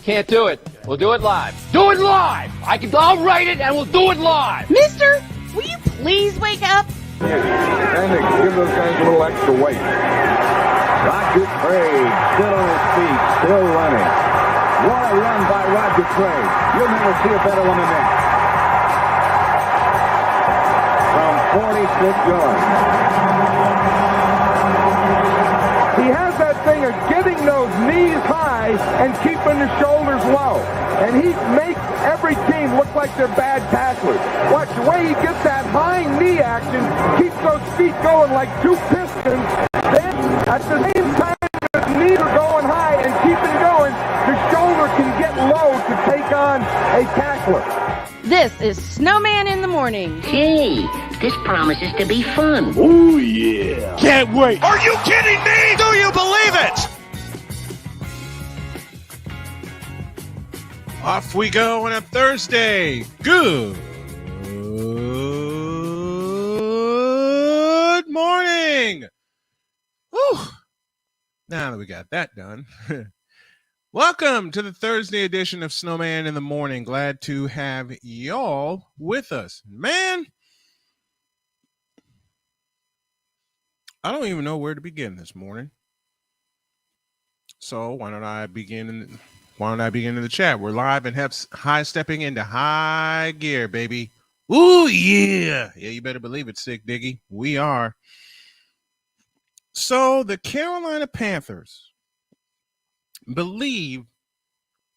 can't do it. We'll do it live. Do it live! I'll write it and we'll do it live! Mister, will you please wake up? And they give those guys a little extra weight. Roger Craig, still on his feet, still running. What a run by Roger Craig. You'll never see a better one than that. From 46 yards. He has that thing of getting those knees high and keeping the shoulders low. And he makes every team look like they're bad tacklers. Watch the way he gets that high knee action, keeps those feet going like two pistons. Then, at the same time his knees are going high and keeping going, the shoulder can get low to take on a tackler. This is Snowman in the Morning. Hey, this promises to be fun. Oh, yeah. Can't wait. Are you kidding me? Do you believe it? Off we go on a Thursday. Good morning. Whew. Now that we got that done. Welcome to the Thursday edition of Snowman in the Morning. Glad to have y'all with us. Man, I don't even know where to begin this morning. So why don't I begin in the chat? We're live and high stepping into high gear, baby. Ooh, yeah. Yeah, you better believe it, Sick Diggy. We are. So the Carolina Panthers believe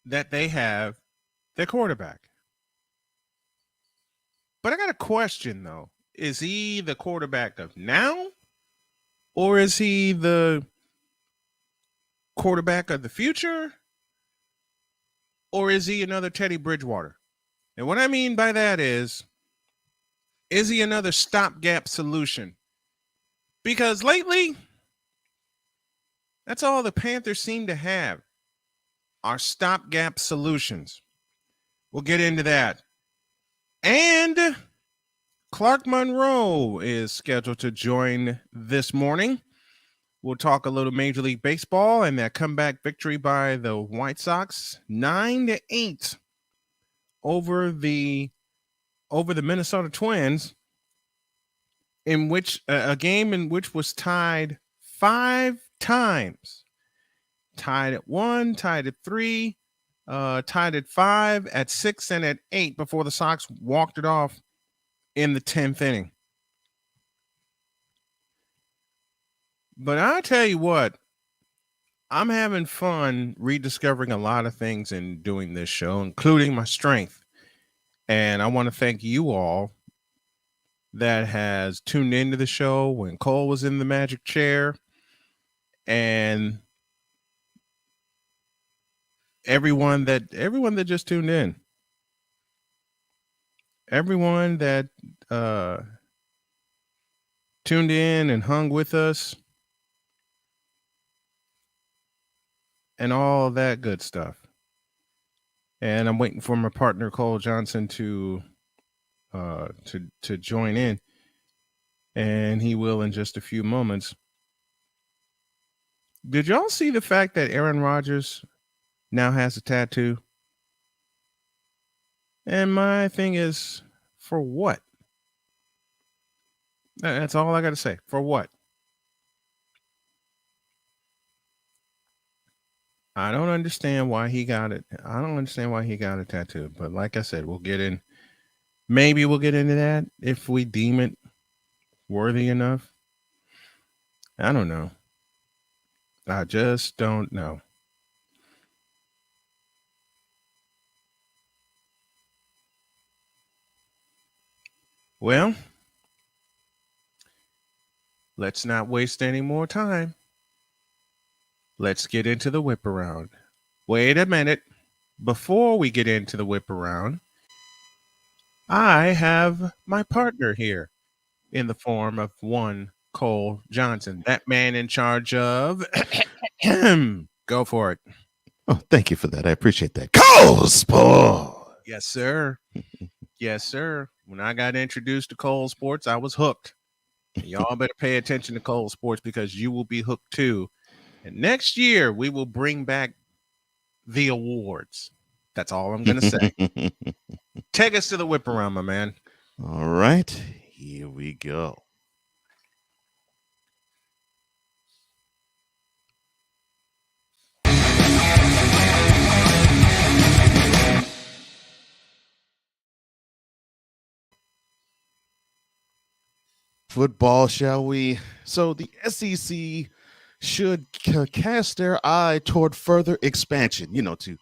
that they have their quarterback. But I got a question, though. Is he the quarterback of now? Or is he the quarterback of the future? Or is he another Teddy Bridgewater? And what I mean by that is he another stopgap solution? Because lately, that's all the Panthers seem to have are stopgap solutions. We'll get into that. And Clark Monroe is scheduled to join this morning. We'll talk a little Major League Baseball and that comeback victory by the White Sox, 9-8 over the Minnesota Twins, in which a game in which was tied 5 times. Tied at 1, tied at 3, tied at 5, at 6, and at 8 before the Sox walked it off in the 10th inning. But I'll tell you what, I'm having fun rediscovering a lot of things in doing this show, including my strength. And I want to thank you all that has tuned into the show when Cole was in the magic chair, and everyone that just tuned in, everyone that tuned in and hung with us, and all that good stuff. And I'm waiting for my partner Cole Johnson to join in, and he will in just a few moments. Did y'all see the fact that Aaron Rodgers now has a tattoo? And my thing is, for what? That's all I got to say. For what? I don't understand why he got it. I don't understand why he got a tattoo. But like I said, maybe we'll get into that if we deem it worthy enough. I don't know. I just don't know. Well, let's not waste any more time. Let's get into the whip around. Wait a minute. Before we get into the whip around, I have my partner here in the form of one Cole Johnson, that man in charge of go for it. Oh, thank you for that. I appreciate that. Cole Sports. Yes, sir. Yes, sir. When I got introduced to Cole Sports, I was hooked. Y'all better pay attention to Cole Sports because you will be hooked too. And next year, we will bring back the awards. That's all I'm going to say. Take us to the whip around, my man. All right, here we go. Football, shall we? So the SEC should cast their eye toward further expansion, to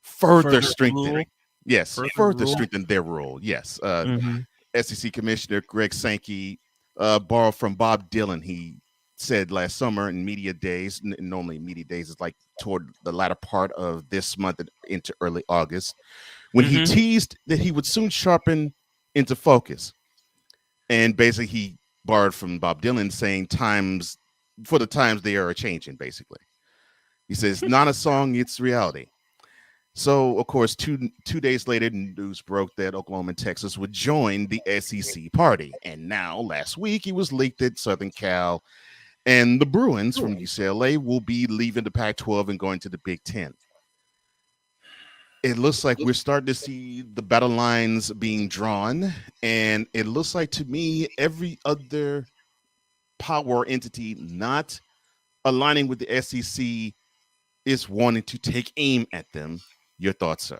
further strengthen. Rule. Yes, further strengthen their role. Yes. Mm-hmm. SEC Commissioner Greg Sankey borrowed from Bob Dylan. He said last summer in media days, normally media days is like toward the latter part of this month into early August, when he teased that he would soon sharpen into focus. And basically he borrowed from Bob Dylan saying times they are changing, basically. He says, not a song, it's reality. So, of course, two days later, news broke that Oklahoma and Texas would join the SEC party. And now, last week, it was leaked that Southern Cal and the Bruins from UCLA will be leaving the Pac-12 and going to the Big Ten. It looks like we're starting to see the battle lines being drawn. And it looks like, to me, every other power entity not aligning with the SEC is wanting to take aim at them. Your thoughts, sir?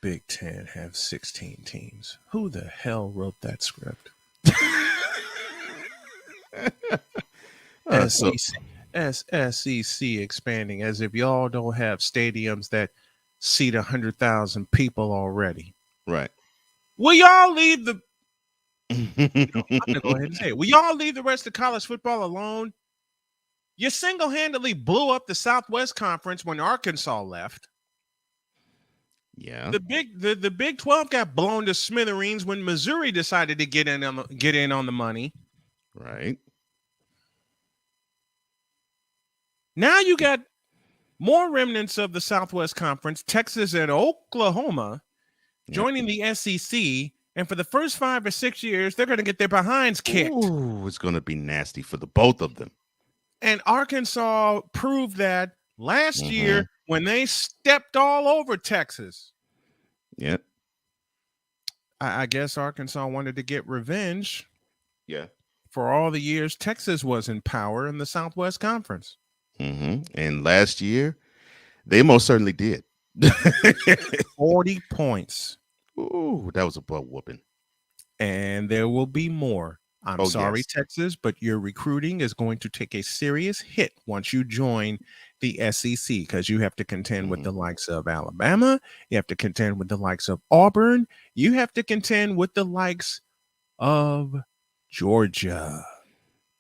Big Ten have 16 teams. Who the hell wrote that script? SEC expanding as if y'all don't have stadiums that seat 100,000 people already. Right. Will y'all leave the... I'm going to go ahead and say it. Will y'all leave the rest of college football alone? You single-handedly blew up the Southwest Conference when Arkansas left. Yeah. The Big 12 got blown to smithereens when Missouri decided to get in on the money. Right. Now you got more remnants of the Southwest Conference, Texas and Oklahoma, joining the SEC. And for the first 5 or 6 years, they're going to get their behinds kicked. Ooh, it's going to be nasty for the both of them. And Arkansas proved that last year when they stepped all over Texas. Yep. I guess Arkansas wanted to get revenge. Yeah. For all the years Texas was in power in the Southwest Conference. And last year, they most certainly did. 40 points. Ooh, that was a butt whooping. And there will be more. I'm sorry, yes. Texas, but your recruiting is going to take a serious hit once you join the SEC, because you have to contend with the likes of Alabama. You have to contend with the likes of Auburn. You have to contend with the likes of Georgia.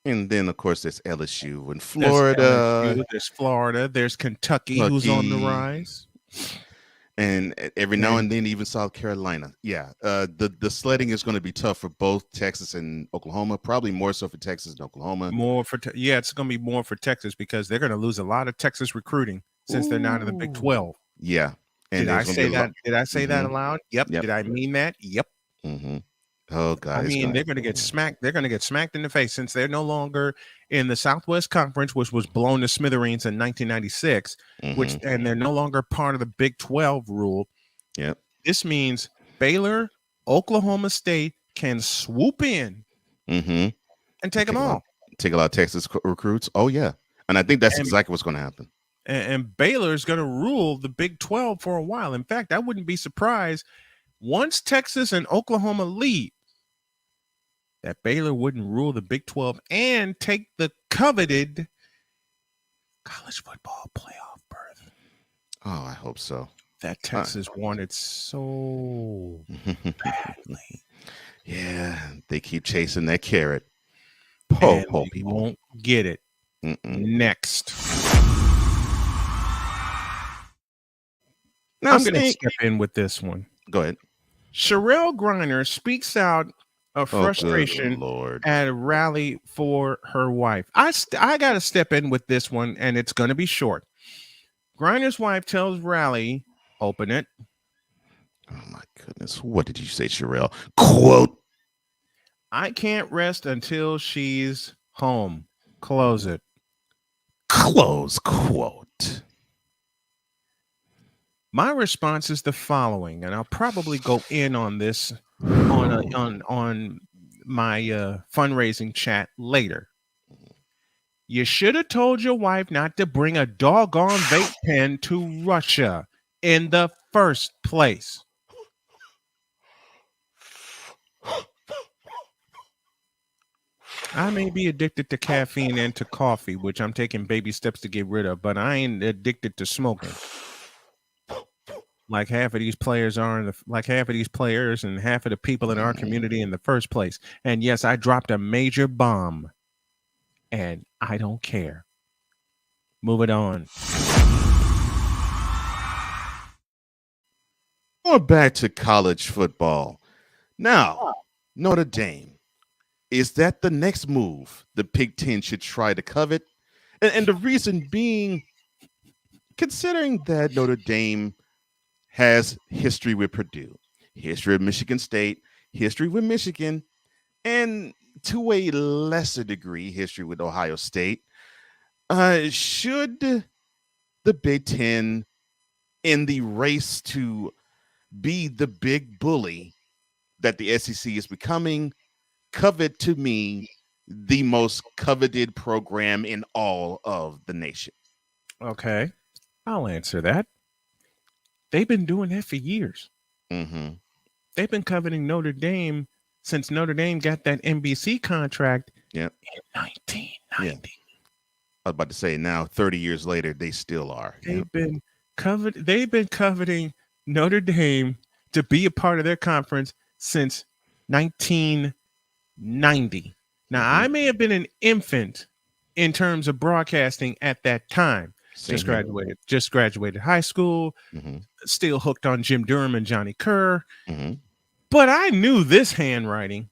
And then, of course, there's LSU and Florida. There's Florida. There's Kentucky, who's on the rise. And every now and then, even South Carolina. Yeah, the sledding is going to be tough for both Texas and Oklahoma. Probably more so for Texas and Oklahoma. It's going to be more for Texas because they're going to lose a lot of Texas recruiting since they're not in the Big 12. Yeah. And Did I say that? Did I say that aloud? Yep. Did I mean that? Yep. Oh God! I mean, they're going to get smacked. They're going to get smacked in the face since they're no longer in the Southwest Conference, which was blown to smithereens in 1996. And they're no longer part of the Big 12 rule. Yep. This means Baylor, Oklahoma State can swoop in and take them all. Take a lot of Texas recruits. Oh yeah, and I think that's exactly what's going to happen. And Baylor is going to rule the Big 12 for a while. In fact, I wouldn't be surprised once Texas and Oklahoma leave, that Baylor wouldn't rule the Big 12 and take the coveted college football playoff berth. Oh, I hope so. That Texas wanted so badly. Yeah, they keep chasing that carrot. People won't get it. Next. Now I'm going to step in with this one. Go ahead. Sherelle Griner speaks out of frustration at a rally for her wife. I got to step in with this one, and it's going to be short. Griner's wife tells Rally, open it. Oh, my goodness. What did you say, Sherelle? Quote, I can't rest until she's home. Close it. Close quote. My response is the following, and I'll probably go in on this on my fundraising chat later. You should have told your wife not to bring a doggone vape pen to Russia in the first place. I may be addicted to caffeine and to coffee, which I'm taking baby steps to get rid of, but I ain't addicted to smoking. Like half of these players and half of the people in our community in the first place. And yes, I dropped a major bomb, and I don't care. Move it on. Going back to college football. Now, Notre Dame. Is that the next move the Big Ten should try to covet? And the reason being, considering that Notre Dame has history with Purdue, history with Michigan State, history with Michigan, and to a lesser degree, history with Ohio State, should the Big Ten, in the race to be the big bully that the SEC is becoming, covet to me the most coveted program in all of the nation? Okay, I'll answer that. They've been doing that for years. Mm-hmm. They've been coveting Notre Dame since Notre Dame got that NBC contract in 1990. Yeah. I was about to say, now 30 years later, they still are. They've been coveting Notre Dame to be a part of their conference since 1990. Now, I may have been an infant in terms of broadcasting at that time. Just graduated high school, still hooked on Jim Durham and Johnny Kerr. But I knew this handwriting,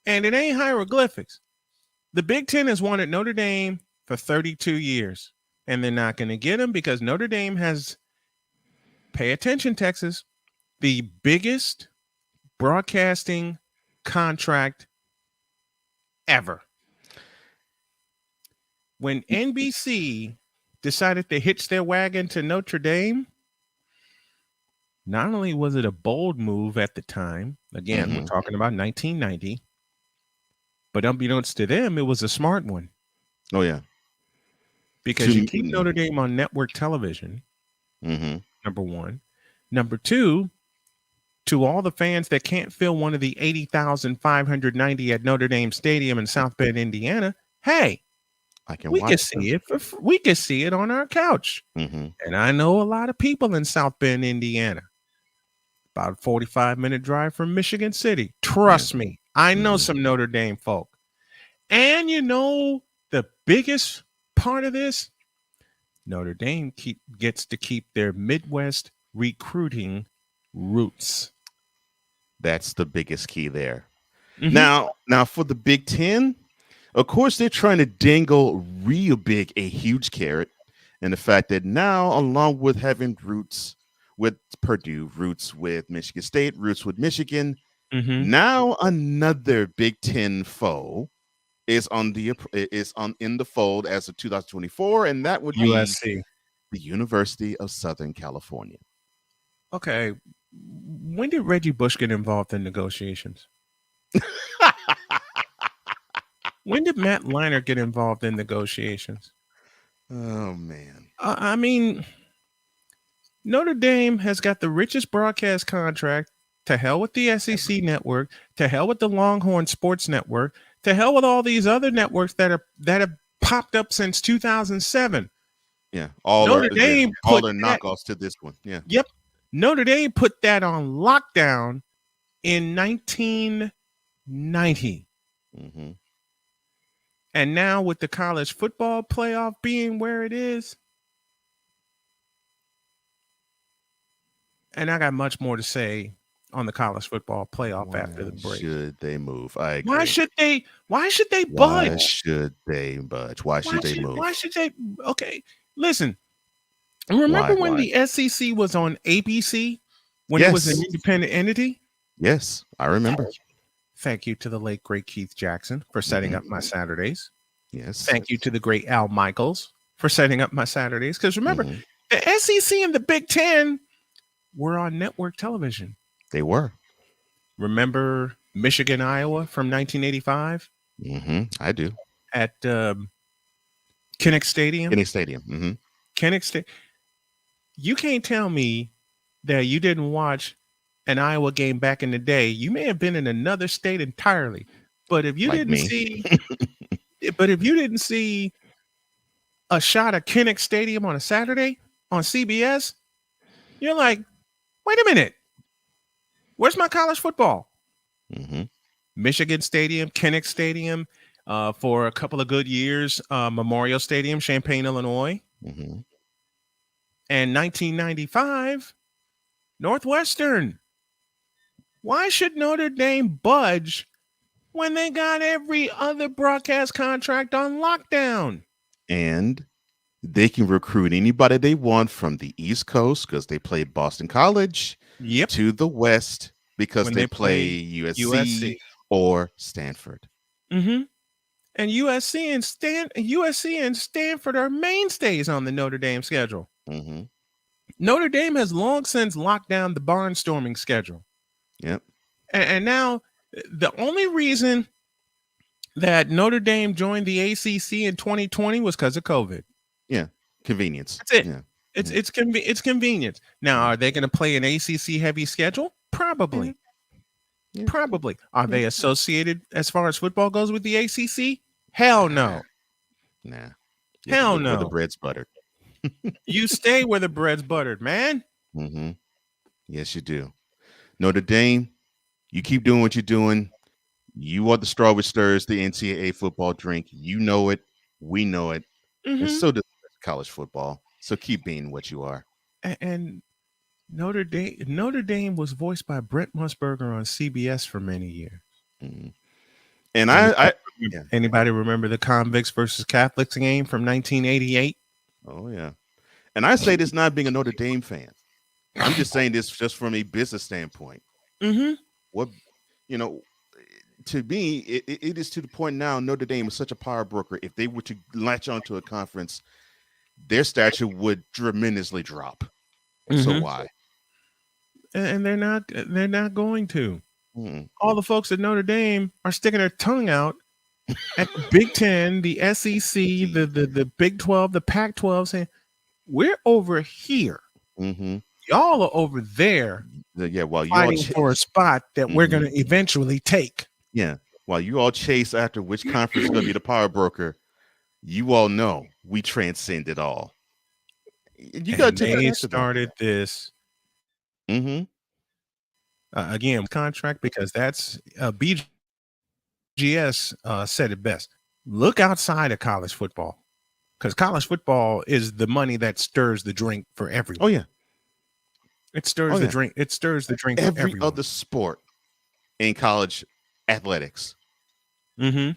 and it ain't hieroglyphics. The Big Ten has wanted Notre Dame for 32 years, and they're not going to get them because Notre Dame has, pay attention, Texas, the biggest broadcasting contract ever. When NBC decided to hitch their wagon to Notre Dame, not only was it a bold move at the time, again, we're talking about 1990, but unbeknownst to them, it was a smart one. Oh, yeah. Because you keep Notre Dame on network television, number one. Number two, to all the fans that can't fill one of the 80,590 at Notre Dame Stadium in South Bend, Indiana, hey, we can see it. We can see it on our couch. And I know a lot of people in South Bend, Indiana. About a 45-minute drive from Michigan City. Trust me, I know some Notre Dame folk. And you know the biggest part of this? Notre Dame gets to keep their Midwest recruiting roots. That's the biggest key there. Now for the Big Ten, of course, they're trying to dangle real big a huge carrot, and the fact that now, along with having roots with Purdue, roots with Michigan State, roots with Michigan, now another Big Ten foe is in the fold as of 2024, and that would be USC, the University of Southern California. Okay, when did Reggie Bush get involved in negotiations? When did Matt Leinart get involved in negotiations? Oh, man. I mean, Notre Dame has got the richest broadcast contract. To hell with the SEC network. To hell with the Longhorn Sports Network. To hell with all these other networks that have popped up since 2007. Yeah, all Notre Dame all the knockoffs to this one. Yeah. Yep. Notre Dame put that on lockdown in 1990. And now with the college football playoff being where it is, and I got much more to say on the college football playoff after the break. Should they move? I agree. Why should they budge? Why should they budge? Why should they move? Why should they? Okay, listen. Remember when the SEC was on ABC when it was an independent entity? Yes, I remember. Thank you to the late, great Keith Jackson for setting up my Saturdays. Yes. Thank you to the great Al Michaels for setting up my Saturdays. Because remember, Mhm. the SEC and the Big Ten were on network television. They were. Remember Michigan, Iowa from 1985 I do. at Kinnick Stadium? Any stadium. Kinnick Stadium. You can't tell me that you didn't watch an Iowa game back in the day. You may have been in another state entirely, but if you Like didn't me. see a shot of Kinnick Stadium on a Saturday on CBS, you're like, wait a minute, where's my college football? hmm Michigan Stadium, Kinnick Stadium, for a couple of good years, Memorial Stadium, Champaign, Illinois, hmm and 1995, Northwestern. Why should Notre Dame budge when they got every other broadcast contract on lockdown? And they can recruit anybody they want from the East Coast because they play Boston College Yep. to the West because When they they play play USC or Stanford. Mm-hmm. And USC and Stanford are mainstays on the Notre Dame schedule. hmm Notre Dame has long since locked down the barnstorming schedule. Yep. And now the only reason that Notre Dame joined the ACC in 2020 was because of COVID. Yeah. Convenience. That's it. Yeah. It's convenience. Now, are they going to play an ACC heavy schedule? Probably. Yeah. Probably. Are they associated as far as football goes with the ACC? Hell no. Nah. Hell Where the no. bread's buttered. You stay where the bread's buttered, man. hmm Yes, you do. Notre Dame, you keep doing what you're doing. You are the straw which stirs the NCAA football drink. You know it. We know it. Mhm. And so does college football. So keep being what you are. And Notre Dame was voiced by Brent Musburger on CBS for many years. Mhm. And Anybody remember the Convicts versus Catholics game from 1988? Oh yeah. And I say this not being a Notre Dame fan. I'm just saying this just from a business standpoint. Mm-hmm. What to me, it is to the point now. Notre Dame is such a power broker. If they were to latch onto a conference, their stature would tremendously drop. So Mhm. why? And they're not going to. Mm. All the folks at Notre Dame are sticking their tongue out at the Big Ten, the SEC, the Big 12, the Pac-12, saying, we're over here. Mm-hmm. Y'all are over there Yeah, while you all fighting for a spot that we're going to eventually take. Yeah, while you all chase after which conference is going to be the power broker, you all know we transcend it all. You got to They started this again contract because that's BGS said it best. Look outside of college football because college football is the money that stirs the drink for everyone. Oh yeah, it stirs the drink. It stirs the drink. Every for everyone. other sport in college athletics. Mm-hmm.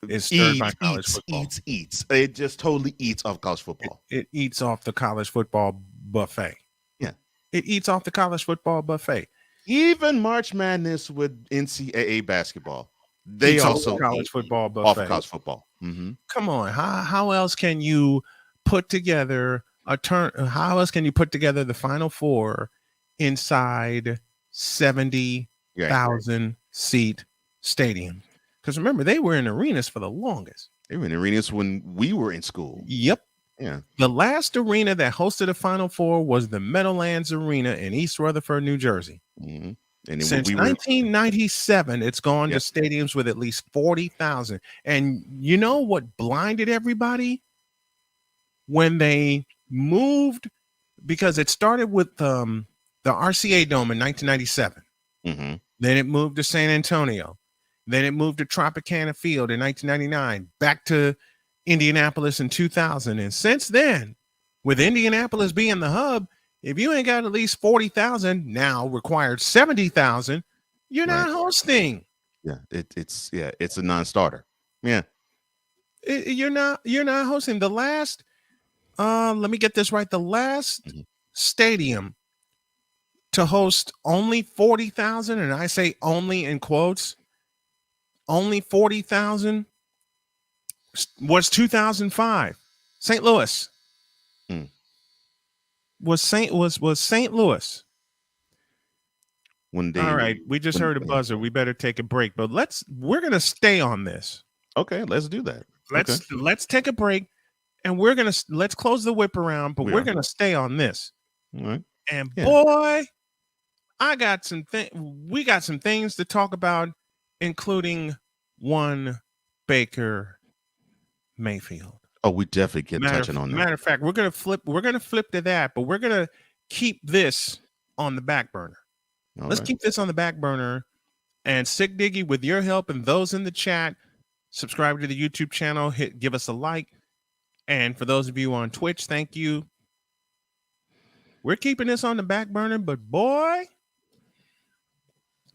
It's stirred by college football. Eats. It just totally eats off college football. It eats off the college football buffet. Yeah. It eats off the college football buffet. Even March Madness with NCAA basketball. They eats also off the college football buffet. Off college football. Mm-hmm. Come on. How else can you put together how else can you put together the Final Four inside 70,000 seat stadium? Because remember, they were in arenas for the longest. They were in arenas when we were in school. Yep. Yeah. The last arena that hosted a Final Four was the Meadowlands Arena in East Rutherford, New Jersey. Mm-hmm. And since 1997, it's gone to stadiums with at least 40,000. And you know what blinded everybody? When they moved, because it started with the RCA Dome in 1997. Mm-hmm. Then it moved to San Antonio. Then it moved to Tropicana Field in 1999, back to Indianapolis in 2000. And since then, with Indianapolis being the hub, if you ain't got at least 40,000, now required 70,000, you're not hosting. Yeah, it's a non-starter. Yeah. You're not hosting. The last, let me get this right. The last stadium to host only 40,000, and I say only in quotes, only 40,000 was 2005. St. Louis. Hmm. Was St. Louis. When they All right, we just heard a buzzer. We better take a break, but we're going to stay on this. Okay, let's do that. Let's take a break, and let's close the whip around, but we're going to stay on this. All right. And boy, we got some things to talk about, including one Baker Mayfield. Oh, we definitely get touching on that. Matter of fact, we're gonna flip to that, but we're gonna keep this on the back burner. Let's keep this on the back burner. And Sick Diggy, with your help and those in the chat, subscribe to the YouTube channel, give us a like. And for those of you on Twitch, thank you. We're keeping this on the back burner, but boy,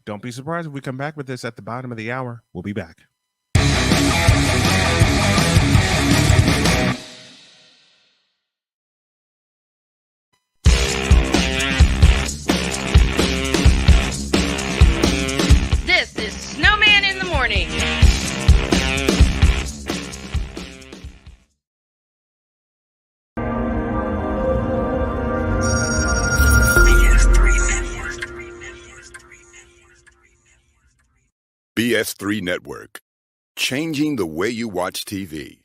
don't be surprised if we come back with this at the bottom of the hour. We'll be back. This is Snowman in the morning. BS3 Network, changing the way you watch TV.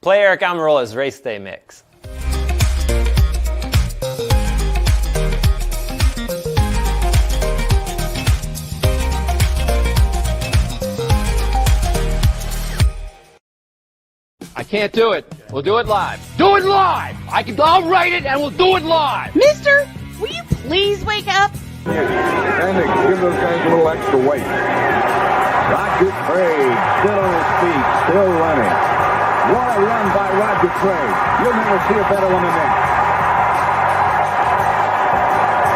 Play Eric Almirola's Race Day Mix. I can't do it. We'll do it live. Do it live! I'll write it and we'll do it live! Mister, will you please wake up? And to give those guys a little extra weight. Roger Craig, still on his feet, still running. What a run by Roger Craig. You'll never see a better one than that.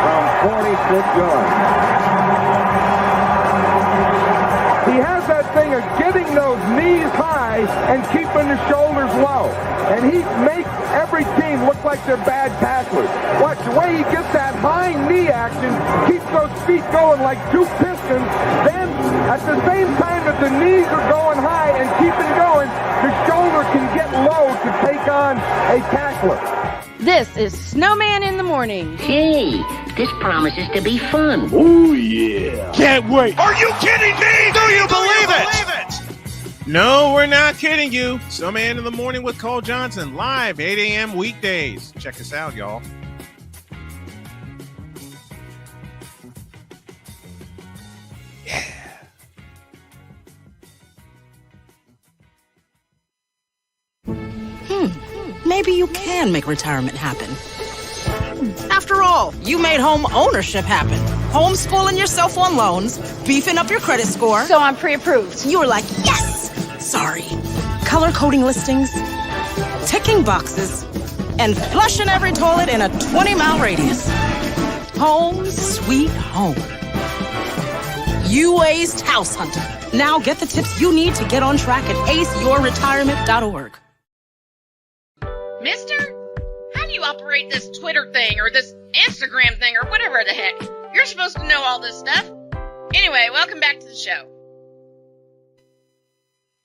From 46 yards. He has that thing of getting those knees high and keeping the shoulders low. And he makes every team look like they're bad tacklers. Watch the way he gets that high knee action, keeps those feet going like two pistons. Then, at the same time that the knees are going high and keeping going, the shoulder can get low to take on a tackler. This is Snowman in the morning. Hey, this promises to be fun. Oh, yeah. Can't wait. Are you kidding me? Do you believe it? No, we're not kidding you. Snowman in the morning with Cole Johnson, live 8 a.m. weekdays. Check us out, y'all. Maybe you can make retirement happen. After all, you made home ownership happen. Homeschooling yourself on loans, beefing up your credit score. So I'm pre-approved. You were like, yes! Sorry. Color coding listings, ticking boxes, and flushing every toilet in a 20-mile radius. Home sweet home. You aced House Hunter. Now get the tips you need to get on track at aceyourretirement.org. Mister, how do you operate this Twitter thing or this Instagram thing or whatever the heck? You're supposed to know all this stuff. Anyway, welcome back to the show.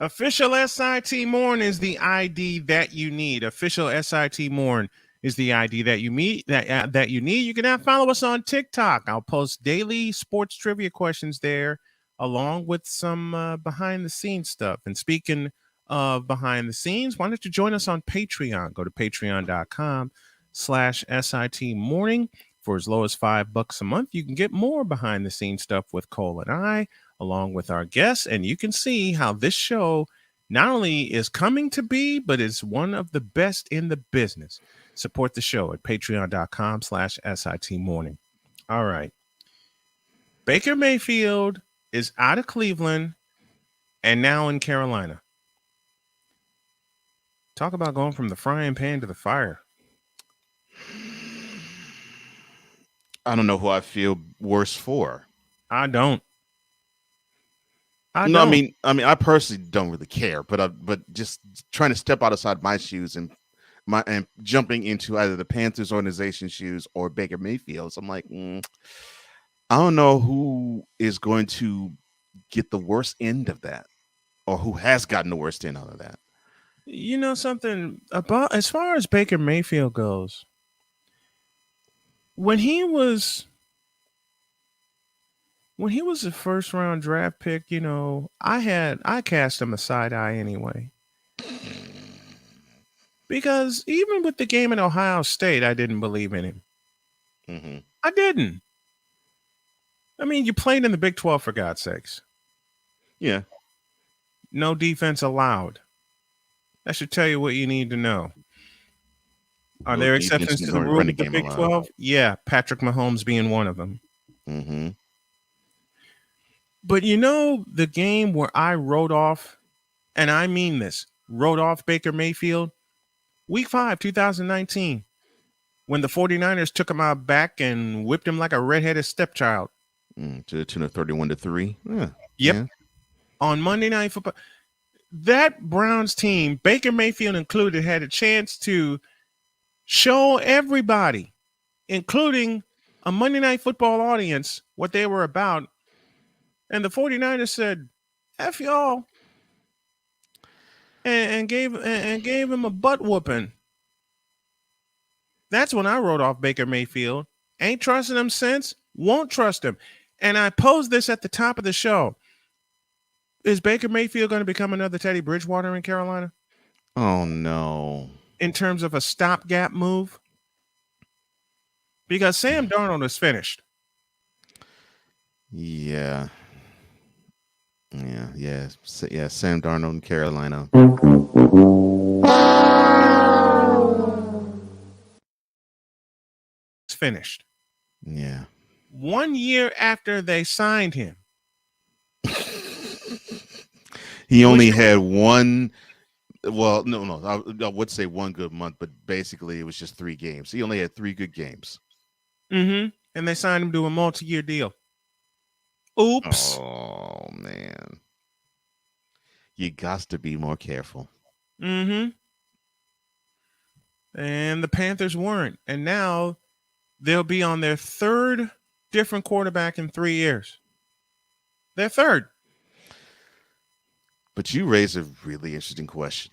Official SIT Morn is the ID that you need. Official SIT Morn is the ID that you need. That you need. You can now follow us on TikTok. I'll post daily sports trivia questions there, along with some behind the scenes stuff. And speaking of behind the scenes, why don't you join us on Patreon? Go to patreon.com/SIT morning. For as low as $5 a month, you can get more behind the scenes stuff with Cole and I, along with our guests. And you can see how this show not only is coming to be, but is one of the best in the business. Support the show at patreon.com/SIT morning. All right. Baker Mayfield is out of Cleveland and now in Carolina. Talk about going from the frying pan to the fire. I don't know who I feel worse for. I don't. I mean, I personally don't really care, but just trying to step outside my shoes and jumping into either the Panthers organization shoes or Baker Mayfield's, I'm like, I don't know who is going to get the worst end of that, or who has gotten the worst end out of that. You know something about as far as Baker Mayfield goes, when he was a first round draft pick, you know, I cast him a side eye anyway. Because even with the game at Ohio State, I didn't believe in him. Mm-hmm. I didn't. I mean, you played in the Big 12 for God's sakes. Yeah. No defense allowed. That should tell you what you need to know. Are there exceptions to the rule of the Big 12? Yeah, Patrick Mahomes being one of them. Mm-hmm. But you know, the game where I wrote off, and I mean this, wrote off Baker Mayfield, Week 5, 2019, when the 49ers took him out back and whipped him like a redheaded stepchild. To the tune of 31-3. Yeah. Yep. Yeah. On Monday Night Football. That Browns team, Baker Mayfield included, had a chance to show everybody, including a Monday Night Football audience, what they were about. And the 49ers said, F y'all. And gave him a butt whooping. That's when I wrote off Baker Mayfield. Ain't trusting him since. Won't trust him. And I posed this at the top of the show. Is Baker Mayfield going to become another Teddy Bridgewater in Carolina? Oh, no. In terms of a stopgap move? Because Sam Darnold is finished. Yeah. Yeah. Sam Darnold in Carolina. It's finished. Yeah. 1 year after they signed him. He only had one. Well, no. I would say one good month, but basically it was just 3 games. He only had 3 good games. Mm-hmm. And they signed him to a multi-year deal. Oops. Oh, man. You got to be more careful. Mm-hmm. And the Panthers weren't. And now they'll be on their 3rd different quarterback in 3 years. Their 3rd. But you raise a really interesting question.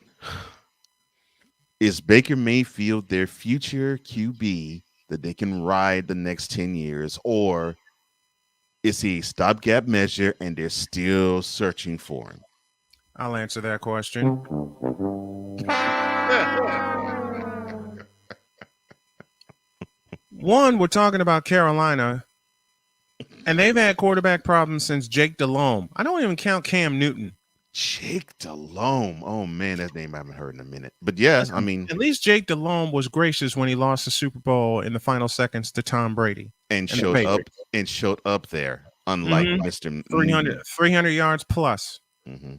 Is Baker Mayfield their future QB that they can ride the next 10 years? Or is he a stopgap measure and they're still searching for him? I'll answer that question. One, we're talking about Carolina, and they've had quarterback problems since Jake Delhomme. I don't even count Cam Newton. Jake Delhomme. Oh, man, that name I haven't heard in a minute. But yeah, I mean. At least Jake Delhomme was gracious when he lost the Super Bowl in the final seconds to Tom Brady. And showed up there, unlike Mr. 300 yards plus. Mm-hmm.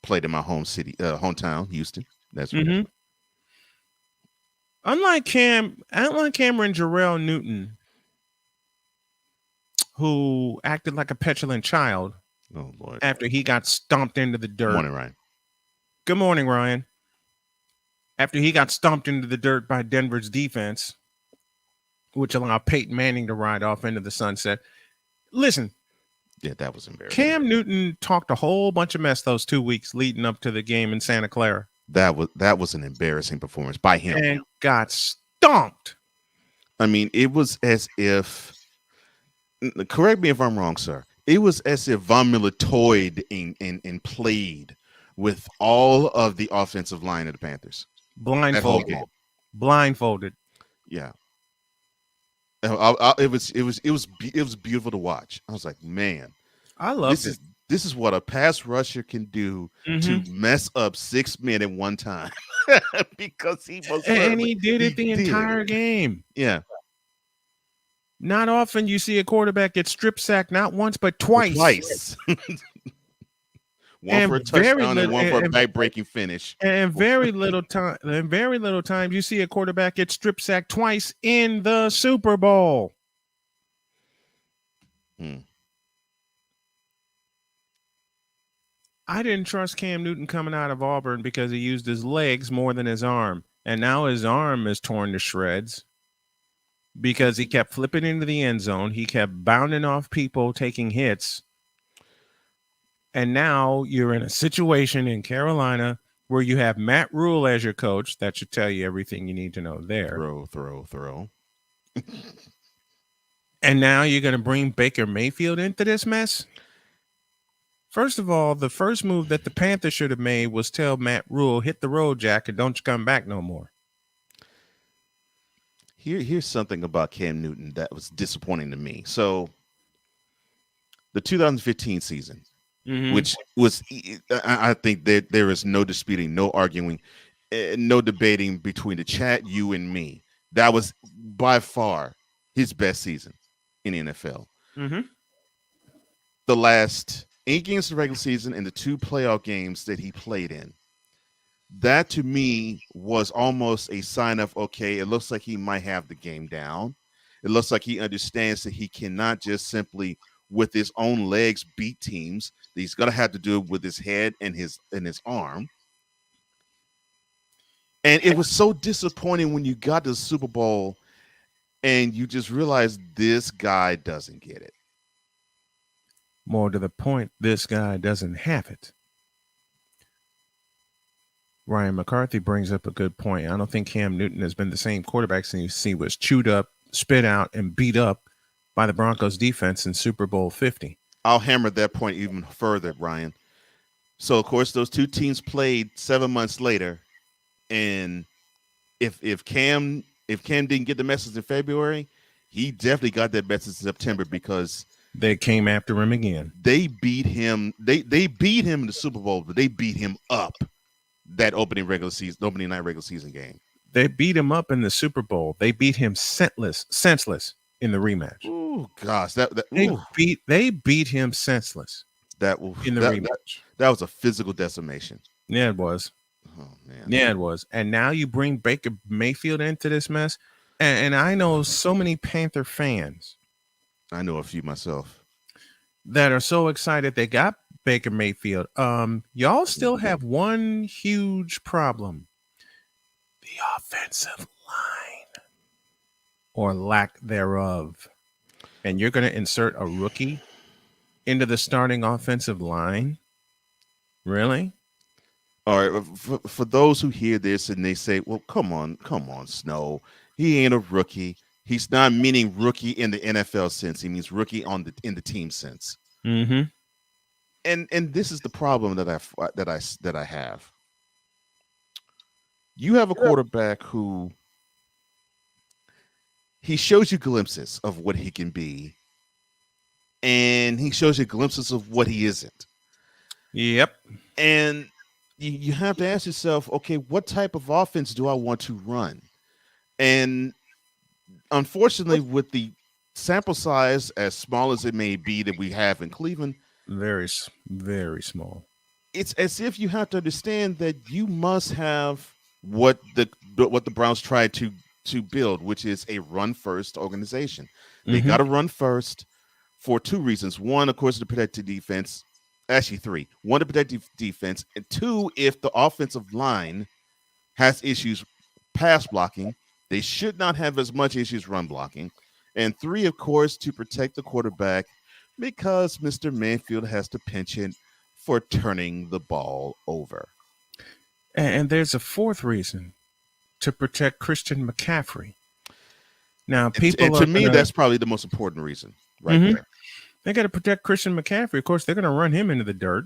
Played in my hometown, Houston. That's right. Unlike Cameron Jarrell Newton, who acted like a petulant child. Oh, Lord. After he got stomped into the dirt. Good morning, Ryan. Good morning, Ryan. After he got stomped into the dirt by Denver's defense, which allowed Peyton Manning to ride off into the sunset. Listen. Yeah, that was embarrassing. Cam Newton talked a whole bunch of mess those 2 weeks leading up to the game in Santa Clara. That was an embarrassing performance by him. And got stomped. I mean, it was as if, correct me if I'm wrong, sir. It was as if Von Miller toyed and played with all of the offensive line of the Panthers. Blindfolded. That whole game. Blindfolded. Yeah. It was beautiful to watch. I was like, man, I loved it. This is what a pass rusher can do to mess up 6 men at one time. Because he was, and he did it the entire game. Yeah. Not often you see a quarterback get strip sacked not once but twice. One for a touchdown and one for a back-breaking finish. And very little time you see a quarterback get strip sacked twice in the Super Bowl. I didn't trust Cam Newton coming out of Auburn because he used his legs more than his arm. And now his arm is torn to shreds because he kept flipping into the end zone. He kept bounding off people, taking hits. And now you're in a situation in Carolina where you have Matt Rule as your coach. That should tell you everything you need to know there. Throw. And now you're going to bring Baker Mayfield into this mess? First of all, the first move that the Panthers should have made was tell Matt Rule, hit the road, Jack, and don't you come back no more. Here's something about Cam Newton that was disappointing to me. So the 2015 season, which was, I think that there is no disputing, no arguing, no debating between the chat, you and me. That was by far his best season in the NFL. The last 8 games of the regular season and the 2 playoff games that he played in, that to me was almost a sign of, okay, it looks like he might have the game down. It looks like he understands that he cannot just simply with his own legs beat teams. He's going to have to do it with his head and his arm. And it was so disappointing when you got to the Super Bowl and you just realized this guy doesn't get it. More to the point, this guy doesn't have it. Ryan McCarthy brings up a good point. I don't think Cam Newton has been the same quarterback since he was chewed up, spit out, and beat up by the Broncos defense in Super Bowl 50. I'll hammer that point even further, Ryan. So, of course, those 2 teams played 7 months later. And if Cam didn't get the message in February, he definitely got that message in September because they came after him again. They beat him. They beat him in the Super Bowl, but they beat him up that opening night regular season game. They beat him up in the Super Bowl. They beat him senseless in the rematch. Oh gosh, they beat him senseless. Rematch. That was a physical decimation. Yeah, it was. Oh man. Yeah, it was. And now you bring Baker Mayfield into this mess. And I know so many Panther fans. I know a few myself that are so excited they got Baker Mayfield. Y'all still have one huge problem: the offensive line or lack thereof. And you're going to insert a rookie into the starting offensive line? Really? All right. For those who hear this and they say, "Well, come on, Snow. He ain't a rookie." He's not meaning rookie in the NFL sense. He means rookie in the team sense. Mm-hmm. And this is the problem that I have. You have a quarterback who he shows you glimpses of what he can be, and he shows you glimpses of what he isn't. Yep. And you have to ask yourself, okay, what type of offense do I want to run? And unfortunately, with the sample size as small as it may be that we have in Cleveland, very, very small. It's as if you have to understand that you must have what the Browns tried to build, which is a run-first organization. They got to run first for 2 reasons. 1, of course, to protect the defense. Actually, 3. 1, to protect the defense, and 2, if the offensive line has issues pass blocking, they should not have as much issues run blocking. And 3, of course, to protect the quarterback because Mr. Mayfield has to pension for turning the ball over. And there's a 4th reason, to protect Christian McCaffrey. Now, people to me, that's probably the most important reason right there. They got to protect Christian McCaffrey. Of course, they're going to run him into the dirt.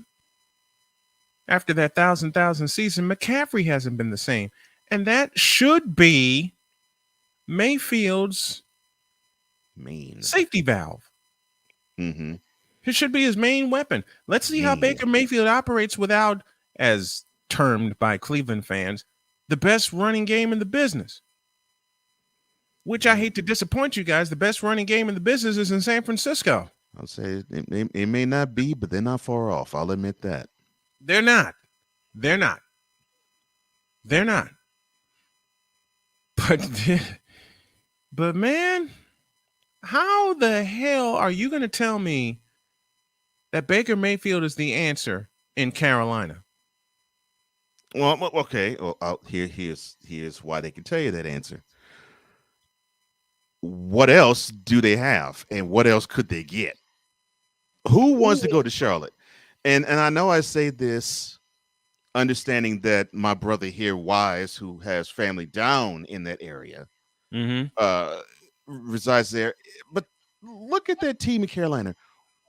After that thousand season, McCaffrey hasn't been the same. And that should be Mayfield's safety valve. Mm-hmm. It should be his main weapon. Let's see how Baker Mayfield operates without, as termed by Cleveland fans, the best running game in the business. Which I hate to disappoint you guys. The best running game in the business is in San Francisco. I'll say it may not be, but they're not far off. I'll admit that. They're not. But man, how the hell are you going to tell me that Baker Mayfield is the answer in Carolina? Well, okay. Well, here's why they can tell you that answer. What else do they have, and what else could they get? Who wants to go to Charlotte? And I know I say this understanding that my brother here, Wise, who has family down in that area, resides there. But look at that team in Carolina.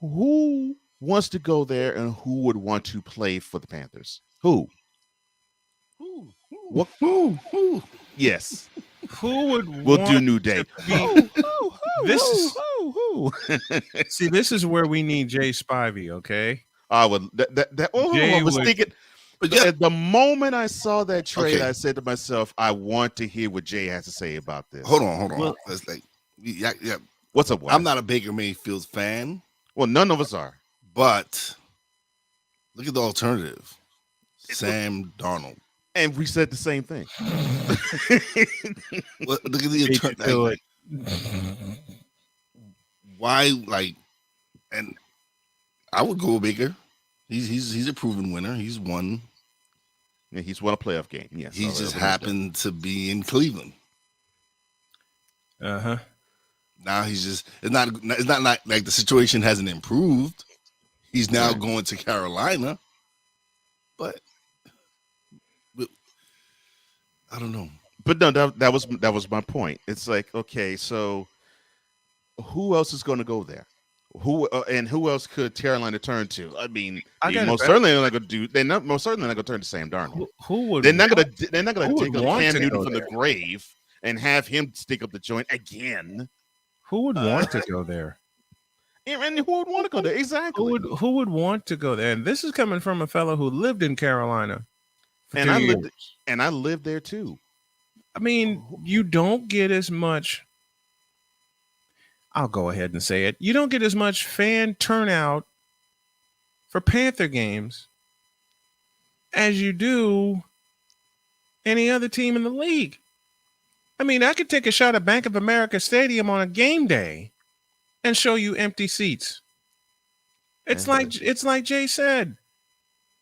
Who wants to go there, and who would want to play for the Panthers? Who? What? Who? Yes. Who would? We'll do New Day. This is where we need Jay Spivey. Okay. I would. I was thinking. At the moment I saw that trade, I said to myself, I want to hear what Jay has to say about this. Hold on. Well, it's like, yeah. What's up? I'm not a Baker Mayfield fan. Well, none of us are. But look at the alternative, Sam Darnold. And we said the same thing. Look at the alternative. Why, and I would go with Baker. He's a proven winner. He's won. Yeah, he's won a playoff game. Yes, he just happened to be in Cleveland. Now he's just it's not like the situation hasn't improved. He's now going to Carolina, but I don't know. But no, that was my point. It's like, okay, so who else is going to go there? Who else could Carolina turn to? I mean, most certainly they're not going to do. They're not most certainly not going to turn to Sam Darnold. Who would? They're not going to dig up Cam Newton from the grave and have him stick up the joint again. Who would want to go there? And who would want to go there? Exactly. Who would want to go there? And this is coming from a fellow who lived in Carolina. And I lived there too. I mean, you don't get as much. I'll go ahead and say it. You don't get as much fan turnout for Panther games as you do any other team in the league. I mean, I could take a shot at Bank of America Stadium on a game day and show you empty seats. It's like Jay said.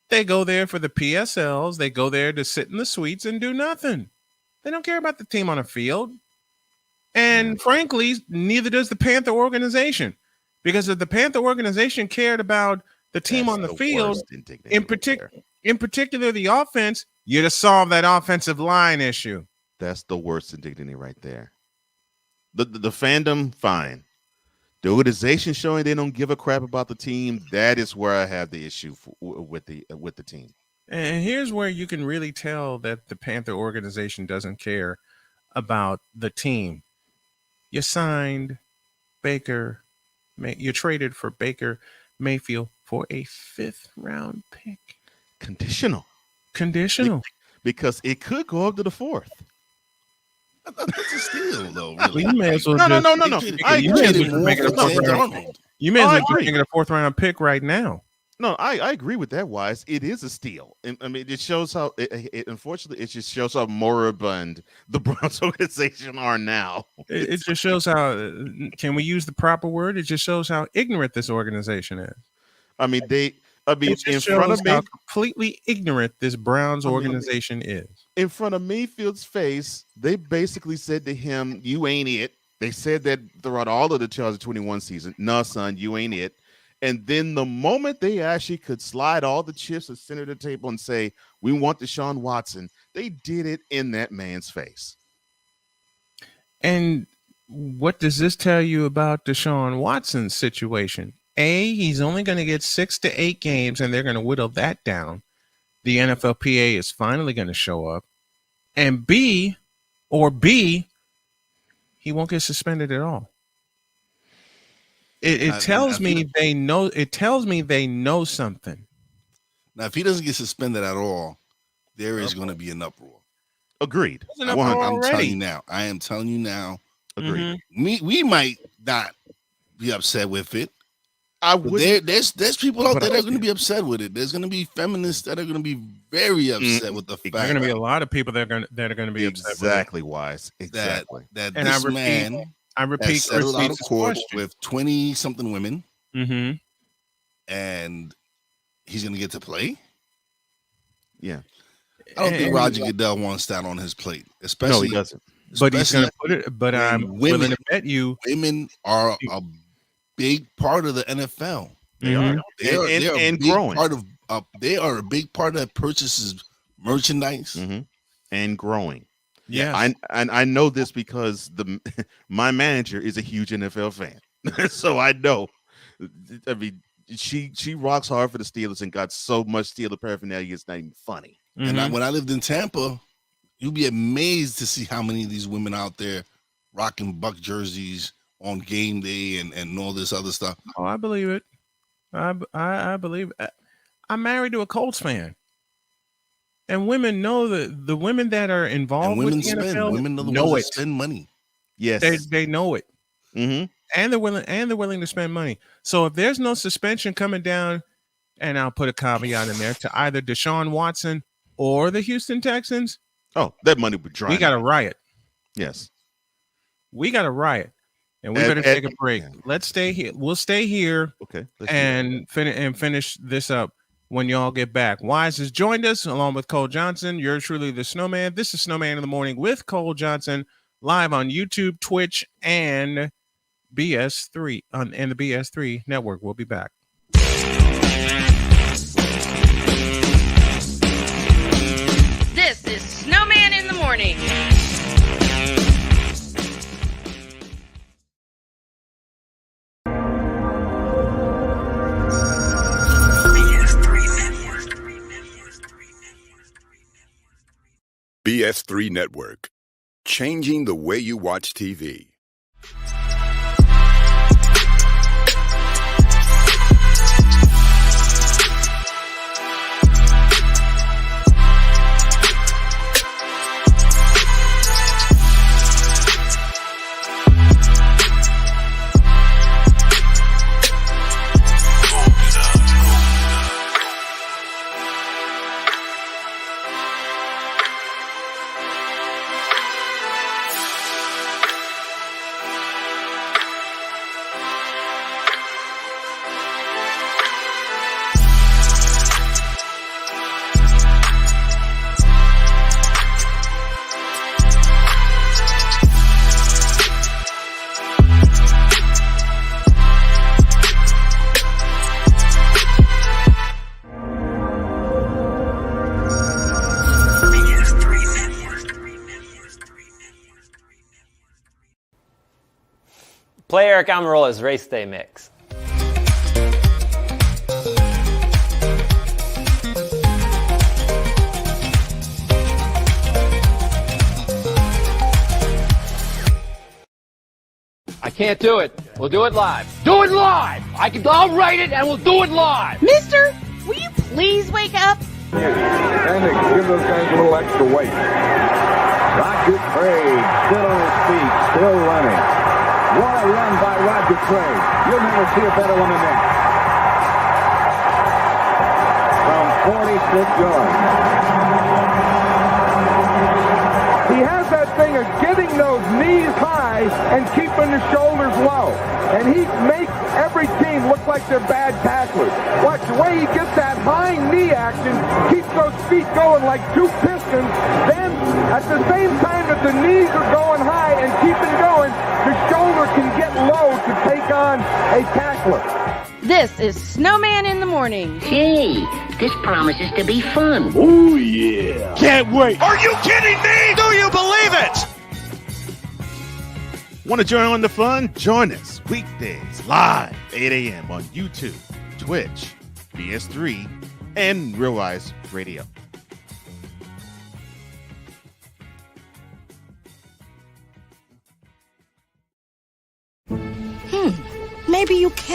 They go there for the PSLs. They go there to sit in the suites and do nothing. They don't care about the team on the field. And frankly, neither does the Panther organization. Because if the Panther organization cared about the team on the field, in particular the offense, you'd have solved that offensive line issue. That's the worst indignity right there. The fandom, fine. The organization showing they don't give a crap about the team, that is where I have the issue with the team. And here's where you can really tell that the Panther organization doesn't care about the team. You signed Baker. You traded for Baker Mayfield for a 5th-round pick. Conditional. Because it could go up to the 4th. That's a steal, though. Really. Well, you may as well No. You may as well make it a 4th-round pick right now. No, I agree with that, Wise. It is a steal. I mean, it shows how, unfortunately, it just shows how moribund the Browns organization are now. It just shows how, can we use the proper word? It just shows how ignorant this organization is. I mean, in front of me, how completely ignorant this Browns organization is. In front of Mayfield's face, they basically said to him, "You ain't it." They said that throughout all of the 2021 season. "No, son, you ain't it." And then the moment they actually could slide all the chips at center of the table and say, "We want Deshaun Watson," they did it in that man's face. And what does this tell you about Deshaun Watson's situation? A, he's only going to get 6 to 8 games, and they're going to whittle that down. the NFLPA is finally going to show up, and B, he won't get suspended at all. It tells me they know. It tells me they know something. Now, if he doesn't get suspended at all, there is going to be an uproar. Agreed. I'm telling you now. I am telling you now. Agreed. We might not be upset with it. I would. There's people out there that are going to be upset with it. There's going to be feminists that are going to be very upset with the fact. There are going to be a lot of people that are going to be upset. Exactly, Wise. Exactly. That this man has settled out of court with 20-something women, and he's going to get to play. Yeah. I don't think Roger Goodell wants that on his plate, especially. No, he doesn't. But he's going to put it. But I'm willing to bet you, women are a big part of the NFL. They are. They're and growing. They are a big part that purchases merchandise and growing. Yeah, I know this because my manager is a huge NFL fan, so I know. I mean, she rocks hard for the Steelers and got so much Steeler paraphernalia it's not even funny. And when I lived in Tampa, you'd be amazed to see how many of these women out there rocking Buck jerseys on game day and all this other stuff. Oh, I believe it. I believe it. I'm married to a Colts fan, and women know that the women that are involved with the NFL women know it. Spend money. Yes, they know it, and they're willing to spend money. So if there's no suspension coming down, and I'll put a caveat in there to either Deshaun Watson or the Houston Texans, that money would dry. We got a riot. Yes, we got a riot. And we better take a break. Let's stay here. We'll stay here. Okay. And finish this up when y'all get back. Wise has joined us along with Cole Johnson. You're truly the Snowman. This is Snowman in the Morning with Cole Johnson, live on YouTube, Twitch, and BS3 and the BS3 network. We'll be back. This is Snowman in the Morning. BS3 Network, changing the way you watch TV. Play Eric Amarola's Race Day Mix. I can't do it. We'll do it live. Do it live! I'll write it and we'll do it live! Mister, will you please wake up? And give those guys a little extra weight. Roger Craig, still on his feet, still running. What a run by Roger Craig. You'll never see a better one than that. From 46 yards. He has that thing of getting those knees high and keeping the shoulders low. And he makes every team look like they're bad tacklers. Watch the way he gets that high knee action, keeps those feet going like two pistons. Then, at the same time that the knees are going high and keeping going, the shoulder can get low to take on a tackler. This is Snowman in the Morning. Hey, this promises to be fun. Oh, yeah. Can't wait. Are you kidding me? Do you believe it? Want to join on the fun? Join us weekdays live 8 a.m. on YouTube, Twitch, BS3, and Real Wise Radio.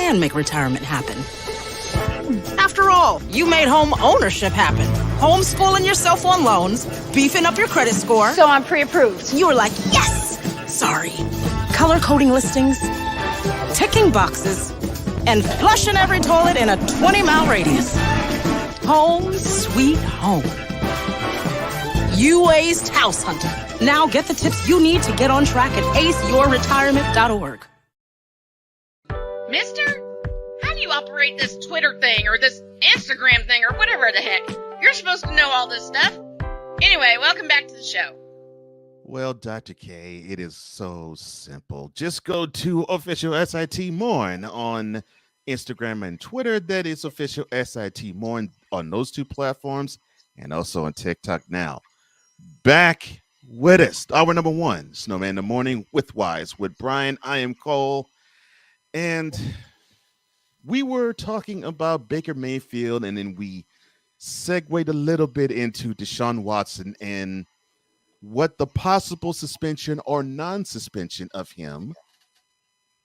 can make retirement happen. After all, you made home ownership happen. Homeschooling yourself on loans, beefing up your credit score. So I'm pre-approved. You were like, yes! Sorry. Color coding listings, ticking boxes, and flushing every toilet in a 20-mile radius. Home sweet home. You aced house hunting. Now get the tips you need to get on track at aceyourretirement.org. Mister, how do you operate this Twitter thing or this Instagram thing or whatever the heck? You're supposed to know all this stuff. Anyway, welcome back to the show. Well, Dr. K, it is so simple. Just go to official SIT Morn on Instagram and Twitter. That is official SIT Morn on those two platforms and also on TikTok now. Back with us, hour number one, Snowman in the Morning with Wise with Brian. I am Cole. And we were talking about Baker Mayfield, and then we segued a little bit into Deshaun Watson and what the possible suspension or non-suspension of him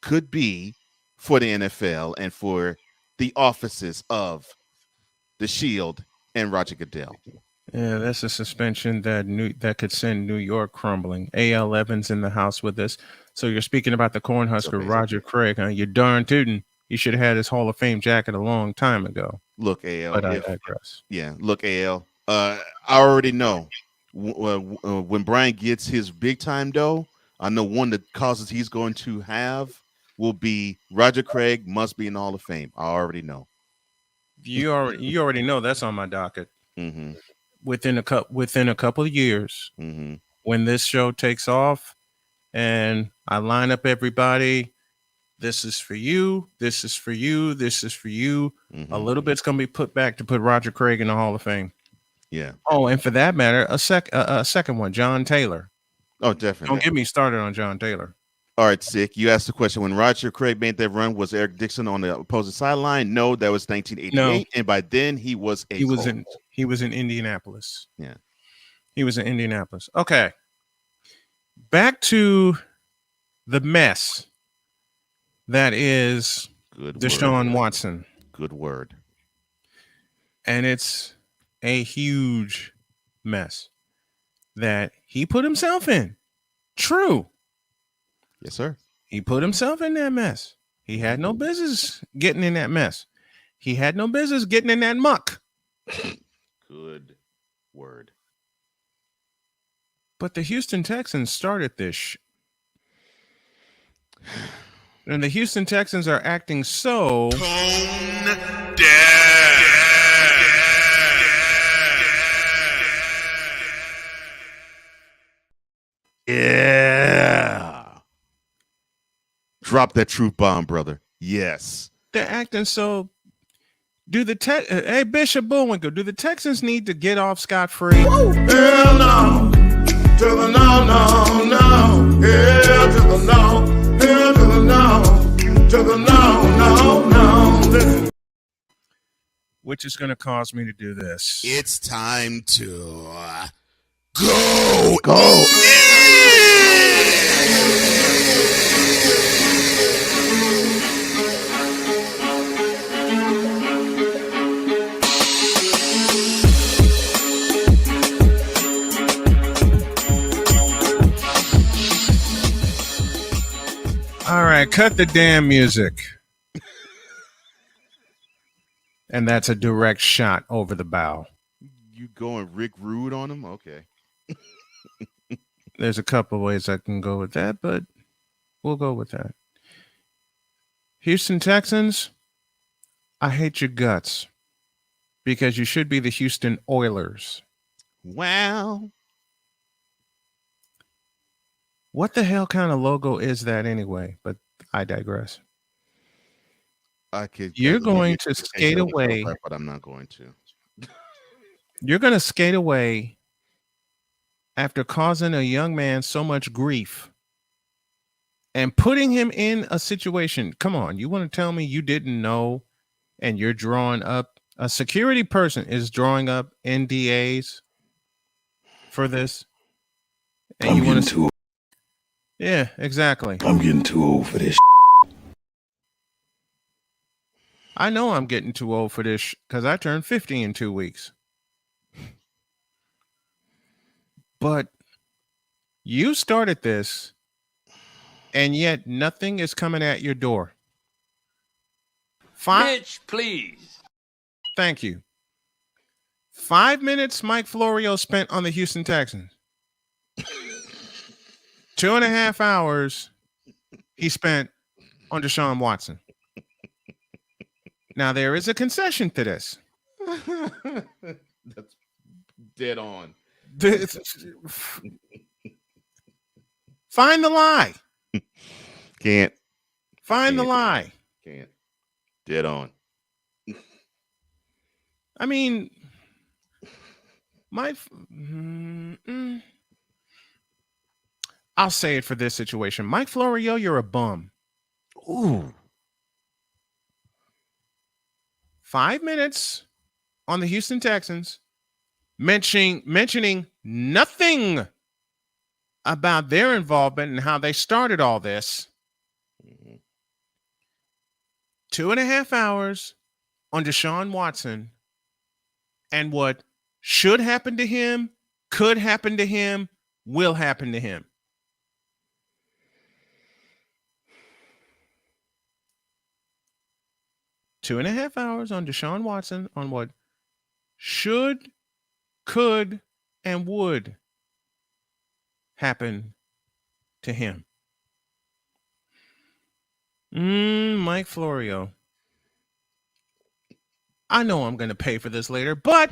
could be for the NFL and for the offices of the Shield and Roger Goodell. Yeah, that's a suspension that could send New York crumbling. A.L. Evans in the house with us. So you're speaking about the Cornhusker, Roger Craig, huh? You're darn tootin'. You should have had his Hall of Fame jacket a long time ago. Look, A.L. But I digress. Yeah, look, A.L. I already know when Brian gets his big time dough, I know one of the causes he's going to have will be Roger Craig must be in the Hall of Fame. I already know. You already know that's on my docket. Mm-hmm. Within a couple of years, mm-hmm. when this show takes off, and I line up everybody, this is for you, this is for you, this is for you. Mm-hmm. A little bit's gonna be put back to put Roger Craig in the Hall of Fame. Yeah. Oh, and for that matter, a second one, John Taylor. Oh, definitely. Don't get me started on John Taylor. All right, Sick. You asked the question. When Roger Craig made that run, was Eric Dixon on the opposing sideline? No, that was 1988. No. And by then he was he was in Indianapolis. Yeah. He was in Indianapolis. Okay. Back to the mess that is Deshaun Watson. Good word. And it's a huge mess that he put himself in. True. Yes, sir. He put himself in that mess. He had no business getting in that mess. He had no business getting in that muck. Good word. But the Houston Texans started this and the Houston Texans are acting so tone deaf. Yeah. Drop that truth bomb, brother. Yes. They're acting so. Hey, Bishop Bullwinkle, do the Texans need to get off scot-free? Hell no. To the no, no, no. Hell to the no. Hell to the no. To the no, no, no. Which is going to cause me to do this. It's time to go. All right, cut the damn music. And that's a direct shot over the bow. You going Rick Rude on him? Okay. There's a couple of ways I can go with that, but we'll go with that. Houston Texans, I hate your guts because you should be the Houston Oilers. Wow. What the hell kind of logo is that anyway? But I digress. You're going to skate away. But I'm not going to. You're going to skate away after causing a young man so much grief and putting him in a situation. Come on. You want to tell me you didn't know and you're drawing up a security person is drawing up NDAs for this? And I'm you want getting too. Yeah, exactly. I'm getting too old for this. I know I'm getting too old for this because I turned 50 in 2 weeks. But you started this, and yet nothing is coming at your door. Mitch, please. Thank you. 5 minutes Mike Florio spent on the Houston Texans. 2.5 hours he spent on Deshaun Watson. Now, there is a concession to this. That's dead on. Find the lie. Can't. Find the lie. Can't. Dead on. I mean, I'll say it for this situation. Mike Florio, you're a bum. Ooh. 5 minutes on the Houston Texans, mentioning nothing about their involvement and how they started all this. 2.5 hours on Deshaun Watson and what should happen to him, could happen to him, will happen to him. Two and a half hours on Deshaun Watson on what should, could, and would happen to him. Mike Florio. I know I'm going to pay for this later, but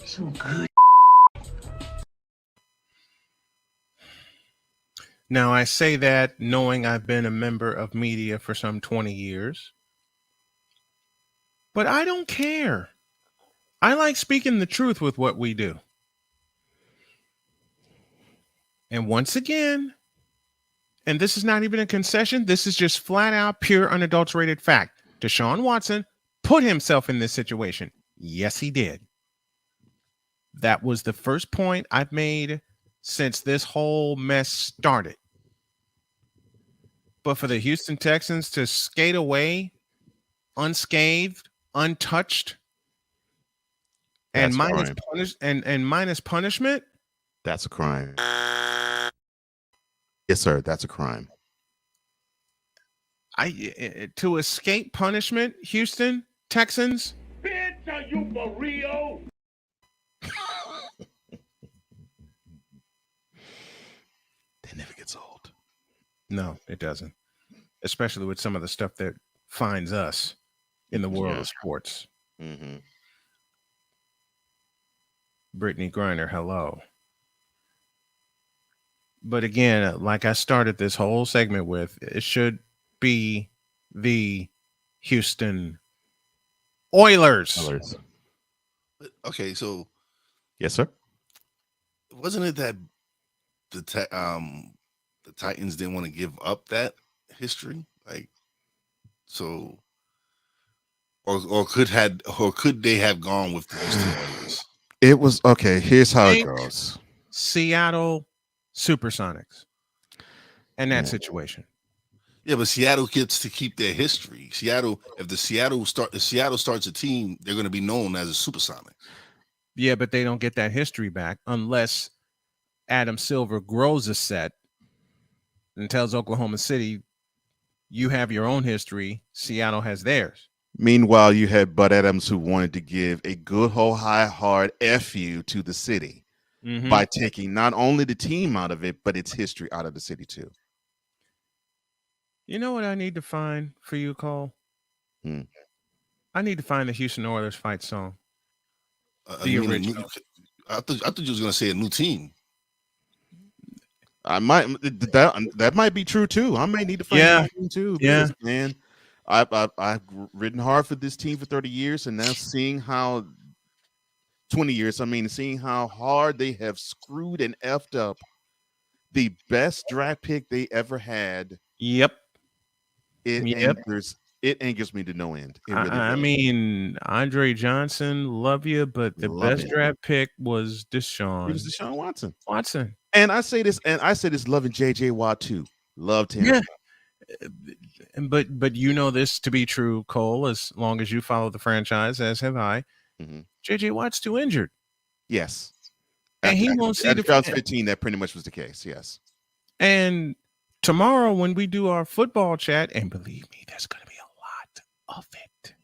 So good. now I say that knowing I've been a member of media for some 20 years. But I don't care. I like speaking the truth with what we do. And once again, and this is not even a concession, this is just flat out pure unadulterated fact. Deshaun Watson put himself in this situation. Yes, he did. That was the first point I've made since this whole mess started. But for the Houston Texans to skate away unscathed, untouched, and minus punishment, that's a crime. Yes, sir. That's a crime. To escape punishment, Houston Texans. Bitch, are you for real? That never gets old. No, it doesn't. Especially with some of the stuff that finds us in the world of sports. Mm-hmm. Brittany Griner, hello. But again, like I started this whole segment with, it should be the Houston Oilers. Okay, so yes, sir. Wasn't it that the Titans didn't want to give up that history, like so, or could they have gone with the Houston Oilers? It was okay. Here's how it goes. Seattle Supersonics and that situation. Yeah, but Seattle gets to keep their history. If Seattle starts a team, they're going to be known as a Supersonics. Yeah, but they don't get that history back unless Adam Silver grows a set and tells Oklahoma City, you have your own history. Seattle has theirs. Meanwhile, you had Bud Adams who wanted to give a good whole high hard F you to the city by taking not only the team out of it, but its history out of the city too. You know what I need to find for you, Cole? I need to find the Houston Oilers fight song. The original. I thought you was going to say a new team. I might that might be true too. I may need to find a new team too. Because, man, I've ridden hard for this team for 30 years, and now seeing how 20 years. I mean, seeing how hard they have screwed and effed up the best draft pick they ever had. Yep. It angers me to no end. It really I does. mean, Andre Johnson, love you, but the Love best it. draft pick was It Deshaun was Deshaun Watson. Watson. And I say this loving JJ Watt too. Loved him. Yeah. But you know this to be true, Cole, as long as you follow the franchise, as have I. JJ Watt's too injured. Yes. And he won't see the 2015, that pretty much was the case. Yes. And tomorrow when we do our football chat, and believe me, there's going to be a lot of it,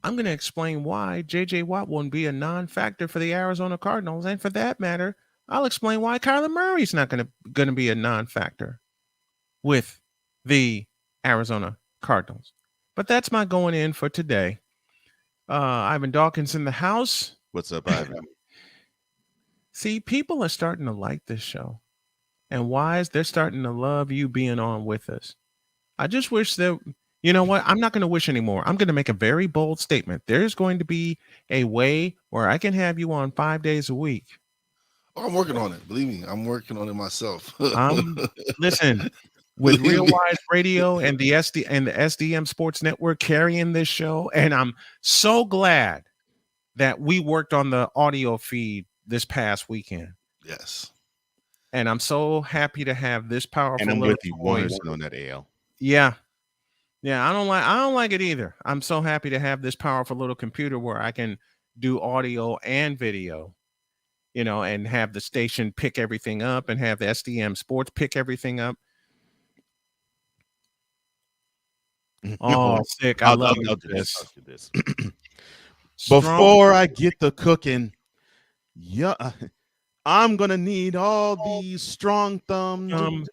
I'm going to explain why JJ Watt won't be a non-factor for the Arizona Cardinals. And for that matter, I'll explain why Kyler Murray's not going to be a non-factor with the Arizona Cardinals. But that's my going in for today. Ivan Dawkins in the house. What's up, Ivan? See, people are starting to like this show. And why is they're starting to love you being on with us? I just wish that, you know what? I'm not going to wish anymore. I'm going to make a very bold statement. There's going to be a way where I can have you on 5 days a week. Oh, I'm working on it. Believe me, I'm working on it myself. Listen, with Real Wise Radio and the SDM Sports Network carrying this show, and I'm so glad that we worked on the audio feed this past weekend. Yes. And I'm so happy to have this powerful. And I'm with you 100% on that, AL. Yeah. Yeah, I don't like it either. I'm so happy to have this powerful little computer where I can do audio and video, and have the station pick everything up and have the SDM Sports pick everything up. Oh, sick. I love this. Before I get the cooking, I'm going to need all these strong-thumbed,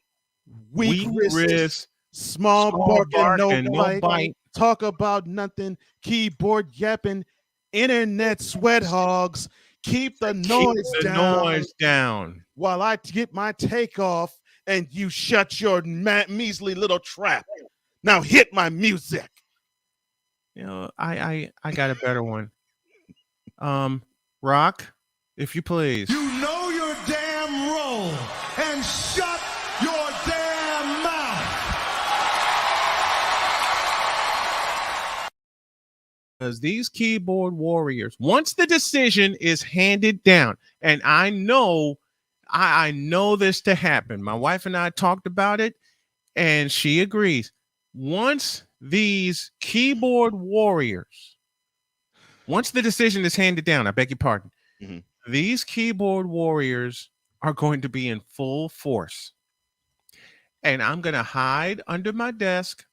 weak wrists, small bark and no bite, talk about nothing, keyboard yapping, internet sweat hogs. Keep the noise down while I get my takeoff and you shut your measly little trap. Now hit my music. I got a better one. Rock, if you please. You know your damn role and shut your damn mouth. Because these keyboard warriors, once the decision is handed down, and I know this to happen. My wife and I talked about it, and she agrees. Once these keyboard warriors, once the decision is handed down, I beg your pardon, these keyboard warriors are going to be in full force. And I'm going to hide under my desk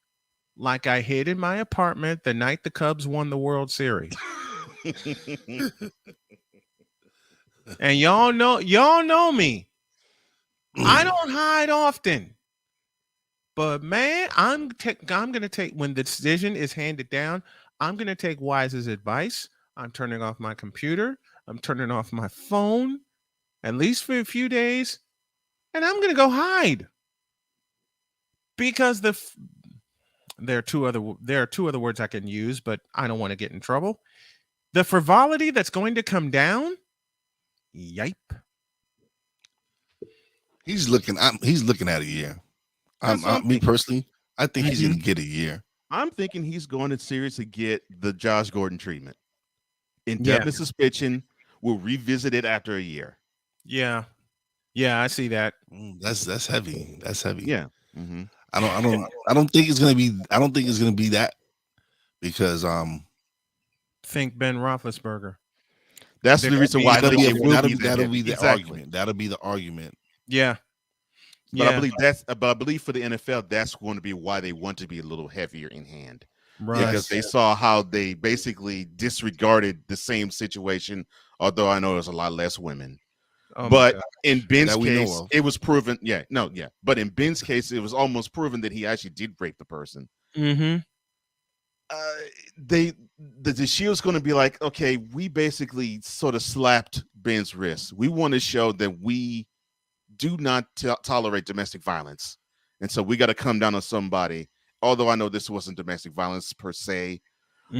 like I hid in my apartment the night the Cubs won the World Series. And y'all know me. I don't hide often. But man, I'm going to take, when the decision is handed down, I'm going to take Wise's advice. I'm turning off my computer. I'm turning off my phone, at least for a few days. And I'm going to go hide. Because there are two other words I can use, but I don't want to get in trouble. The frivolity that's going to come down. Yipe. He's looking at a year. Me personally, I think he's going to get a year. I'm thinking he's going to seriously get the Josh Gordon treatment. Indefinite suspension. We'll revisit it after a year. Yeah, I see that. That's heavy. That's heavy. Yeah. I don't think it's going to be. I don't think it's going to be that because think Ben Roethlisberger. That's the reason why that'll be the argument. That'll be the argument. Yeah. But I believe for the NFL, that's going to be why they want to be a little heavier in hand. Right. Because they saw how they basically disregarded the same situation, although I know there's a lot less women. Oh but in Ben's case, of. It was proven. But in Ben's case, it was almost proven that he actually did rape the person. Mm-hmm. The Shield's going to be like, okay, we basically sort of slapped Ben's wrist. We want to show that we do not tolerate domestic violence. And so we got to come down on somebody. Although I know this wasn't domestic violence per se,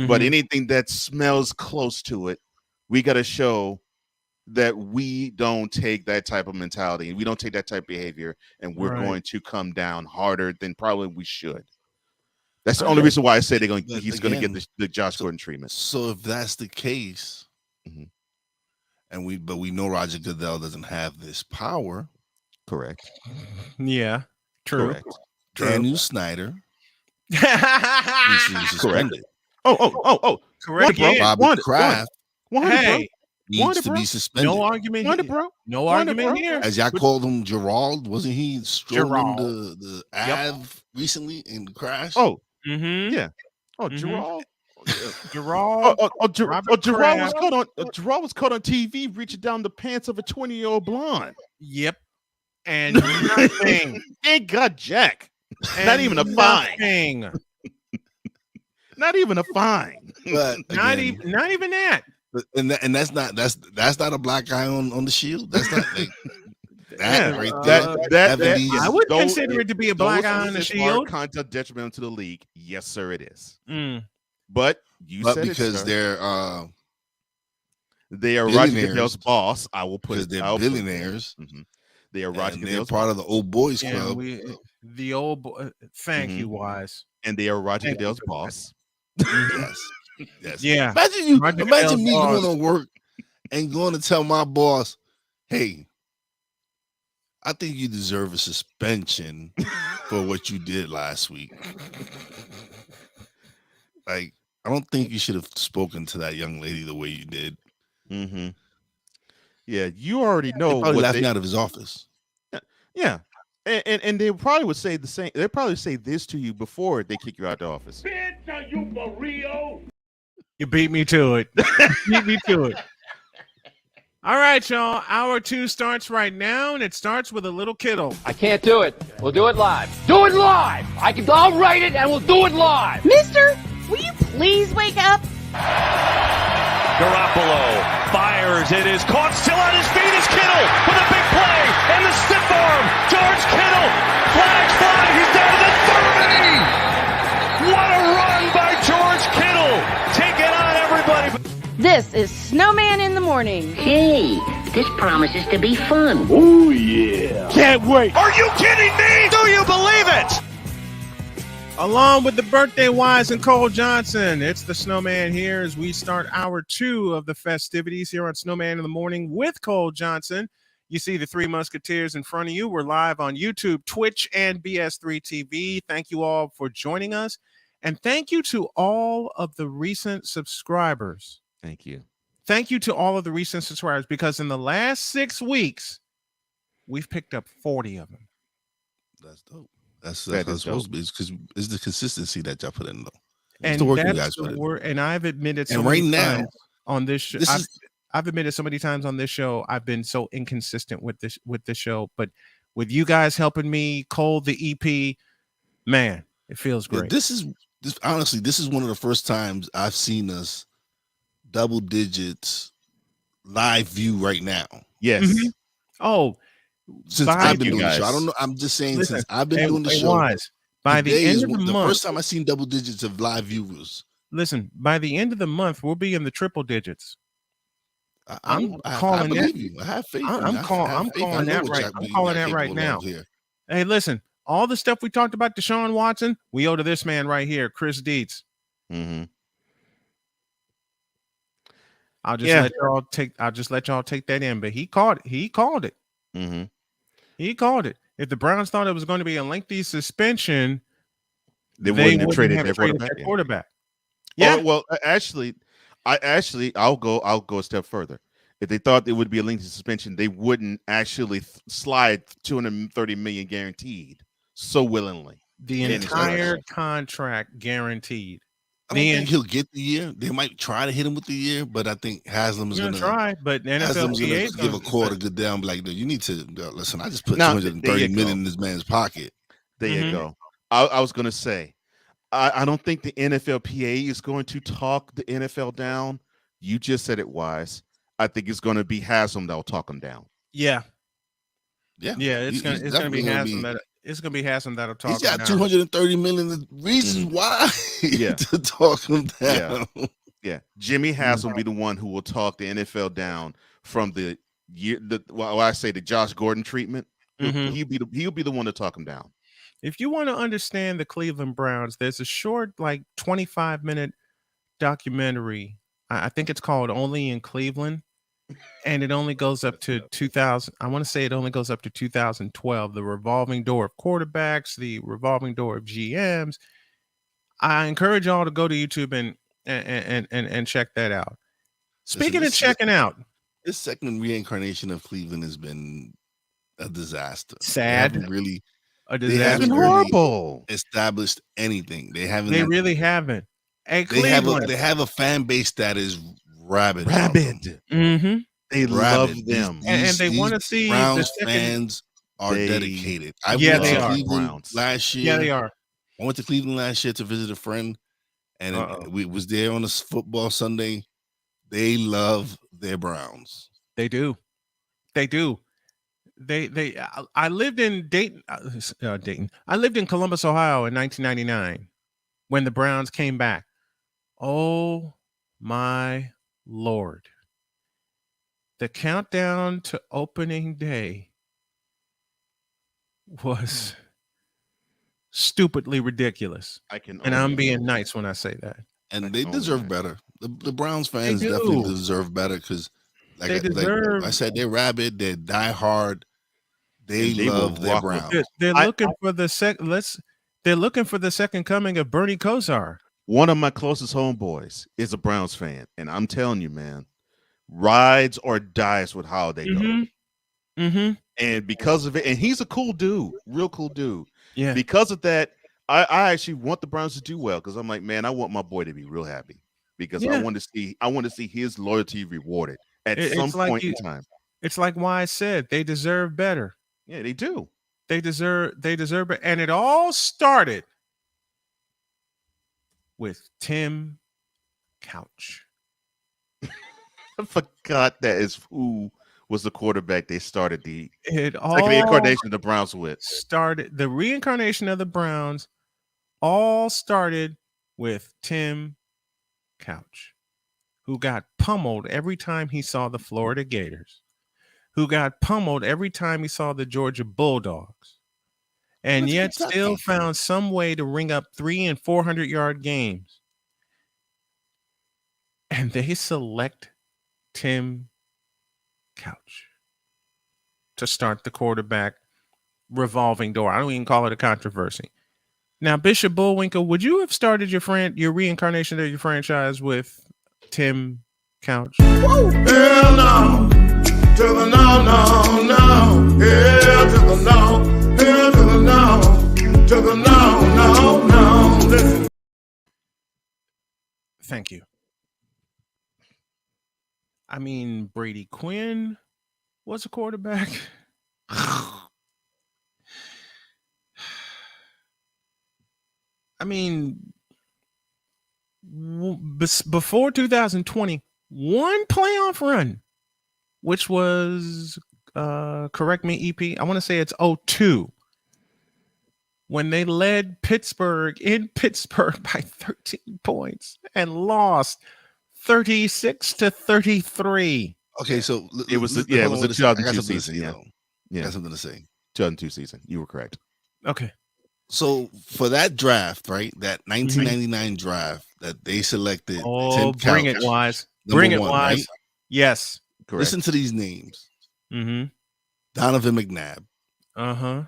but anything that smells close to it, we got to show that we don't take that type of mentality and we don't take that type of behavior, and we're Right. going to come down harder than probably we should. That's the only reason why I say he's going to get the Josh Gordon treatment. So if that's the case, and we know Roger Goodell doesn't have this power. Correct. Yeah. True. Correct. Daniel Snyder. Correct. Oh. Correct. Bobby Kraft. Hey. Needs to be suspended. No argument here. Bro. No argument here. As y'all called him Gerald, wasn't he strolling the Ave recently in the crash? Oh, yeah. Oh, Gerald. Gerald. Gerald was caught on. Gerald was caught on TV reaching down the pants of a 20-year-old blonde. Yep. And nothing. Thank God, Jack. Not even a fine. Not even a fine. But not even that. And that's not a black guy on the Shield. That's not like, that I would consider it to be a black guy on the Shield. Content detrimental to the league. Yes, sir, it is. But said because they are Roger Goodell's boss. I will put it. They're billionaires. They are Roger Goodell's part of the old boys club. The old boy. Thank you, Wise. And they are Roger Goodell's boss. Yes. Yeah. Imagine me going to work and going to tell my boss, "Hey, I think you deserve a suspension for what you did last week." Like, I don't think you should have spoken to that young lady the way you did. Yeah, you already know. Probably laughing out of his office. Yeah. And they probably would say the same. They probably say this to you before they kick you out the office. Bitch, are you for real? You beat me to it. All right, y'all. Hour 2 starts right now, and it starts with a little kiddo. I can't do it. We'll do it live. Do it live! I'll write it and we'll do it live! Mister, will you please wake up? Garoppolo fires. It is caught. Still on his feet is Kittle with a big play and the stiff arm. George Kittle. Flags fly. He's down to the 30. What a run by George Kittle. Take it on, everybody. This is Snowman in the Morning. Hey, this promises to be fun. Oh, yeah. Can't wait. Are you kidding me? Do you believe it? Along with the birthday Wise and Cole Johnson, it's the Snowman here as we start hour 2 of the festivities here on Snowman in the Morning with Cole Johnson. You see the Three Musketeers in front of you. We're live on YouTube, Twitch, and BS3 TV. Thank you all for joining us. And thank you to all of the recent subscribers. Thank you. Thank you to all of the recent subscribers, because in the last 6 weeks, we've picked up 40 of them. That's dope. That's supposed to be, because it's the consistency that y'all put in, though. It's And the work you that's guys the put in. word. And I've admitted so And many right now, times on this show. this is- I've admitted so many times on this show I've been so inconsistent with this show, but with you guys helping me, Cole the EP, man, it feels great. Honestly, this is one of the first times I've seen us double digits live view right now. Yes. Oh, since I've been doing the show. I don't know. I'm just saying, since I've been doing the show. By the end of the month, first time I've seen double digits of live viewers. Listen, by the end of the month, we'll be in the triple digits. I'm calling that. I have faith. I'm calling that right now. Hey, listen, all the stuff we talked about Deshaun Watson, we owe to this man right here, Chris Dietz. I'll just let y'all take that in, but he called it. He called it. If the Browns thought it was going to be a lengthy suspension, they wouldn't have traded their quarterback. Yeah. Well, I'll go a step further. If they thought it would be a lengthy suspension, they wouldn't actually slide $230 million guaranteed so willingly. The entire contract guaranteed. I don't think he'll get the year. They might try to hit him with the year, but I think Haslam is going to try. But NFLPA is give a call to get down. Like, you need to listen. I just put $230 million in this man's pocket. There you go. I was going to say, I don't think the NFLPA is going to talk the NFL down. You just said it, Wise. I think it's going to be Haslam that will talk him down. Yeah. It's going to be Haslam that. It's gonna be Haslam that'll talk. He's got $230 million reasons why to talk him down. Yeah. Jimmy Haslam will be the one who will talk the NFL down from the year, I say the Josh Gordon treatment. Mhm. He'll be the one to talk him down. If you want to understand the Cleveland Browns, there's a short, like 25-minute documentary. I think it's called Only in Cleveland. And it only goes up to 2000. I want to say it only goes up to 2012. The revolving door of quarterbacks, the revolving door of GMs. I encourage y'all to go to YouTube and check that out. Speaking of checking out, this second reincarnation of Cleveland has been a disaster. Sad. They haven't really, A they disaster. haven't Horrible. really established anything. They haven't. They really haven't. Hey, They have Cleveland. a fan base that is rabid. about Rabid. them. Mhm. They love them. And they wanna see the Browns second- fans are dedicated. I Yeah, went they to are. Cleveland Browns. last year. Yeah, they are. I went to Cleveland last year to visit a friend, and we was there on a football Sunday. They love their Browns. They do. They do. I lived in Dayton. I lived in Columbus, Ohio in 1999 when the Browns came back. Oh my Lord. The countdown to opening day was stupidly ridiculous. And I'm being nice when I say that. And they deserve better. The Browns fans They definitely do. deserve better because, like, They like deserve- I said, they're rabid. They're diehard. They, And they will love their rock with Browns. They're looking for the they're looking for the second coming of Bernie Kosar. One of my closest homeboys is a Browns fan, and I'm telling you, man, rides or dies with how they go. Mm-hmm. And because of it, and he's a cool dude, real cool dude. Yeah. Because of that, I actually want the Browns to do well because I'm like, man, I want my boy to be real happy because Yeah. I want to see his loyalty rewarded at It's some like point in time. It's like why I said they deserve better. Yeah, they do. They deserve it. And it all started with Tim Couch. I forgot that is who was the quarterback they started the It all second incarnation of the Browns with. The reincarnation of the Browns all started with Tim Couch, who got pummeled every time he saw the Florida Gators, who got pummeled every time he saw the Georgia Bulldogs, and Went to yet Kentucky. still found some way to ring up 300 and 400-yard games. And they select Tim Couch to start the quarterback revolving door. I don't even call it a controversy. Now, Bishop Bullwinkle, would you have started your reincarnation of your franchise with Tim Couch? Hell no, to the no, no, no. Hell to the no, hell to the no, to the no, no, no. Listen. Thank you. I mean, Brady Quinn was a quarterback. I mean, before 2020, one playoff run, which was, correct me, EP, I want to say it's 02, when they led Pittsburgh in Pittsburgh by 13 points and lost 36-33. Okay, so It was the hold on, 2002 season. Yeah, I got something to say. 2002 season. You were correct. Okay. So for that draft, right, that 1999 draft that they selected, Oh, Tim bring Couch, it, Wise. number Bring it, one, Wise. right? Yes. Correct. Listen to these names: Mm-hmm. Donovan McNabb, Uh-huh.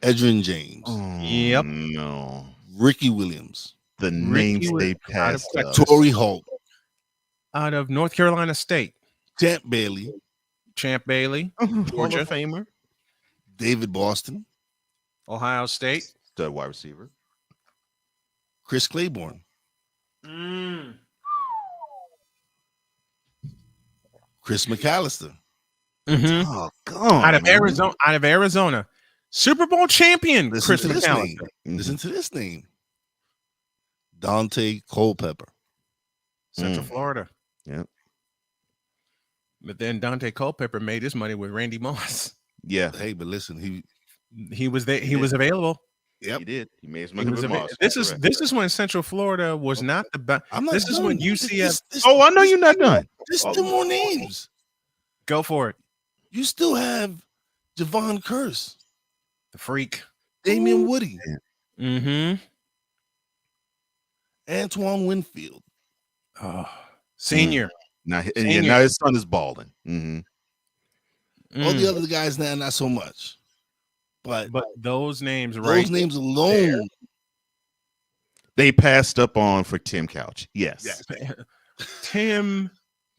Edrin James, Yep. No. Ricky Williams, The names they passed up. Torrey Holt, Out of North Carolina State. Champ Bailey, Hall Georgia. of Famer. David Boston, Ohio State. The wide receiver. Chris Claiborne, Chris McAllister, Mm-hmm. Oh, God. Out of Arizona. Super Bowl champion, Listen Chris to this McAllister. name. Listen to this name: Dante Culpepper. Central Florida. Yep. But then Dante Culpepper made his money with Randy Moss. Yeah. Hey, but listen, He was there. He was available. Yep. He did. He made his He money was with available. Moss. This is when Central Florida was not the best. I'm not This is done. when UCF. Oh, I know you're not done. There's two more names. Go for it. You still have Javon Curse, the freak, Damian Woody, Antoine Winfield. Oh, senior. Now, Senior. now his son is balling. All the other guys now, not so much. But those names, right? Those names alone. There. They passed up on for Tim Couch. Yes. Tim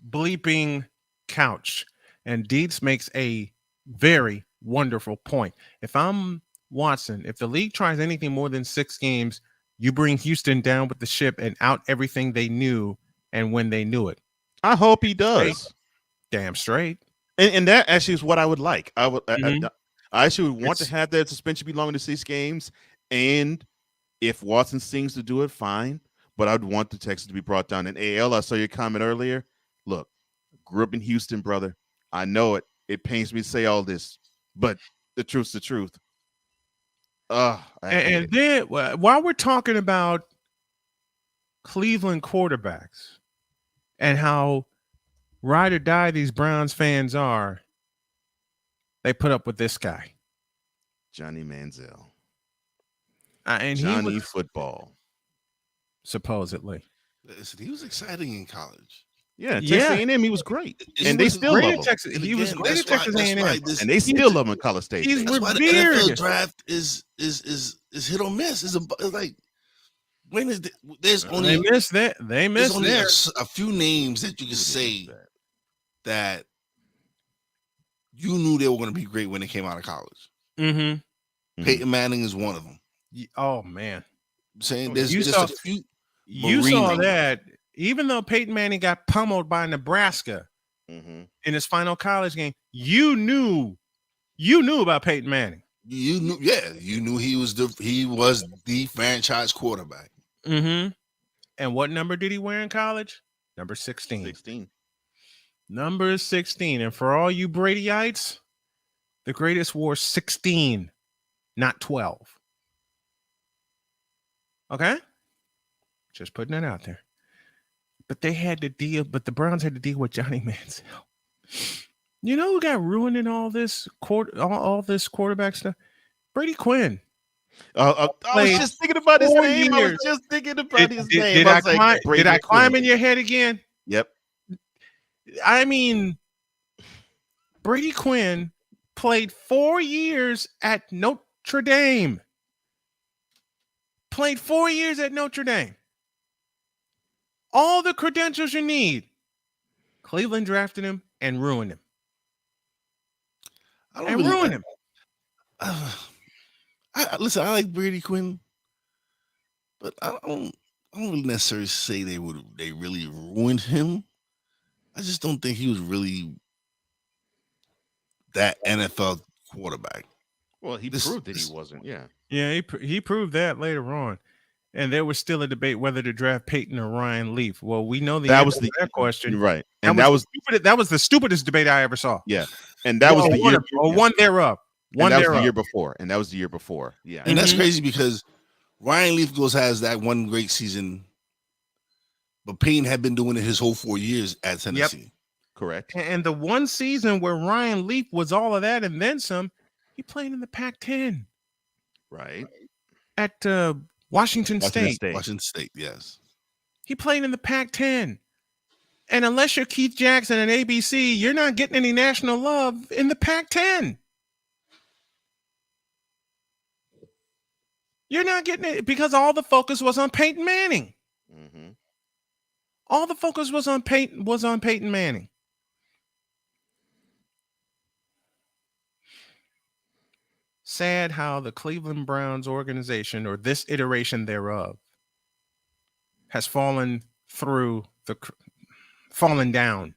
bleeping Couch. And Dietz makes a very wonderful point. If I'm Watson, if the league tries anything more than 6 games, you bring Houston down with the ship and out everything they knew and when they knew it. I hope he does. Damn straight. And that actually is what I would like. I actually would want to have that suspension be longer than 6 games. And if Watson seems to do it, fine. But I'd want the Texans to be brought down. And AL, I saw your comment earlier. Look, grew up in Houston, brother. I know it. It pains me to say all this, but the truth's the truth. And then while we're talking about Cleveland quarterbacks and how ride or die these Browns fans are, they put up with this guy, Johnny Manziel, and Johnny he was, Football, supposedly. Listen, he was exciting in college. Yeah, Texas A&M, he was great, and they still love him. He was great at Texas A&M, and they still love him in College Station. He's That's revered. why the NFL draft is hit or miss. It's like when is there's only they missed that. They missed only there. a few names that you can say that you knew they were going to be great when they came out of college. Peyton Manning is one of them. Oh man, I'm saying there's just a few. You saw that. Even though Peyton Manning got pummeled by Nebraska in his final college game, you knew about Peyton Manning. You knew he was the franchise quarterback. And what number did he wear in college? Number 16. Number 16. And for all you Bradyites, the greatest wore 16, not 12. Okay? Just putting it out there. But they had to deal. But the Browns had to deal with Johnny Manziel. You know who got ruined in all this all this quarterback stuff? Brady Quinn. I was just thinking about his name. I was just thinking about his name. Did I climb in your head again? Yep. I mean, Brady Quinn played 4 years at Notre Dame. Played 4 years at Notre Dame. All the credentials you need. Cleveland drafted him and ruined him. Ruined him. Listen, I like Brady Quinn, but I don't really necessarily say they really ruined him. I just don't think he was really that NFL quarterback. Well, he proved that he wasn't. Yeah. Yeah, he proved that later on. And there was still a debate whether to draft Peyton or Ryan Leaf. Well, we know that was that question, right? And that was the stupidest debate I ever saw. Yeah, and that was the year one thereof. That was the year before, and that was the year before. Yeah, and that's crazy because Ryan Leaf has that one great season, but Payne had been doing it his whole 4 years at Tennessee. Yep. Correct. And the one season where Ryan Leaf was all of that and then some, he played in the Pac-10, right? At Washington State, yes. He played in the Pac-10. And unless you're Keith Jackson and ABC, you're not getting any national love in the Pac-10. You're not getting it because all the focus was on Peyton Manning. All the focus was on Peyton Manning. Sad how the Cleveland Browns organization, or this iteration thereof, has fallen down.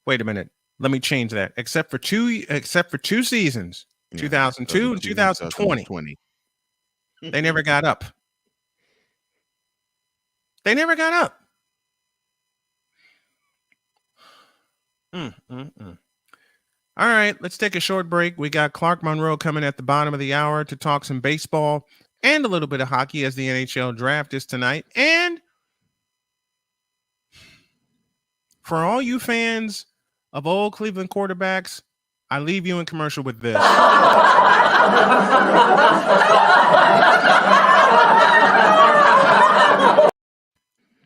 Wait a minute. Let me change that. Except for two seasons, 2002 and 2020. They never got up. All right, let's take a short break. We got Clark Monroe coming at the bottom of the hour to talk some baseball and a little bit of hockey as the NHL draft is tonight. And For all you fans of old Cleveland quarterbacks, I leave you in commercial with this.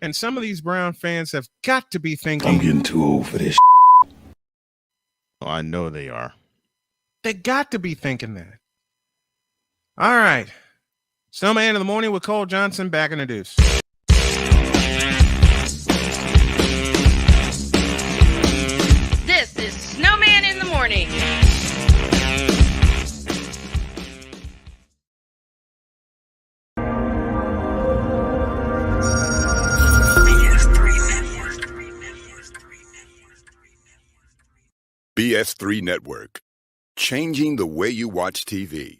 And some of these Brown fans have got to be thinking, I'm getting too old for this. Oh, I know they are. They got to be thinking that. All right. Snowman in the morning with Cole Johnson back in the deuce. This is Snowman in the morning. BS3 Network. Changing the way you watch TV.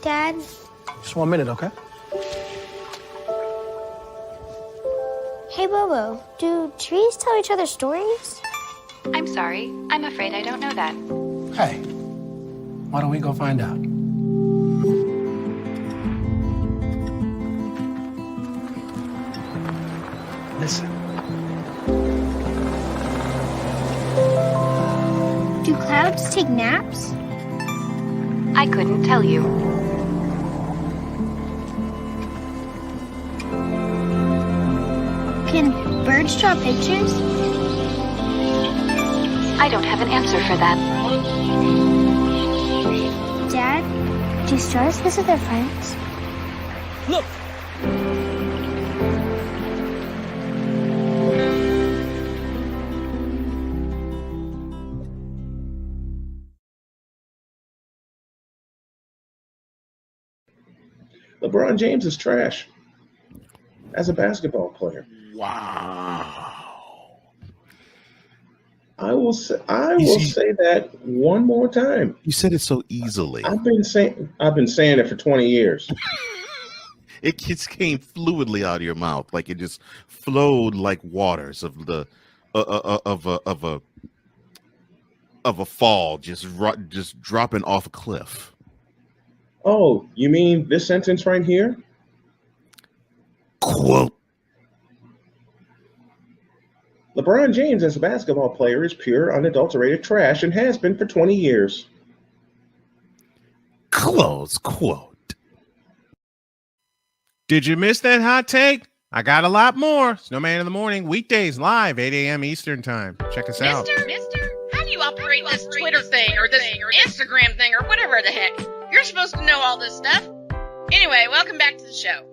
Dad? Just 1 minute, okay? Hey, Bobo, do trees tell each other stories? I'm sorry. I'm afraid I don't know that. Hey, why don't we go find out? Listen. Do clouds take naps? I couldn't tell you. Can birds draw pictures? I don't have an answer for that. Dad, do stars visit their friends? Look! LeBron James is trash as a basketball player. Wow. I will say that one more time. You said it so easily. I've been saying it for 20 years. It just came fluidly out of your mouth, like it just flowed like waters of the of a fall, just dropping off a cliff. Oh, you mean this sentence right here? Quote. LeBron James as a basketball player is pure, unadulterated trash and has been for 20 years. Close quote. Did you miss that hot take? I got a lot more. Snowman in the morning, weekdays live, 8 a.m. Eastern time. Check us out. Mister, how do you operate this Twitter thing or this Instagram thing or whatever the heck? You're supposed to know all this stuff. Anyway, welcome back to the show.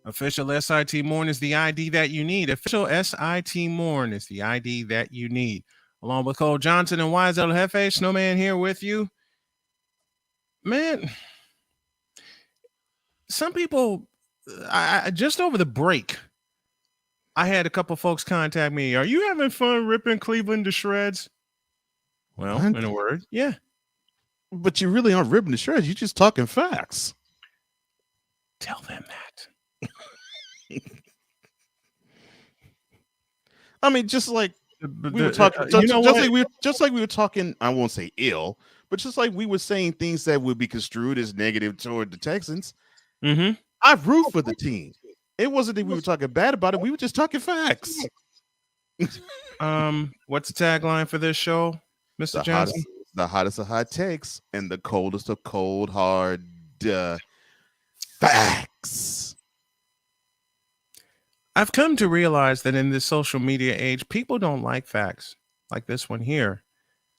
Official SIT Morn is the ID that you need. Official SIT Morn is the ID that you need. Along with Cole Johnson and Wise El Jefe, Snowman here with you. Man, some people, I just over the break, I had a couple folks contact me. Are you having fun ripping Cleveland to shreds? Well, in a word, yeah. But you really aren't ripping the shreds. You're just talking facts. Tell them that. I mean, just like we were talking, just like we were talking. I won't say ill, but just like we were saying things that would be construed as negative toward the Texans. Mm-hmm. I root for the team. It wasn't that we were talking bad about it. We were just talking facts. What's the tagline for this show, Mr. Johnson? The hottest of hot takes and the coldest of cold, hard facts. I've come to realize that in this social media age, people don't like facts like this one here.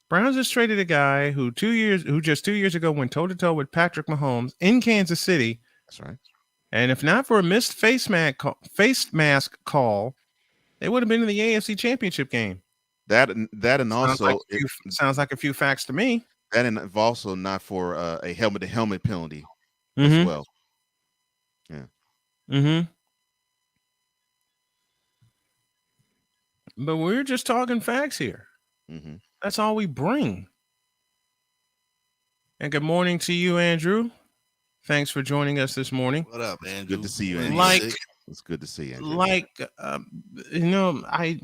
Browns just traded a guy who just 2 years ago went toe to toe with Patrick Mahomes in Kansas City. That's right. And if not for a missed face mask call, they would have been in the AFC Championship game. That and also sounds like a few facts to me. That and also not for a helmet-to-helmet penalty as Mm-hmm. well. Yeah. Mm-hmm. But we're just talking facts here. Mm-hmm. That's all we bring. And good morning to you, Andrew. Thanks for joining us this morning. What up, Andrew? Good to see you, Andrew. It's good to see you, Andrew.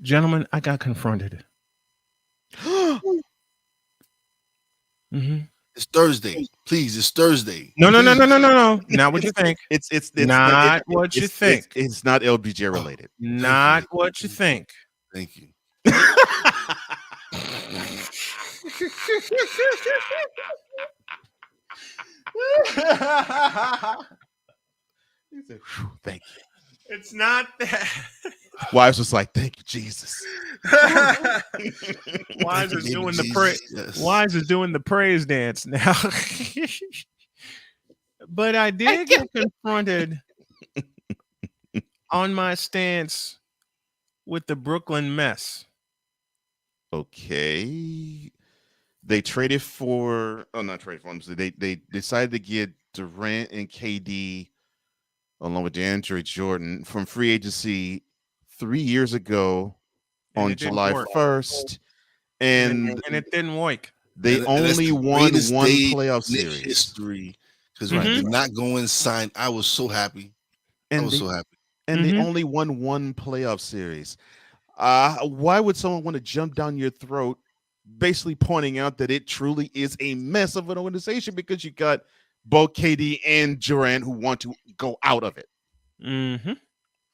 Gentlemen, I got confronted. Mm-hmm. It's Thursday. Please, it's Thursday. No. Not what you think. It's not what you think. It's not LBJ related. Not what you think. Thank you. Thank you. It's not that. Wives was like, "Thank you, Jesus." Wise is doing the praise. Yes. Wise is doing the praise dance now. But I did get confronted on my stance with the Brooklyn mess. Okay. They traded for. Oh, not traded for. They decided to get Durant and KD along with DeAndre Jordan from free agency 3 years ago on July 1st. And it didn't work. They only won one playoff series. History. Because right, did not go and sign. I was so happy. So happy. And they only won one playoff series. Why would someone want to jump down your throat, basically pointing out that it truly is a mess of an organization because you got both KD and Durant who want to go out of it. Mm-hmm.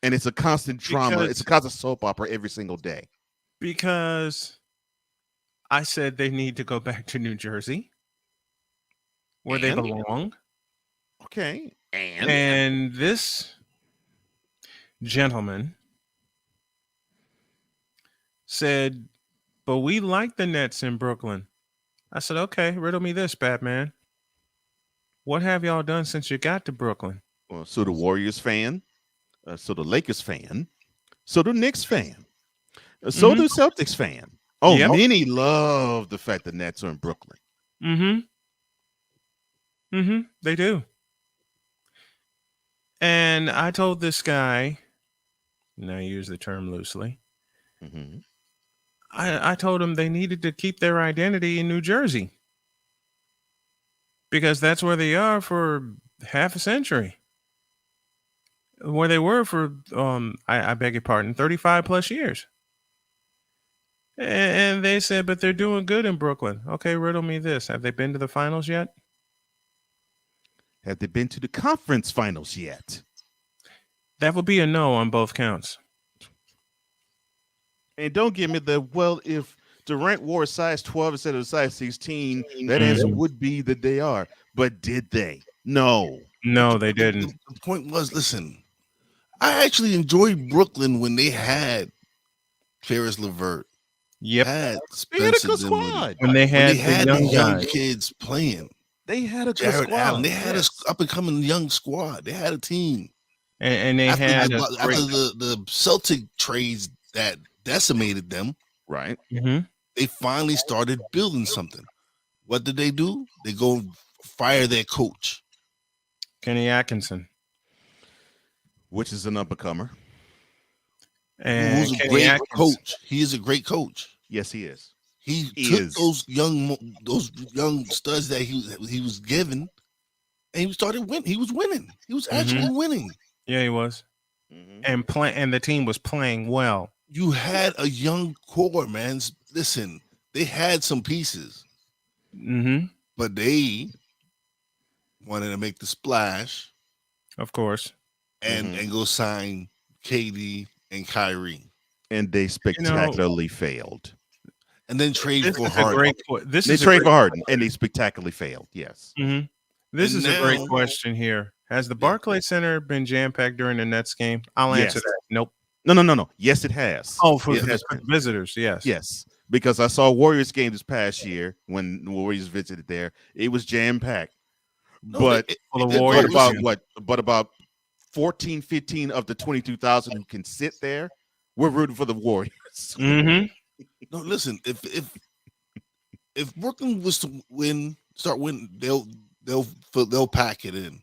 And it's a constant drama. It's a constant soap opera every single day. Because I said they need to go back to New Jersey where they belong. Okay. And this gentleman said, but we like the Nets in Brooklyn. I said, okay, riddle me this, Batman. What have y'all done since you got to Brooklyn? Well, so the Warriors fan, so the Lakers fan, so the Knicks fan, so the Celtics fan. Oh, many love the fact the Nets are in Brooklyn. They do. And I told this guy, and I use the term loosely, I told him they needed to keep their identity in New Jersey because that's where they are for half a century, where they were for, I beg your pardon, 35 plus years. And they said, but they're doing good in Brooklyn. Okay, riddle me this. Have they been to the finals yet? Have they been to the conference finals yet? That would be a no on both counts. And don't give me if Durant wore a size 12 instead of a size 16, that answer would be that they are. But did they? No. No, they didn't. The point was, listen, I actually enjoyed Brooklyn when they had Karis LeVert. Yep. Had They had a good squad. When they had the young kids playing. They had a good Jared squad. Allen. They had a up-and-coming young squad. They had a team. And they after had the Celtic trades that decimated them, right? They finally started building something. What did they do? They go fire their coach, Kenny Atkinson, which is an up-and-comer, and who's a great coach. He is a great coach. Yes, he is. He took those young studs that he was given, and he started winning. He was winning. He was actually winning. Yeah, he was. And the team was playing well. You had a young core, man. Listen, they had some pieces, but they wanted to make the splash, of course, and go sign KD and Kyrie, and they spectacularly failed. And then trade for Harden. They trade for Harden, and they spectacularly failed. Yes. This is a great question here. Has the Barclays Center been jam-packed during the Nets game? I'll answer that. Nope. No. Yes, it has. Oh, for it the has been. visitors, yes. Yes, because I saw Warriors game this past year when the Warriors visited there. It was jam-packed. But about 14, 15 of the 22,000 who can sit there, we're rooting for the Warriors. Mm-hmm. No, listen, if Brooklyn was to start winning, they'll pack it in.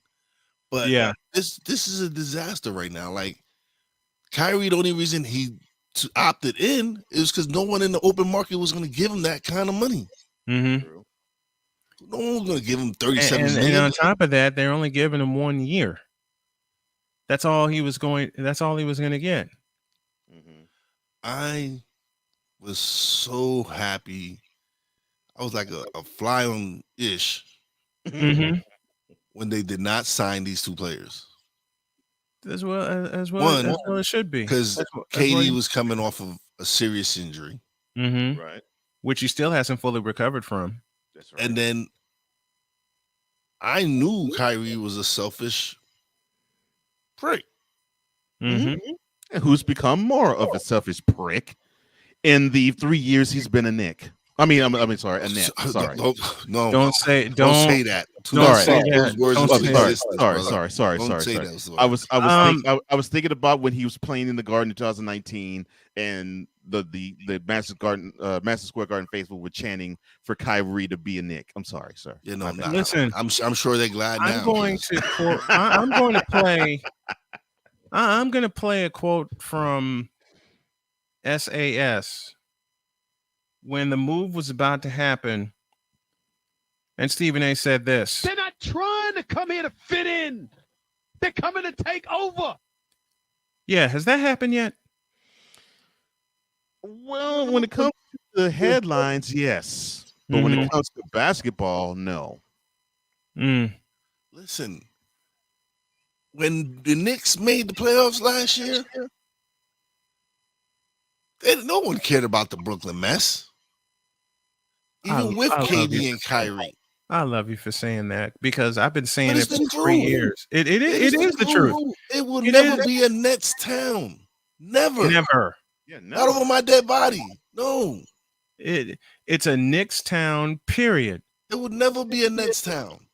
But yeah, this is a disaster right now. Like Kyrie, the only reason he opted in is because no one in the open market was going to give him that kind of money. Mm-hmm. No one was going to give him 37 million. And on top of that, they're only giving him 1 year. That's all he was going to get. I was so happy. I was like a fly on ish when they did not sign these two players. As well it should be. Because KD was coming off of a serious injury. Mm-hmm. Right. Which he still hasn't fully recovered from. That's right. And then I knew Kyrie was a selfish prick. Mm-hmm. And who's become more of a selfish prick in the 3 years he's been a Knick. I mean, sorry, a Net. Sorry. Don't say that. Don't say that. Sorry. I was thinking about when he was playing in the Garden in 2019, and the Madison Square Garden faithful were chanting for Kyrie to be a Knick. I'm sorry, sir. You know, listen, I'm sure they're glad now. I'm going to play a quote from SAS when the move was about to happen, and Stephen A said this. They're not trying to come here to fit in. They're coming to take over. Yeah, has that happened yet? Well, when it comes to the headlines, yes. But when it comes to basketball, no. Listen, when the Knicks made the playoffs last year, no one cared about the Brooklyn mess. Even with KD and Kyrie. I love you for saying that because I've been saying it for 3 years. It is the truth. It will never be a Nets town. Never. Yeah, not over my dead body. No. It's a Knicks town, period. It would never be a Nets town.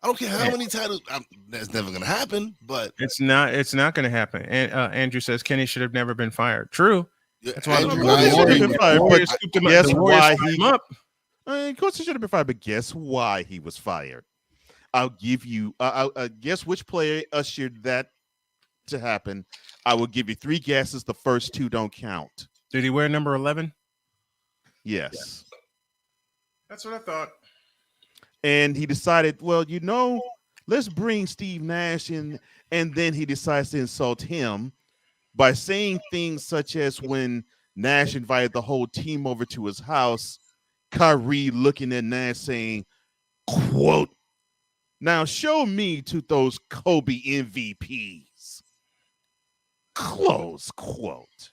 I don't care how many titles. That's never going to happen. But it's not going to happen. And Andrew says Kenny should have never been fired. True. That's why the Warriors scooped him up. Guess why he up. Of course, he should have been fired. But guess why he was fired? I'll give you. I'll guess which player ushered that to happen. I will give you 3 guesses. The first 2 don't count. Did he wear number 11? Yes. That's what I thought. And he decided, well, let's bring Steve Nash in. And then he decides to insult him by saying things such as when Nash invited the whole team over to his house, Kyrie looking at Nash saying, quote, "Now show me to those Kobe MVPs." Close quote.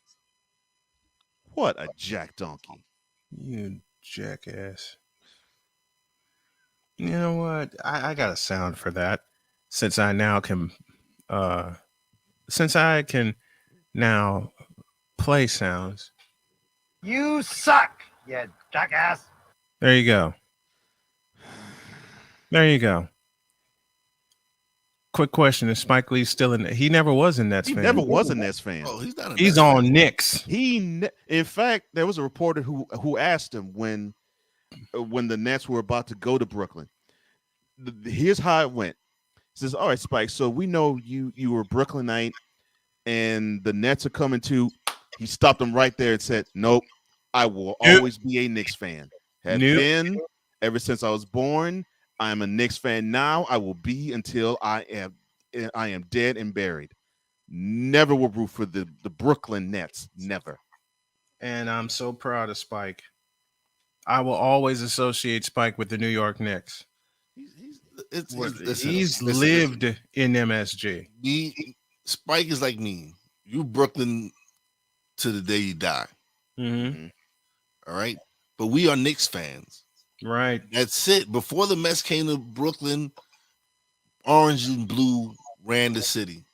What a jack donkey. You jackass. You know what? I got a sound for that. Since I can now play sounds. You suck, you jackass. There you go. Quick question: is Spike Lee still in? He never was a Nets fan. He never was a Nets fan. Oh, he's not. He's on Knicks. In fact, there was a reporter who asked him when the Nets were about to go to Brooklyn. Here's how it went. He says, "All right, Spike. So we know you were a Brooklynite, and the Nets are coming too." He stopped him right there and said, "Nope, I will always be a Knicks fan. Have been ever since I was born. I'm a Knicks fan now. I will be until I am dead and buried. Never will root for the Brooklyn Nets. Never." And I'm so proud of Spike. I will always associate Spike with the New York Knicks. He's lived in MSG. Spike is like me. You Brooklyn to the day you die. Mm-hmm. All right. But we are Knicks fans. Right. That's it. Before the Mets came to Brooklyn, orange and blue ran the city.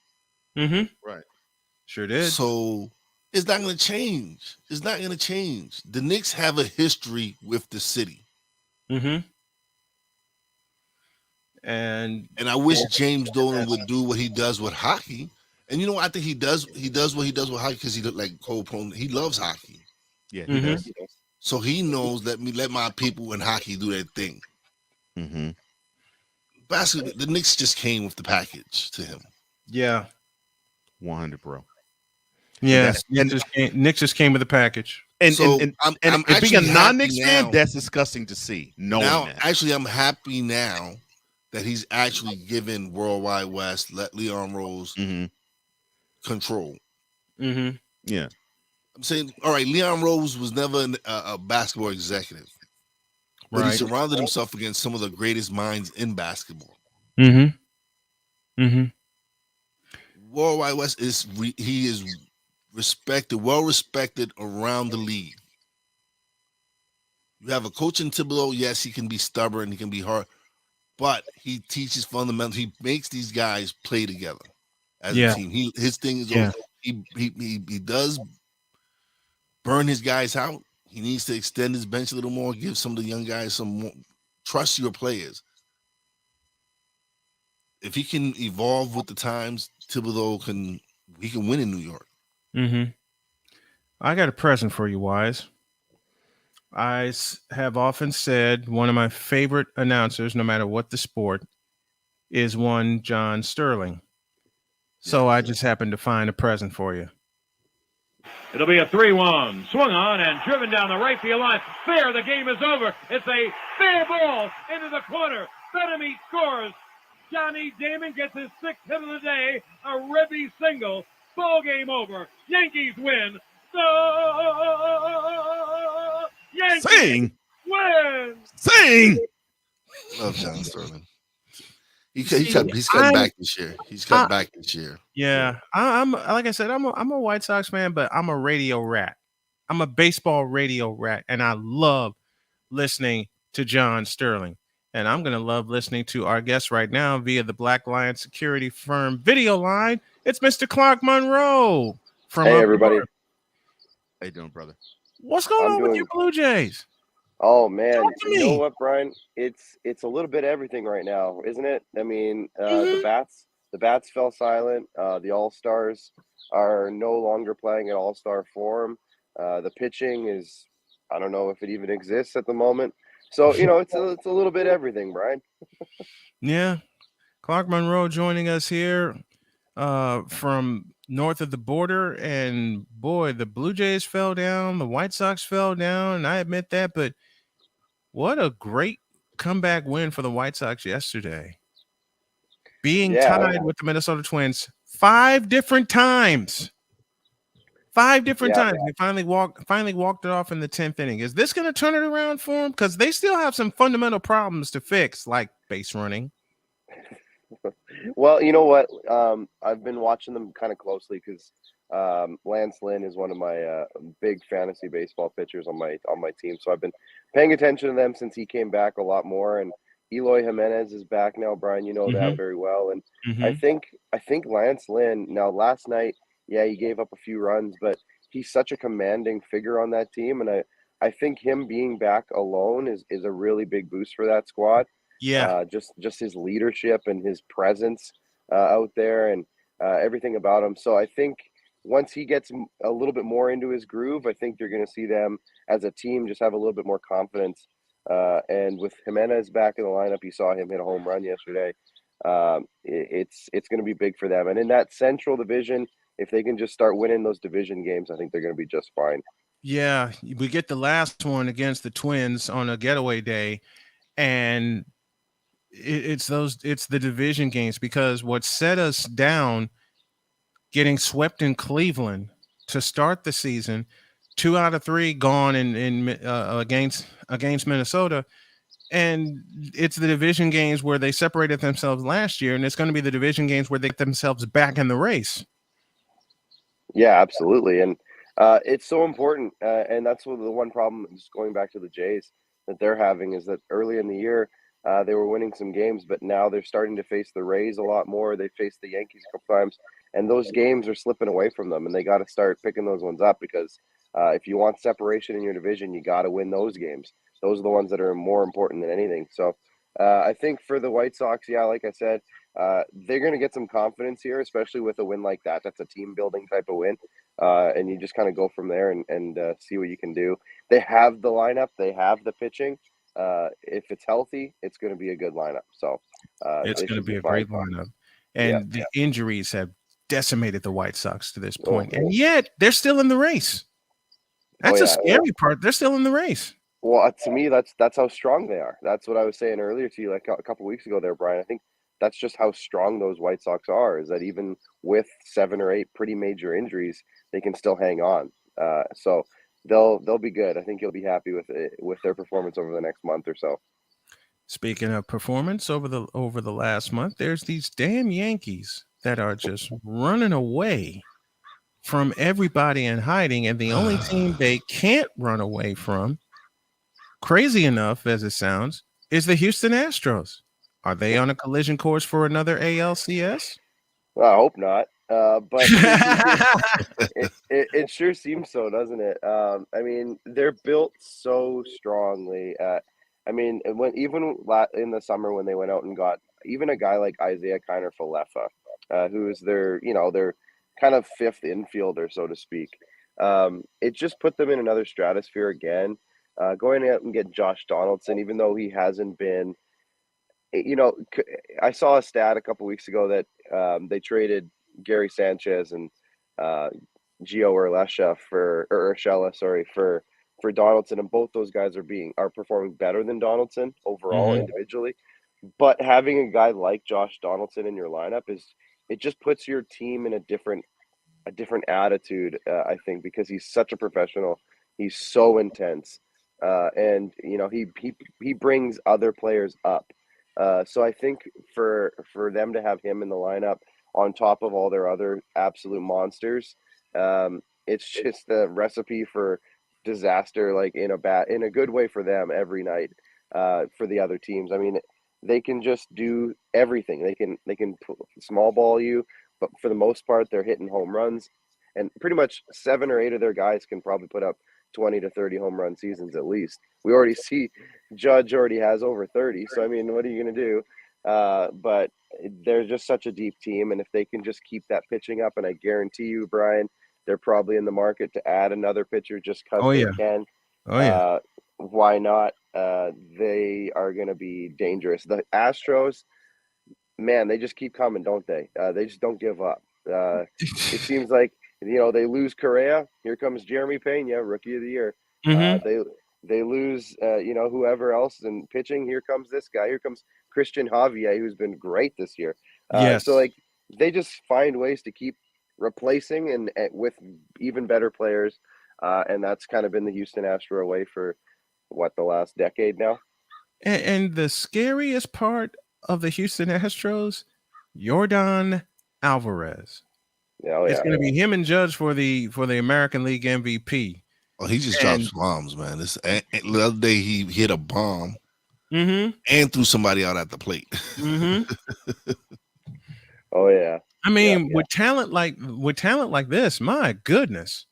Mm-hmm. Right. Sure did. So it's not going to change. It's not going to change. The Knicks have a history with the city. Mm-hmm. And I wish James Dolan would do what he does with hockey. And you know what I think he does? He does what he does with hockey because he like Cole Prone. He loves hockey. Yeah, he does. So he knows let my people in hockey do their thing. Mm-hmm. Basketball, the Knicks just came with the package to him. Yeah. 100, bro. Yeah. Knicks just came with a package. And so I'm being a happy non-Knicks fan, now. that's disgusting to see. Knowing that. Actually, I'm happy now that he's actually given Worldwide West, let Leon Rose control. Mm-hmm. Yeah. I'm saying, all right, Leon Rose was never a basketball executive, but he surrounded himself against some of the greatest minds in basketball. Mm-hmm. Mm-hmm. Worldwide West he is respected, well respected around the league. You have a coach in Thibodeau, yes, he can be stubborn, he can be hard, but he teaches fundamentals. He makes these guys play together as a team. His thing is he does burn his guys out. He needs to extend his bench a little more, give some of the young guys some more. Trust your players. If he can evolve with the times, Thibodeau can win in New York. Mm-hmm. I got a present for you, Wise. I have often said one of my favorite announcers, no matter what the sport, is one John Sterling. So I just happened to find a present for you. It'll be a 3-1. Swung on and driven down the right field line. Fair, the game is over. It's a fair ball into the corner. Benamy scores. Johnny Damon gets his 6th hit of the day. A ribby single. Ball game over. Yankees win. Yankees win. Sing. Love John Sterling. He's cut back this year. He's cut back this year. Yeah, I'm like I said, I'm a White Sox fan, but I'm a radio rat. I'm a baseball radio rat, and I love listening to John Sterling. And I'm gonna love listening to our guest right now via the Black Lion security firm video line. It's Mr. Clark Monroe from Hey everybody. North. How you doing, brother? What's going on with your Blue Jays? Oh man, Talk to you know me. what, Brian? It's a little bit everything right now, isn't it? I mean, the bats fell silent. The All-Stars are no longer playing at All-Star form. The pitching is, I don't know if it even exists at the moment. So it's a little bit everything, Brian. Yeah, Clark Monroe joining us here from north of the border, and boy, the Blue Jays fell down, the White Sox fell down, and I admit that, but what a great comeback win for the White Sox yesterday. Being tied with the Minnesota Twins 5 different times. 5 different times. They finally walked it off in the 10th inning. Is this going to turn it around for them? Because they still have some fundamental problems to fix, like base running. Well, you know what? I've been watching them kind of closely because Lance Lynn is one of my big fantasy baseball pitchers on my team. So I've been paying attention to them since he came back a lot more. And Eloy Jimenez is back now, Brian. You know that very well. And I think Lance Lynn. Now, last night, he gave up a few runs, but he's such a commanding figure on that team, and I think him being back alone is a really big boost for that squad. Yeah. Just his leadership and his presence out there and everything about him. So I think once he gets a little bit more into his groove, I think you're going to see them as a team just have a little bit more confidence. And with Jimenez back in the lineup, you saw him hit a home run yesterday. It's going to be big for them. And in that Central Division, if they can just start winning those division games, I think they're going to be just fine. Yeah, we get the last one against the Twins on a getaway day, and it's the division games, because what set us down getting swept in Cleveland to start the season, 2 out of 3 gone in against Minnesota, and it's the division games where they separated themselves last year, and it's going to be the division games where they get themselves back in the race. Yeah, absolutely. And it's so important. And that's the one problem, just going back to the Jays, that they're having, is that early in the year, They were winning some games, but now they're starting to face the Rays a lot more. They faced the Yankees a couple times, and those games are slipping away from them, and they got to start picking those ones up because if you want separation in your division, you got to win those games. Those are the ones that are more important than anything. So I think for the White Sox, yeah, like I said, they're going to get some confidence here, especially with a win like that. That's a team-building type of win, and you just kind of go from there and see what you can do. They have the lineup. They have the pitching. If it's healthy, it's going to be a good lineup. So it's they going to should be a fine. great lineup. And the injuries have decimated the White Sox to this point. Oh. And yet they're still in the race. That's a scary part. They're still in the race. Well, to me, that's how strong they are. That's what I was saying earlier to you, like a couple weeks ago there, Brian. I think that's just how strong those White Sox are, is that even with 7 or 8 pretty major injuries, they can still hang on. So they'll be good. I think you'll be happy with their performance over the next month or so. Speaking of performance over the last month, there's these damn Yankees that are just running away from everybody and hiding, and the only team they can't run away from, crazy enough as it sounds, is the Houston Astros. Are they on a collision course for another ALCS? Well, I hope not. But it sure seems so, doesn't it? I mean, they're built so strongly. I mean, even in the summer when they went out and got even a guy like Isaiah Kiner-Falefa, who is their kind of fifth infielder, so to speak. It just put them in another stratosphere again. Going out and get Josh Donaldson, even though he hasn't been, I saw a stat a couple weeks ago that they traded Gary Sanchez and Gio Urshela for Donaldson, and both those guys are performing better than Donaldson overall individually. But having a guy like Josh Donaldson in your lineup it just puts your team in a different attitude, I think, because he's such a professional. He's so intense, and he brings other players up. So I think for them to have him in the lineup on top of all their other absolute monsters, it's just a recipe for disaster, like in a good way for them every night. For the other teams, I mean, they can just do everything. They can small ball you, but for the most part, they're hitting home runs, and pretty much 7 or 8 of their guys can probably put up 20 to 30 home run seasons at least. We already see Judge already has over 30. So, I mean, what are you going to do? But they're just such a deep team. And if they can just keep that pitching up, and I guarantee you, Brian, they're probably in the market to add another pitcher just because they can. Why not? They are going to be dangerous. The Astros, man, they just keep coming, don't they? They just don't give up. It seems like, they lose Correa. Here comes Jeremy Pena, Rookie of the Year. They lose, whoever else in pitching. Here comes this guy. Here comes Christian Javier, who's been great this year. So, like, they just find ways to keep replacing and with even better players. And that's kind of been the Houston Astro way for, the last decade now. And the scariest part of the Houston Astros, Yordan Alvarez. It's going to be him and Judge for the American League MVP. Oh, he just drops bombs, man. The other day he hit a bomb and threw somebody out at the plate. Oh yeah. I mean, with talent like this, my goodness.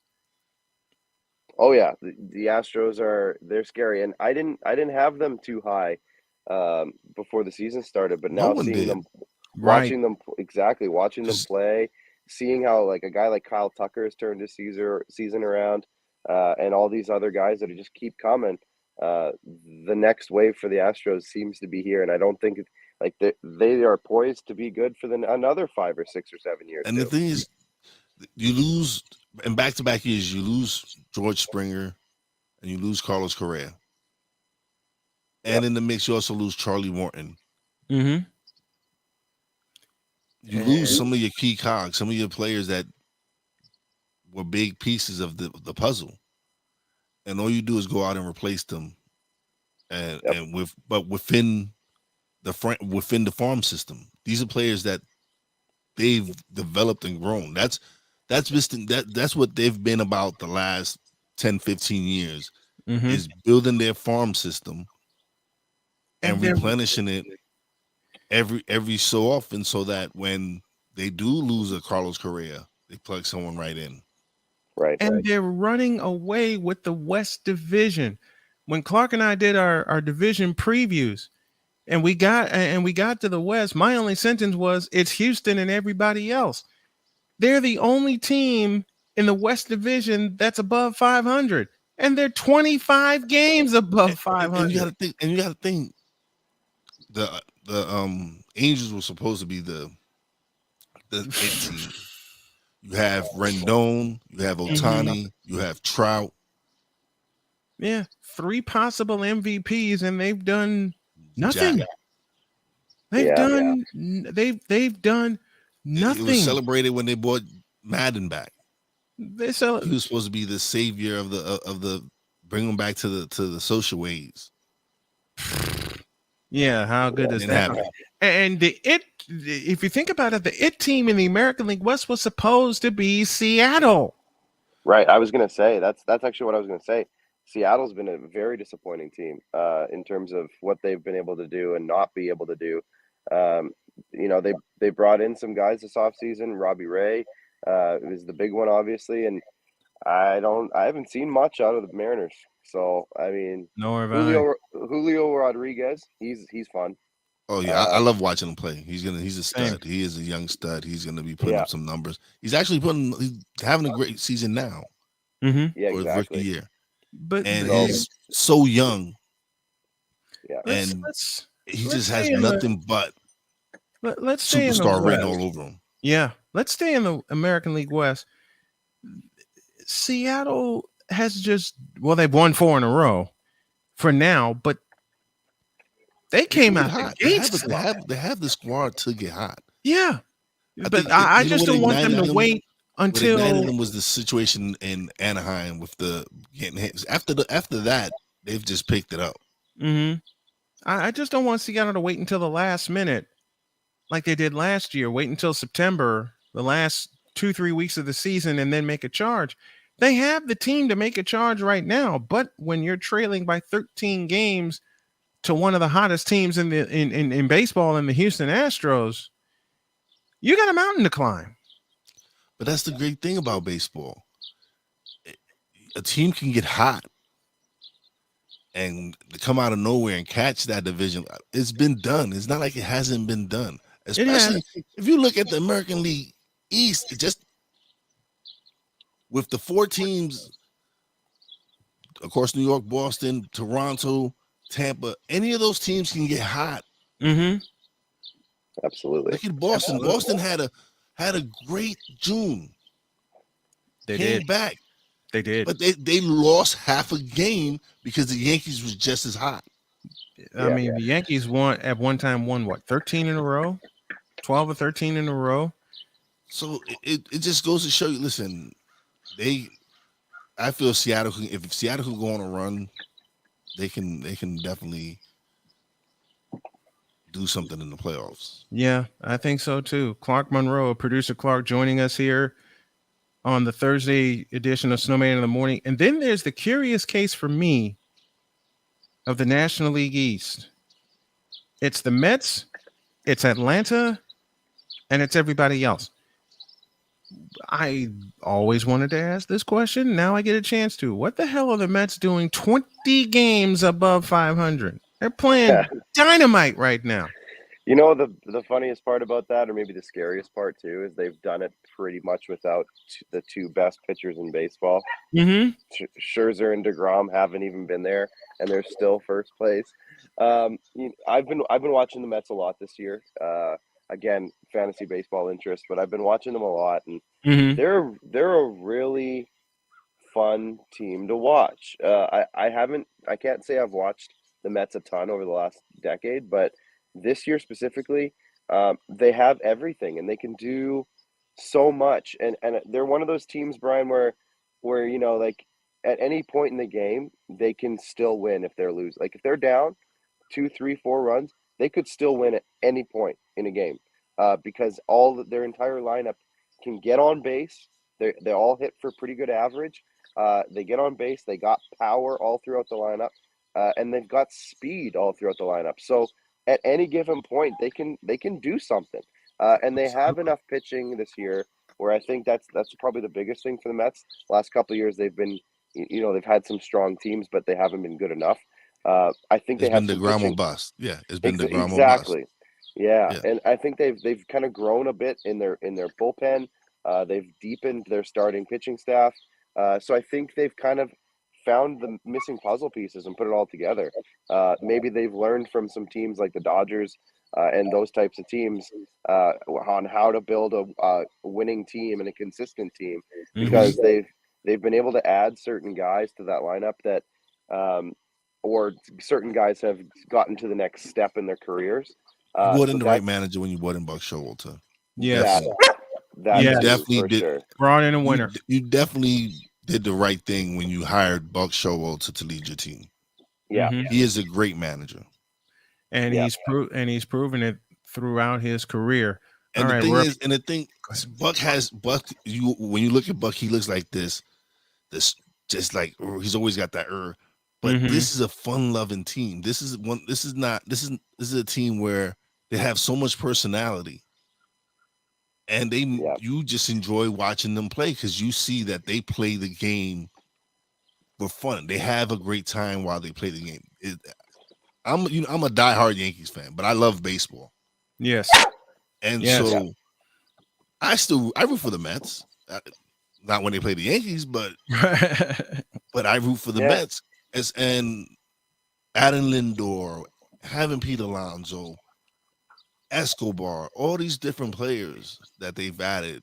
Oh yeah, the Astros they're scary, and I didn't have them too high before the season started, but now seeing them, watching them play, seeing how like a guy like Kyle Tucker has turned his season around, and all these other guys that just keep coming, the next wave for the Astros seems to be here, and I don't think they are poised to be good for another 5 or 6 or 7 years. And the thing is, you lose in back-to-back years. You lose George Springer, and you lose Carlos Correa, and in the mix, you also lose Charlie Morton. You lose some of your key cogs, some of your players that were big pieces of the puzzle, and all you do is go out and replace them, within the farm system. These are players that they've developed and grown. That's what they've been about the last 10, 15 years is building their farm system and replenishing it every so often, so that when they do lose a Carlos Correa, they plug someone right in. Right. And they're running away with the West Division. When Clark and I did our division previews, and we got to the West, my only sentence was, it's Houston and everybody else. They're the only team in the West Division that's above 500, and they're 25 games above 500. And you got to think, the Angels were supposed to be the it team. You have Rendon, you have Ohtani, you have Trout. Yeah, 3 possible MVPs, and they've done nothing. Jack. They've done nothing. It was celebrated when they brought Madden back. He was supposed to be the savior of the bring them back to the social ways. Yeah, how good is that? And if you think about it, the IT team in the American League West was supposed to be Seattle. Right. I was going to say that's actually what I was going to say. Seattle's been a very disappointing team in terms of what they've been able to do and not be able to do. They brought in some guys this offseason. Robbie Ray is the big one, obviously, and I haven't seen much out of the Mariners. So I mean, Julio Rodriguez, he's fun. Oh yeah, I love watching him play. He's a stud. He is a young stud. He's gonna be putting up some numbers. He's actually he's having a great season now. Mm-hmm. Yeah, for his exactly. rookie year. But he's so young. Yeah, and he just has nothing but let's stay superstar in the written West. all over him. Yeah, let's stay in the American League West. Seattle has they've won 4 in a row for now, but they came out hot. the gates. They have the squad to get hot. Yeah, but I just don't want them to wait until. What ignited them was the situation in Anaheim with the getting hit. After that, they've just picked it up. Mm-hmm. I just don't want Seattle to wait until the last minute, like they did last year. Wait until September, the last 2-3 weeks of the season, and then make a charge. They have the team to make a charge right now, but when you're trailing by 13 games to one of the hottest teams in baseball, in the Houston Astros, you got a mountain to climb. But that's the great thing about baseball. A team can get hot and come out of nowhere and catch that division. It's been done. It's not like it hasn't been done. Especially if you look at the American League East, it just with the 4 teams, of course, New York, Boston, Toronto, Tampa, any of those teams can get hot. Mm-hmm. Absolutely. Look at Boston. Absolutely. Boston had a great June. They came did. back. They did. But they lost half a game because the Yankees was just as hot. I mean, the Yankees won 13 in a row? 12 or 13 in a row? So it just goes to show you, listen, I feel Seattle, if Seattle can go on a run, they can definitely do something in the playoffs. Yeah, I think so too. Clark Monroe, producer Clark, joining us here on the Thursday edition of Snowman in the Morning. And then there's the curious case for me of the National League East. It's the Mets, it's Atlanta, and it's everybody else. I always wanted to ask this question. Now I get a chance to. What the hell are the Mets doing 20 games above 500? They're playing dynamite right now. You know, the funniest part about that, or maybe the scariest part too, is they've done it pretty much without the 2 best pitchers in baseball. Mm-hmm. Scherzer and DeGrom haven't even been there, and they're still first place. I've been watching the Mets a lot this year. Again, fantasy baseball interest, but I've been watching them a lot, and they're a really fun team to watch. I can't say I've watched the Mets a ton over the last decade, but this year specifically, they have everything and they can do so much. And they're one of those teams, Brian, where like at any point in the game, they can still win if they're losing. Like if they're down 2, 3, 4 runs, they could still win at any point in a game because their entire lineup can get on base. They all hit for pretty good average. They get on base. They got power all throughout the lineup. and they've got speed all throughout the lineup. So at any given point, they can do something, and they have enough pitching this year where I think that's probably the biggest thing for the Mets. Last couple of years, they've been, they've had some strong teams, but they haven't been good enough. I think It's they have been the some DeGrom pitching. bust. Yeah, it's been the DeGrom bust. Exactly. Yeah. Yeah. And I think they've kind of grown a bit in their bullpen. They've deepened their starting pitching staff. So I think they've kind of found the missing puzzle pieces and put it all together. Maybe they've learned from some teams like the Dodgers and those types of teams on how to build a winning team and a consistent team, because they've been able to add certain guys to that lineup that or certain guys have gotten to the next step in their careers. You brought in the right manager when you brought in Buck Showalter. Yes. That you too, definitely for did. sure. Brought in a winner. You definitely did the right thing when you hired Buck Showalter to lead your team. Yeah, he is a great manager, and he's proven it throughout his career. And the thing is, Buck when you look at Buck, he looks like this just like he's always got that but this is a fun-loving team. This is a team where they have so much personality, and you just enjoy watching them play because you see that they play the game for fun. They have a great time while they play the game. I'm a diehard Yankees fan, but I love baseball. Yes, and so I root for the Mets. Not when they play the Yankees, but I root for the Mets. And adding Lindor, having Pete Alonso, Escobar, all these different players that they've added.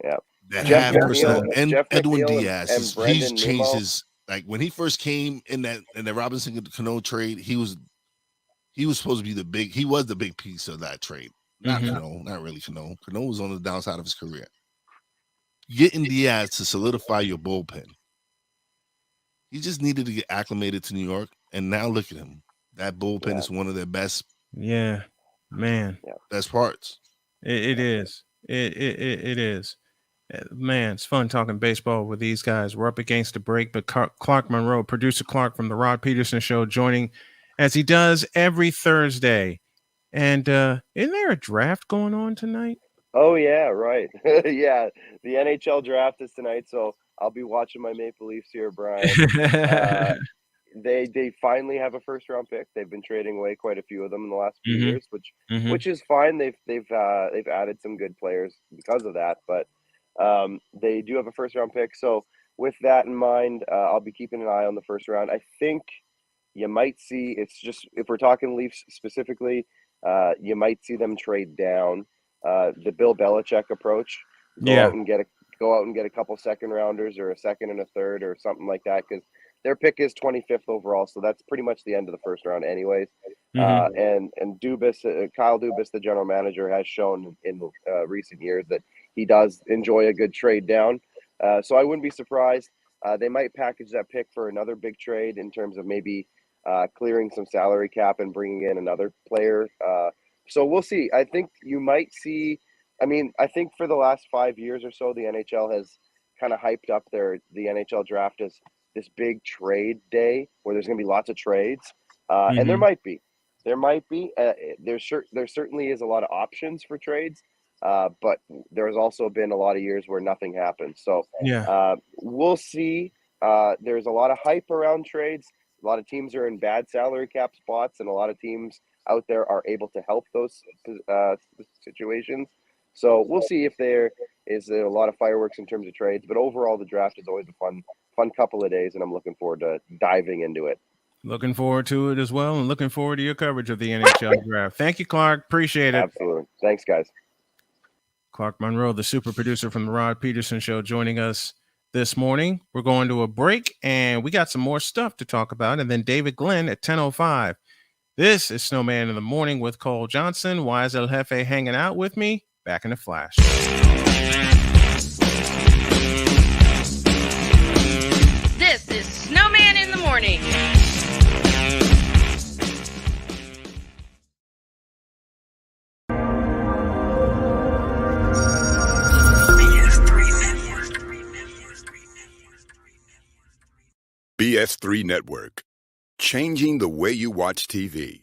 Yeah. That Jeff have McNeil, personality. And Jeff Edwin McNeil Diaz, and Brendan he's changed Nimmo. his, like when he first came in the Robinson Cano trade, he was supposed to be he was the big piece of that trade. Not Cano, not really Cano. Cano was on the downside of his career. Getting Diaz to solidify your bullpen. He just needed to get acclimated to New York, and now look at him. That bullpen is one of their best. Yeah, man. Best parts. It is. It is. Man, it's fun talking baseball with these guys. We're up against the break, but Clark Monroe, producer Clark from the Rod Peterson Show, joining as he does every Thursday. And isn't there a draft going on tonight? Oh yeah, right. Yeah, the NHL draft is tonight, so I'll be watching my Maple Leafs here, Brian. They finally have a first round pick. They've been trading away quite a few of them in the last few years, which is fine. They've added some good players because of that, but they do have a first round pick. So with that in mind, I'll be keeping an eye on the first round. I think you might see, it's just if we're talking Leafs specifically, you might see them trade down. The Bill Belichick approach, go out and get a couple second rounders or a second and a third or something like that, because their pick is 25th overall, so that's pretty much the end of the first round anyways. And Dubas, Kyle Dubas, the general manager, has shown in recent years that he does enjoy a good trade down. So I wouldn't be surprised. They might package that pick for another big trade in terms of maybe clearing some salary cap and bringing in another player. So we'll see. I think you might see. I mean, I think for the last 5 years or so, the NHL has kind of hyped up the NHL draft as this big trade day where there's going to be lots of trades, and there might be. There certainly is a lot of options for trades, but there's also been a lot of years where nothing happens. So we'll see. There's a lot of hype around trades. A lot of teams are in bad salary cap spots, and a lot of teams out there are able to help those situations. So we'll see if there is a lot of fireworks in terms of trades. But overall, the draft is always a fun couple of days, and I'm looking forward to diving into it. Looking forward to it as well, and looking forward to your coverage of the NHL draft. Thank you, Clark. Appreciate it. Absolutely. Thanks, guys. Clark Monroe, the super producer from the Rod Peterson Show, joining us this morning. We're going to a break, and we got some more stuff to talk about, and then David Glenn at 10:05. This is Snowman in the Morning with Cole Johnson. Wise El Jefe hanging out with me. Back in a flash. This is Snowman in the Morning. BS3 Network. Changing the way you watch TV.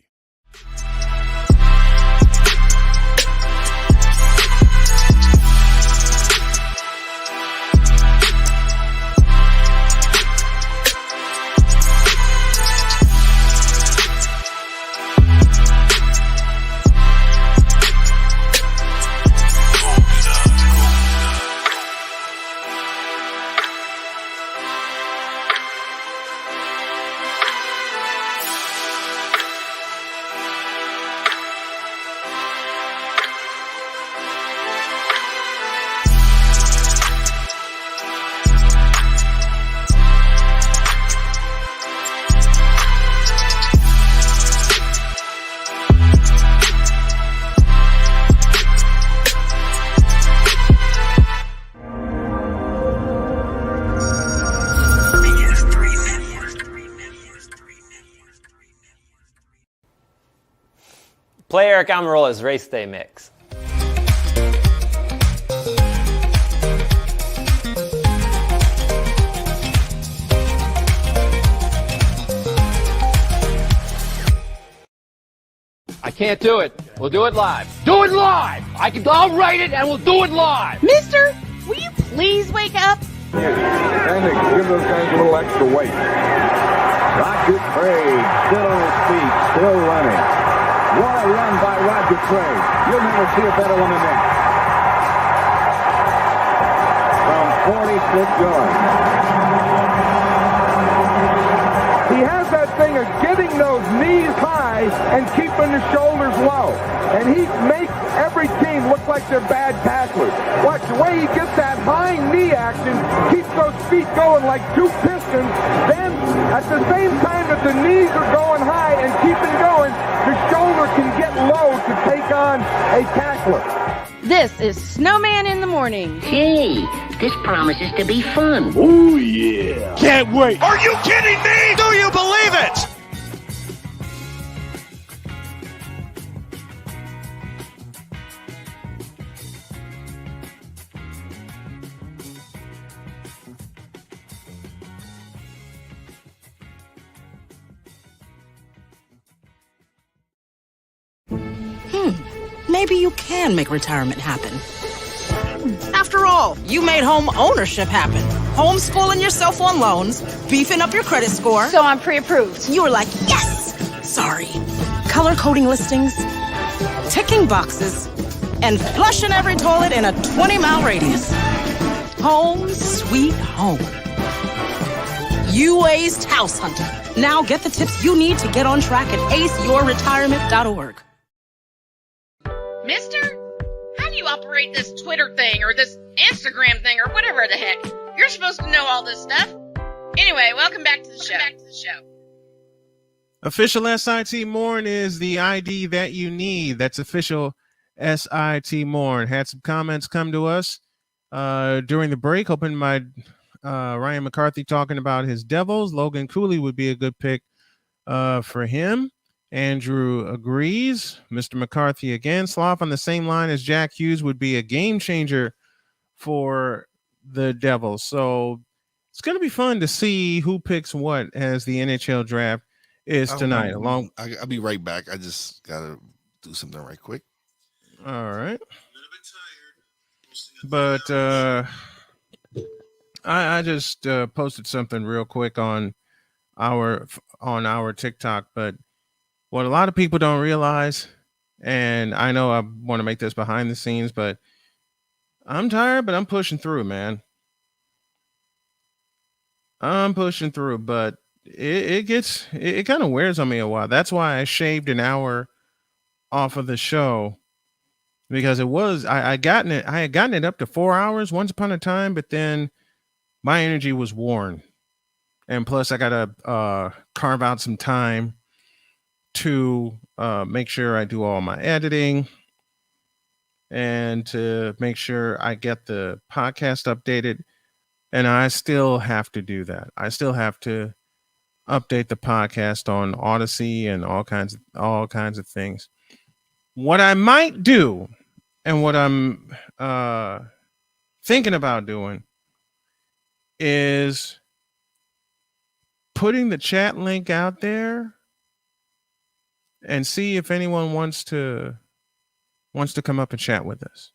Play Eric Amarola's Race Day Mix. I can't do it. We'll do it live. Do it live! I'll write it and we'll do it live! Mister, will you please wake up? Sandy, give those guys a little extra weight. Roger Craig, still on his feet, still running. What a run by Roger Craig. You'll never see a better one than that. From 46 yards. He has that thing of getting those knees high and keeping the shoulders low. And he makes every team look like they're bad tacklers. Watch the way he gets that high knee action, keeps those feet going like two pistons. Then, at the same time that the knees are going high and keeping going, the shoulder can get low to take on a tackler. This is Snowman in the morning. Hey, this promises to be fun. Oh, yeah. Can't wait. Are you kidding me? Do you believe it? Maybe you can make retirement happen. After all, you made home ownership happen. Homeschooling yourself on loans, beefing up your credit score. So I'm pre-approved. You were like, yes! Sorry. Color coding listings, ticking boxes, and flushing every toilet in a 20-mile radius. Home sweet home. You aced House Hunter. Now get the tips you need to get on track at aceyourretirement.org. Mister, how do you operate this Twitter thing or this Instagram thing or whatever the heck? You're supposed to know all this stuff. Anyway, welcome back to the show. Official SIT Morn is the ID that you need. That's official SIT Morn. Had some comments come to us during the break. Hoping my Ryan McCarthy talking about his Devils. Logan Cooley would be a good pick for him. Andrew agrees. Mr. McCarthy again. Sloth on the same line as Jack Hughes would be a game changer for the Devils. So it's going to be fun to see who picks what as the NHL draft is tonight. I'll be right back. I just got to do something right quick. All right. But I just posted something real quick on our TikTok, but what a lot of people don't realize, and I know I want to make this behind the scenes, but I'm tired, but I'm pushing through, man. I'm pushing through, but it kind of wears on me a while. That's why I shaved an hour off of the show, because I had gotten it up to 4 hours once upon a time, but then my energy was worn. And plus I got to carve out some time to make sure I do all my editing and to make sure I get the podcast updated. And I still have to do that. I still have to update the podcast on Odyssey and all kinds of things. What I might do and what I'm thinking about doing is putting the chat link out there and see if anyone wants to come up and chat with us.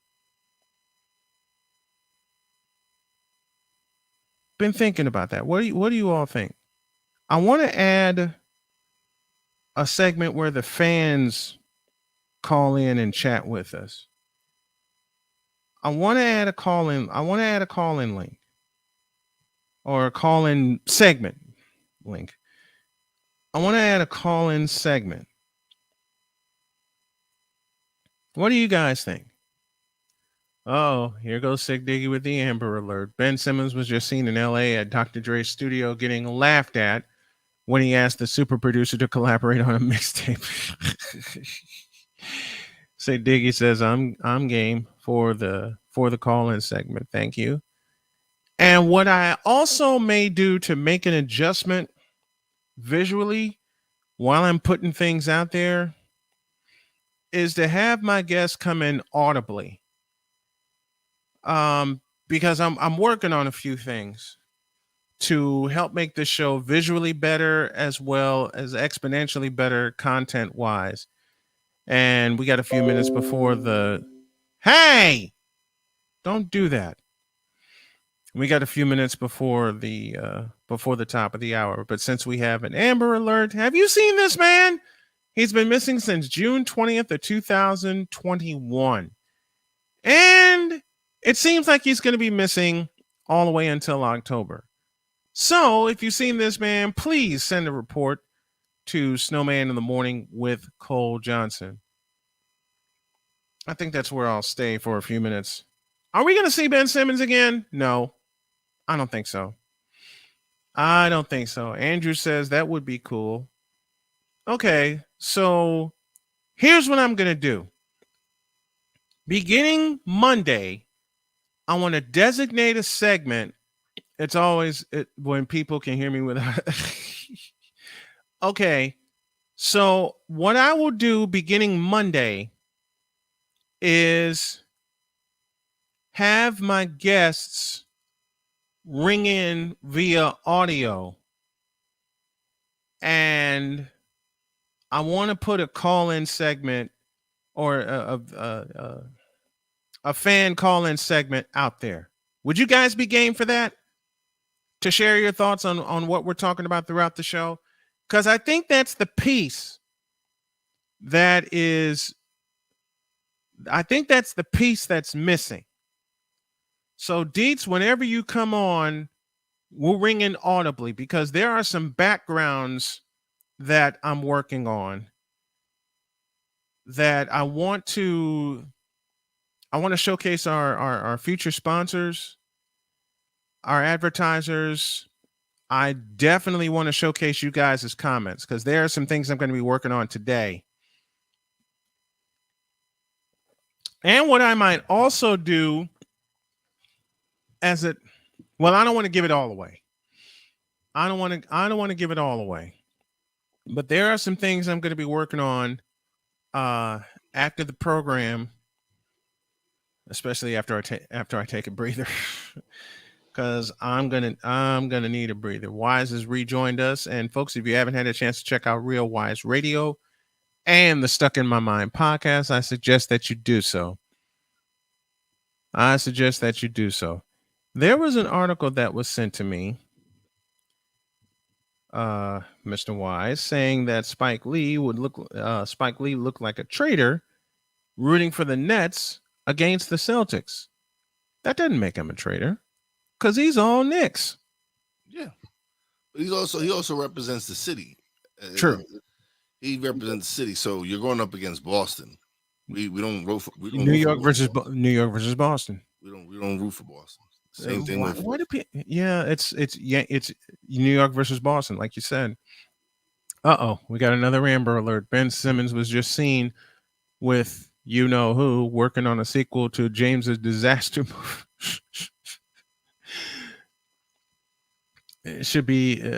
Been thinking about that. What do you all think? I want to add a segment where the fans call in and chat with us. I want to add a call in. I want to add a call in link or a call in segment link. I want to add a call in segment. What do you guys think? Oh, here goes Sick Diggy with the Amber Alert. Ben Simmons was just seen in LA at Dr. Dre's studio getting laughed at when he asked the super producer to collaborate on a mixtape. Sick Diggy says, I'm game for the call-in segment. Thank you. And what I also may do to make an adjustment visually while I'm putting things out there is to have my guests come in audibly. Because I'm working on a few things to help make this show visually better as well as exponentially better content wise. And we got a few minutes before hey, don't do that. We got a few minutes before the top of the hour. But since we have an Amber Alert, have you seen this man? He's been missing since June 20th of 2021. And it seems like he's going to be missing all the way until October. So if you've seen this man, please send a report to Snowman in the Morning with Cole Johnson. I think that's where I'll stay for a few minutes. Are we going to see Ben Simmons again? No, I don't think so. I don't think so. Andrew says that would be cool. Okay, so here's what I'm going to do. Beginning Monday, I want to designate a segment. It's always when people can hear me without. Okay, so what I will do beginning Monday is have my guests ring in via audio, and I want to put a call-in segment or a fan call-in segment out there. Would you guys be game for that? To share your thoughts on what we're talking about throughout the show? Because I think that's the piece that's missing. So Deets, whenever you come on, we'll ring in audibly because there are some backgrounds that I'm working on that I want to showcase our future sponsors, our advertisers. I definitely want to showcase you guys' comments because there are some things I'm going to be working on today. And what I might also do I don't want to give it all away. I don't want to give it all away. But there are some things I'm going to be working on after the program, especially after I take a breather. Because I'm gonna need a breather. Wise has rejoined us, and folks, if you haven't had a chance to check out Real Wise Radio and the Stuck in My Mind podcast, I suggest that you do so. There was an article that was sent to me, Mr. Wise, saying that Spike Lee looked like a traitor rooting for the Nets against the Celtics. That doesn't make him a traitor. Because he's all Knicks. Yeah. But he also represents the city. True. He represents the city. So you're going up against Boston. We don't root for New York versus Boston. We don't root for Boston. Same thing with it's New York versus Boston, like you said. We got another Amber Alert. Ben Simmons was just seen with you know who working on a sequel to James's disaster movie.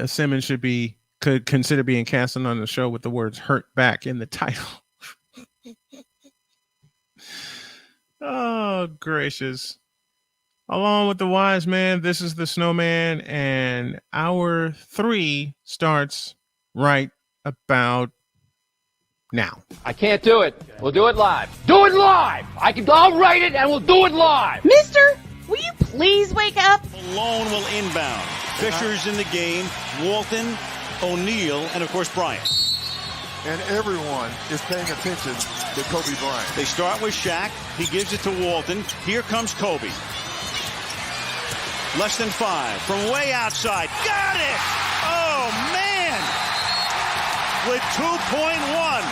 Simmons could consider being cast on the show with the words "hurt back" in the title. Oh, gracious. Along with the wise man, this is the Snowman, and hour 3 starts right about now. I can't do it. We'll do it live. Do it live! I'll write it and we'll do it live! Mister, will you please wake up? Malone will inbound. Fisher's in the game. Walton, O'Neal, and of course Bryant. And everyone is paying attention to Kobe Bryant. They start with Shaq. He gives it to Walton. Here comes Kobe. Less than 5 from way outside. Got it! Oh, man! With 2.1.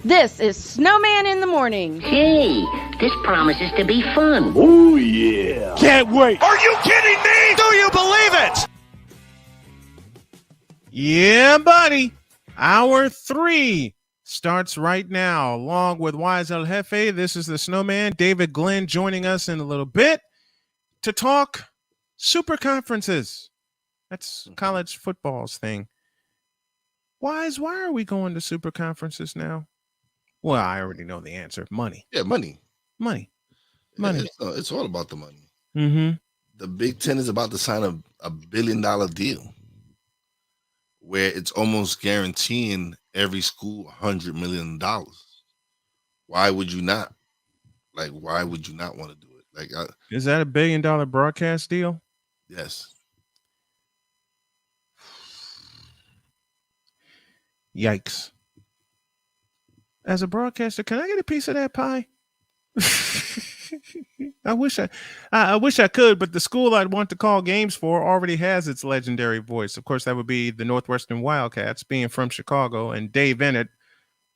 This is Snowman in the Morning. Hey, this promises to be fun. Oh, yeah. Can't wait. Are you kidding me? Do you believe it? Yeah, buddy. Hour 3 starts right now. Along with Wise El Jefe, this is the Snowman. David Glenn joining us in a little bit to talk super conferences. That's college football's thing. Why are we going to super conferences now? Well, I already know the answer. Money. Yeah, money. Money. It's all about the money. Mm-hmm. The Big Ten is about to sign a $1 billion deal where it's almost guaranteeing every school $100 million. Why would you not? Like, why would you not want to do it? Like, is that $1 billion broadcast deal? Yes. Yikes. As a broadcaster, can I get a piece of that pie? I wish I could, but the school I'd want to call games for already has its legendary voice. Of course, that would be the Northwestern Wildcats, being from Chicago, and Dave Ennett,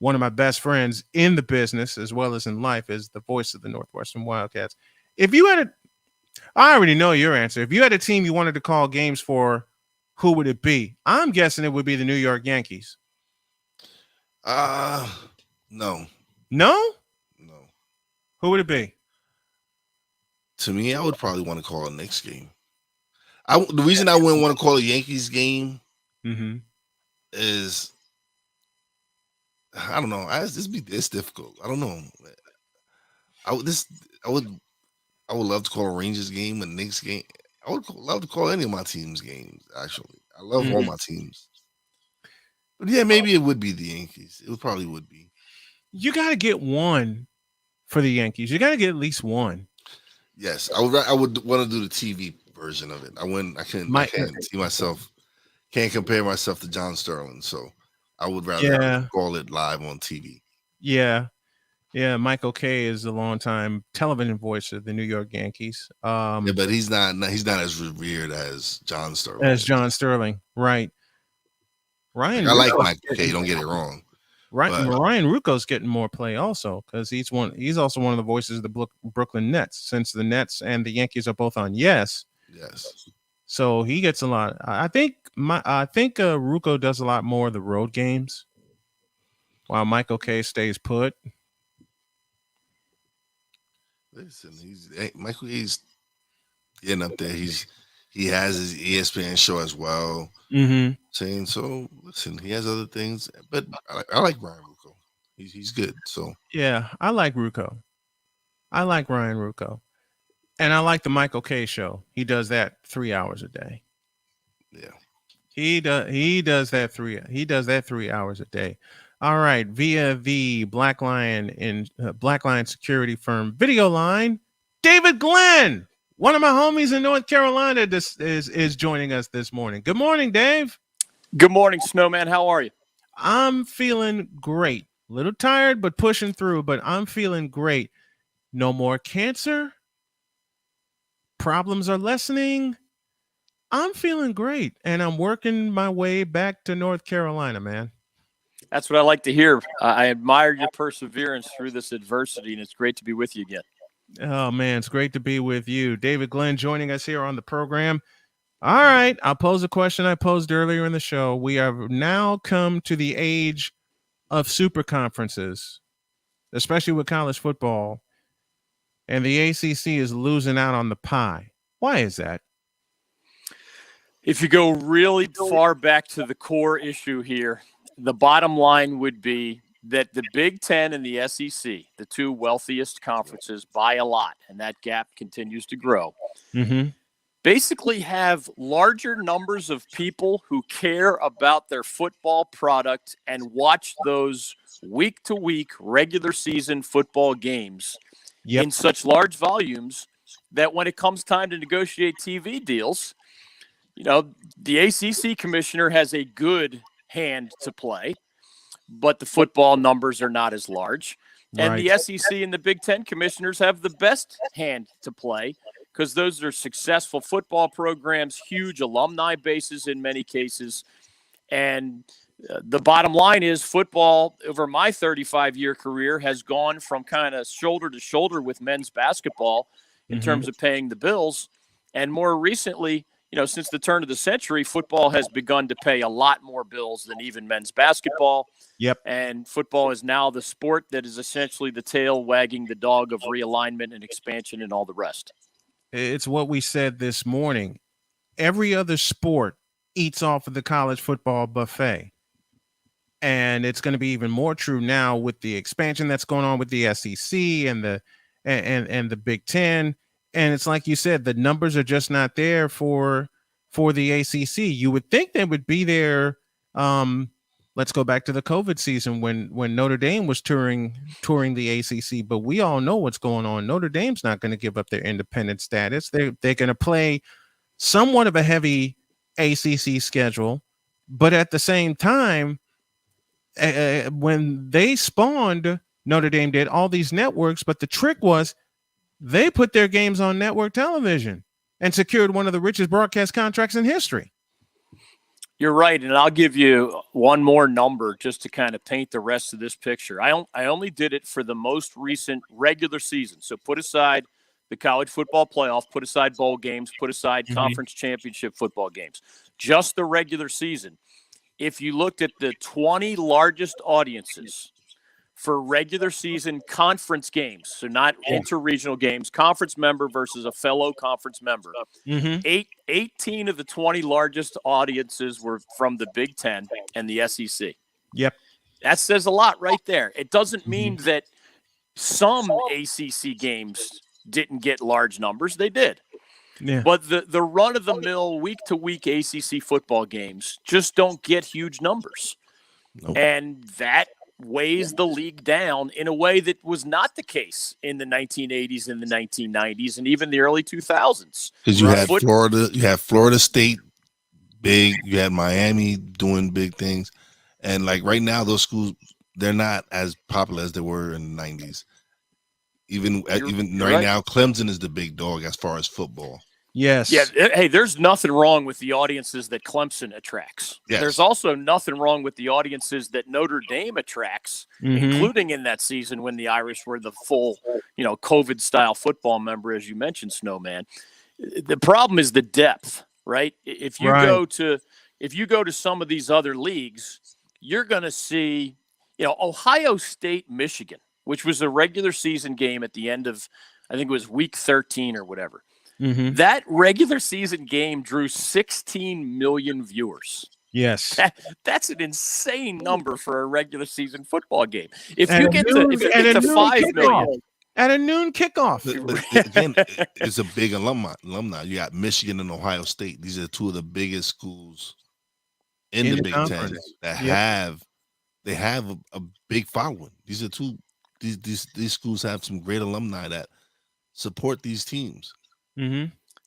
one of my best friends in the business as well as in life, is the voice of the Northwestern Wildcats. If you had I already know your answer. If you had a team you wanted to call games for, who would it be? I'm guessing it would be the New York Yankees. No. No? No. Who would it be? To me, I would probably want to call a Knicks game. The reason I wouldn't want to call a Yankees game is, I don't know. It's difficult. I don't know. I would love to call a Rangers game, a Knicks game. I would love to call any of my teams' games. Actually, I love all my teams. But yeah, maybe it would be the Yankees. It probably would be. You got to get one for the Yankees. You got to get at least one. Yes, I would want to do the TV version of it. I can't see myself. Can't compare myself to John Sterling, so I would rather call it live on TV. Yeah. Michael Kay is a longtime television voice of the New York Yankees. But he's not as revered as John Sterling. Right? Ryan, I like Michael Kay. Don't get it wrong. Right, Ryan Rucco's getting more play also because he's also one of the voices of the Brooklyn Nets, since the Nets and the Yankees are both on Yes. So he gets a lot. I think Rucco does a lot more of the road games, while Michael Kay stays put. Listen, Michael Kay's getting up there. He has his ESPN show as well. Saying so. Listen, he has other things, but I like Ryan Rucco. He's good. So yeah, I like Rucco. I like Ryan Rucco, and I like the Michael Kay show. He does that 3 hours a day. Yeah, he does that 3 hours a day. All right, via the Black Lion security firm video line, David Glenn, one of my homies in North Carolina, is joining us this morning. Good morning, Dave. Good morning, Snowman. How are you? I'm feeling great. A little tired, but pushing through, but I'm feeling great. No more cancer. Problems are lessening. I'm feeling great, and I'm working my way back to North Carolina, man. That's what I like to hear. I admire your perseverance through this adversity, and it's great to be with you again. Oh, man, it's great to be with you. David Glenn joining us here on the program. All right, I'll pose a question I posed earlier in the show. We have now come to the age of super conferences, especially with college football, and the ACC is losing out on the pie. Why is that? If you go really far back to the core issue here, the bottom line would be that the Big Ten and the SEC, the two wealthiest conferences by a lot, and that gap continues to grow, basically have larger numbers of people who care about their football product and watch those week-to-week regular season football games in such large volumes that when it comes time to negotiate TV deals, the ACC commissioner has a good hand to play, but the football numbers are not as large. And the SEC and the Big Ten commissioners have the best hand to play because those are successful football programs, huge alumni bases in many cases. And the bottom line is football over my 35-year career has gone from kind of shoulder to shoulder with men's basketball in terms of paying the bills. And more recently, since the turn of the century, football has begun to pay a lot more bills than even men's basketball. And football is now the sport that is essentially the tail wagging the dog of realignment and expansion and all the rest. It's what we said this morning. Every other sport eats off of the college football buffet. And it's going to be even more true now with the expansion that's going on with the SEC and the Big Ten. And it's like you said, the numbers are just not there for the ACC. You would think they would be there. Let's go back to the COVID season when Notre Dame was touring the ACC. But we all know what's going on. Notre Dame's not going to give up their independent status. They're going to play somewhat of a heavy ACC schedule. But at the same time, when they spawned, Notre Dame did all these networks. But the trick was they put their games on network television and secured one of the richest broadcast contracts in history. You're right, and I'll give you one more number just to kind of paint the rest of this picture. I only did it for the most recent regular season. So put aside the college football playoff, put aside bowl games, put aside conference championship football games. Just the regular season. If you looked at the 20 largest audiences for regular season conference games, so not interregional games, conference member versus a fellow conference member. 18 of the 20 largest audiences were from the Big Ten and the SEC. That says a lot right there. It doesn't mean that some ACC games didn't get large numbers. They did. But the run-of-the-mill, week-to-week ACC football games just don't get huge numbers. And that weighs the league down in a way that was not the case in the 1980s and the 1990s and even the early 2000s. Because you had Florida, you had Florida State big, you had Miami doing big things, and like right now, those schools, they're not as popular as they were in the 90s. Even right now, Clemson is the big dog as far as football. Yes. Yeah. Hey, there's nothing wrong with the audiences that Clemson attracts. Yes. There's also nothing wrong with the audiences that Notre Dame attracts, including in that season when the Irish were the full, COVID style football member, as you mentioned, Snowman. The problem is the depth, right? If you go to some of these other leagues, you're going to see, Ohio State, Michigan, which was a regular season game at the end of, I think it was week 13 or whatever. That regular season game drew 16 million viewers. Yes. That's an insane number for a regular season football game. If you get to 5 million. At a noon kickoff. Again, it's a big alumni. You got Michigan and Ohio State. These are two of the biggest schools in the Big Ten that have a big following. These are two. These schools have some great alumni that support these teams.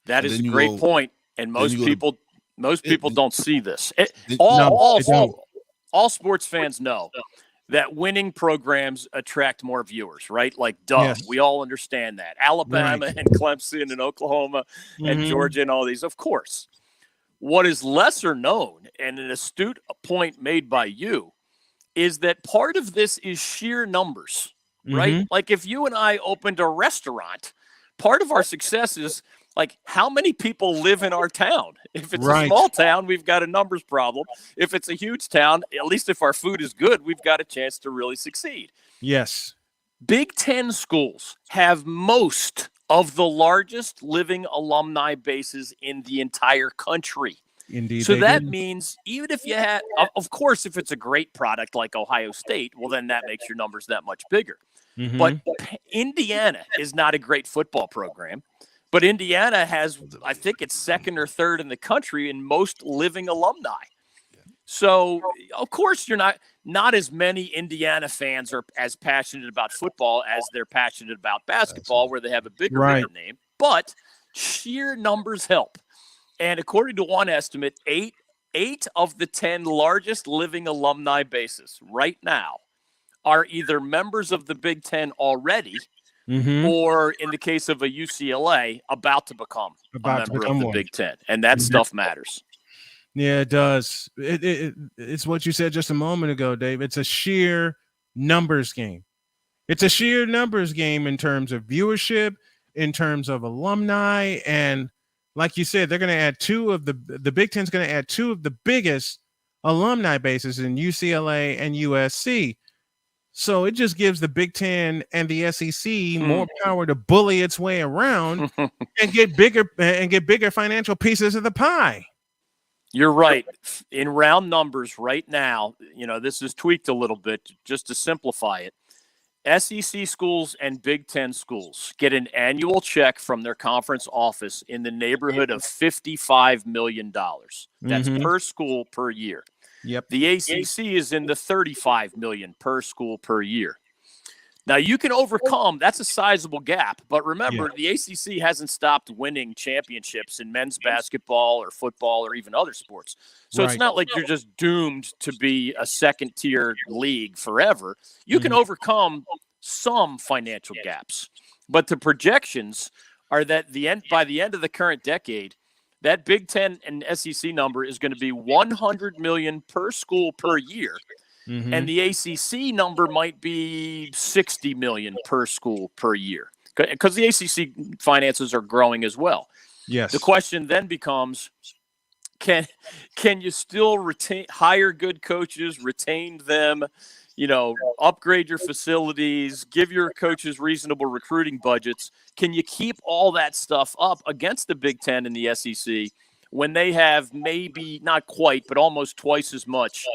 That is a great point, and most people don't see this. All sports fans know that winning programs attract more viewers, right? Like, we all understand that. Alabama and Clemson and Oklahoma and Georgia and all these, of course. What is lesser known, and an astute point made by you, is that part of this is sheer numbers, right? Like if you and I opened a restaurant, part of our success is like how many people live in our town. If it's a small town, we've got a numbers problem. If it's a huge town, at least if our food is good, we've got a chance to really succeed. Yes. Big Ten schools have most of the largest living alumni bases in the entire country. Indeed. So that means even if you had, of course, if it's a great product like Ohio State, well, then that makes your numbers that much bigger. Mm-hmm. But Indiana is not a great football program. But Indiana has, I think it's second or third in the country in most living alumni. So, of course, you're not as many Indiana fans are as passionate about football as they're passionate about basketball, where they have a bigger brand name. But sheer numbers help. And according to one estimate, eight of the 10 largest living alumni bases right now are either members of the Big Ten already, or in the case of a UCLA, about to become a member of the Big Ten. And that stuff matters. Yeah, it does. It's what you said just a moment ago, Dave. It's a sheer numbers game. It's a sheer numbers game in terms of viewership, in terms of alumni. And like you said, they're going to add the Big Ten's going to add two of the biggest alumni bases in UCLA and USC. So it just gives the Big Ten and the SEC more power to bully its way around and get bigger financial pieces of the pie. You're right. In round numbers right now, this is tweaked a little bit just to simplify it. SEC schools and Big Ten schools get an annual check from their conference office in the neighborhood of $55 million. That's per school per year. Yep. The ACC is in the $35 million per school per year. Now, you can overcome, that's a sizable gap, but remember, the ACC hasn't stopped winning championships in men's basketball or football or even other sports. So it's not like you're just doomed to be a second-tier league forever. You can overcome some financial gaps, but the projections are that by the end of the current decade, that Big Ten and SEC number is going to be $100 million per school per year. And the ACC number might be $60 million per school per year, because the ACC finances are growing as well. Yes. The question then becomes, can you still hire good coaches, retain them, upgrade your facilities, give your coaches reasonable recruiting budgets? Can you keep all that stuff up against the Big Ten and the SEC when they have maybe not quite, but almost twice as much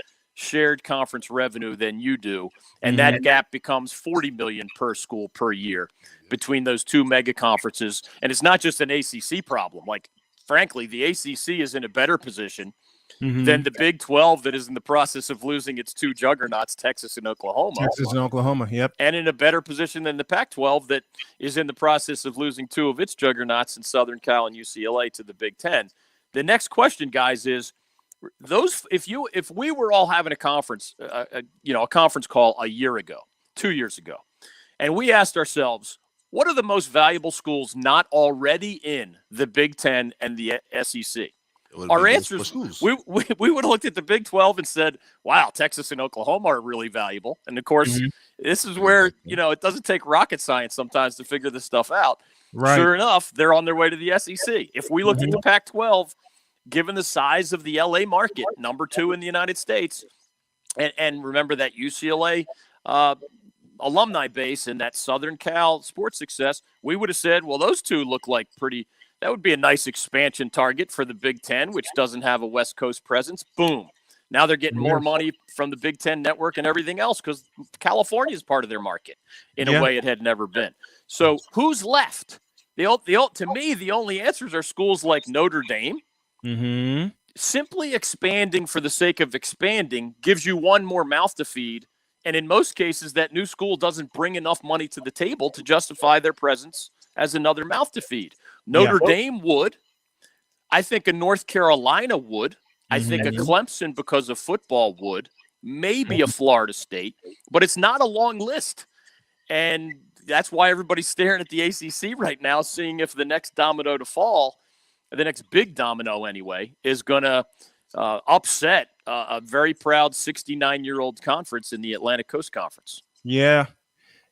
shared conference revenue than you do, and that gap becomes $40 million per school per year between those two mega conferences? And it's not just an ACC problem. Like, frankly, the ACC is in a better position than the Big 12, that is in the process of losing its two juggernauts, Texas and Oklahoma. Yep. And in a better position than the Pac-12, that is in the process of losing two of its juggernauts in Southern Cal and UCLA to the Big Ten. The next question, guys, is, if we were all having a conference, a conference call a year ago, 2 years ago, and we asked ourselves, what are the most valuable schools not already in the Big Ten and the SEC? Our answers, we would have looked at the Big 12 and said, wow, Texas and Oklahoma are really valuable. And of course, this is where, it doesn't take rocket science sometimes to figure this stuff out. Right. Sure enough, they're on their way to the SEC. If we looked at the Pac-12, given the size of the LA market, number 2 in the United States, and remember that UCLA alumni base and that Southern Cal sports success, we would have said, well, those two look like that would be a nice expansion target for the Big Ten, which doesn't have a West Coast presence. Boom. Now they're getting more money from the Big Ten network and everything else because California is part of their market in a way it had never been. So who's left? To me, the only answers are schools like Notre Dame. Simply expanding for the sake of expanding gives you one more mouth to feed. And in most cases, that new school doesn't bring enough money to the table to justify their presence as another mouth to feed. Notre Dame would. I think a North Carolina would. I think a Clemson, because of football, would. Maybe a Florida State. But it's not a long list. And that's why everybody's staring at the ACC right now, seeing if the next domino to fall, the next big domino anyway, is going to upset a very proud 69-year-old conference in the Atlantic Coast Conference. Yeah.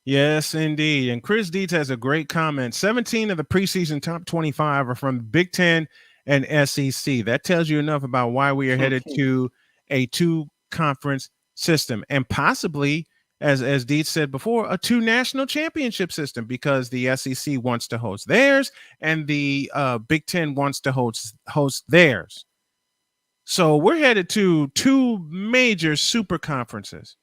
Yes, indeed. And Chris Dietz has a great comment. 17 of the preseason top 25 are from Big Ten and SEC. That tells you enough about why we are headed to a 2-conference system, and possibly, as Dietz said before, a 2 national championship system, because the SEC wants to host theirs and the Big Ten wants to host theirs. So we're headed to two major super conferences.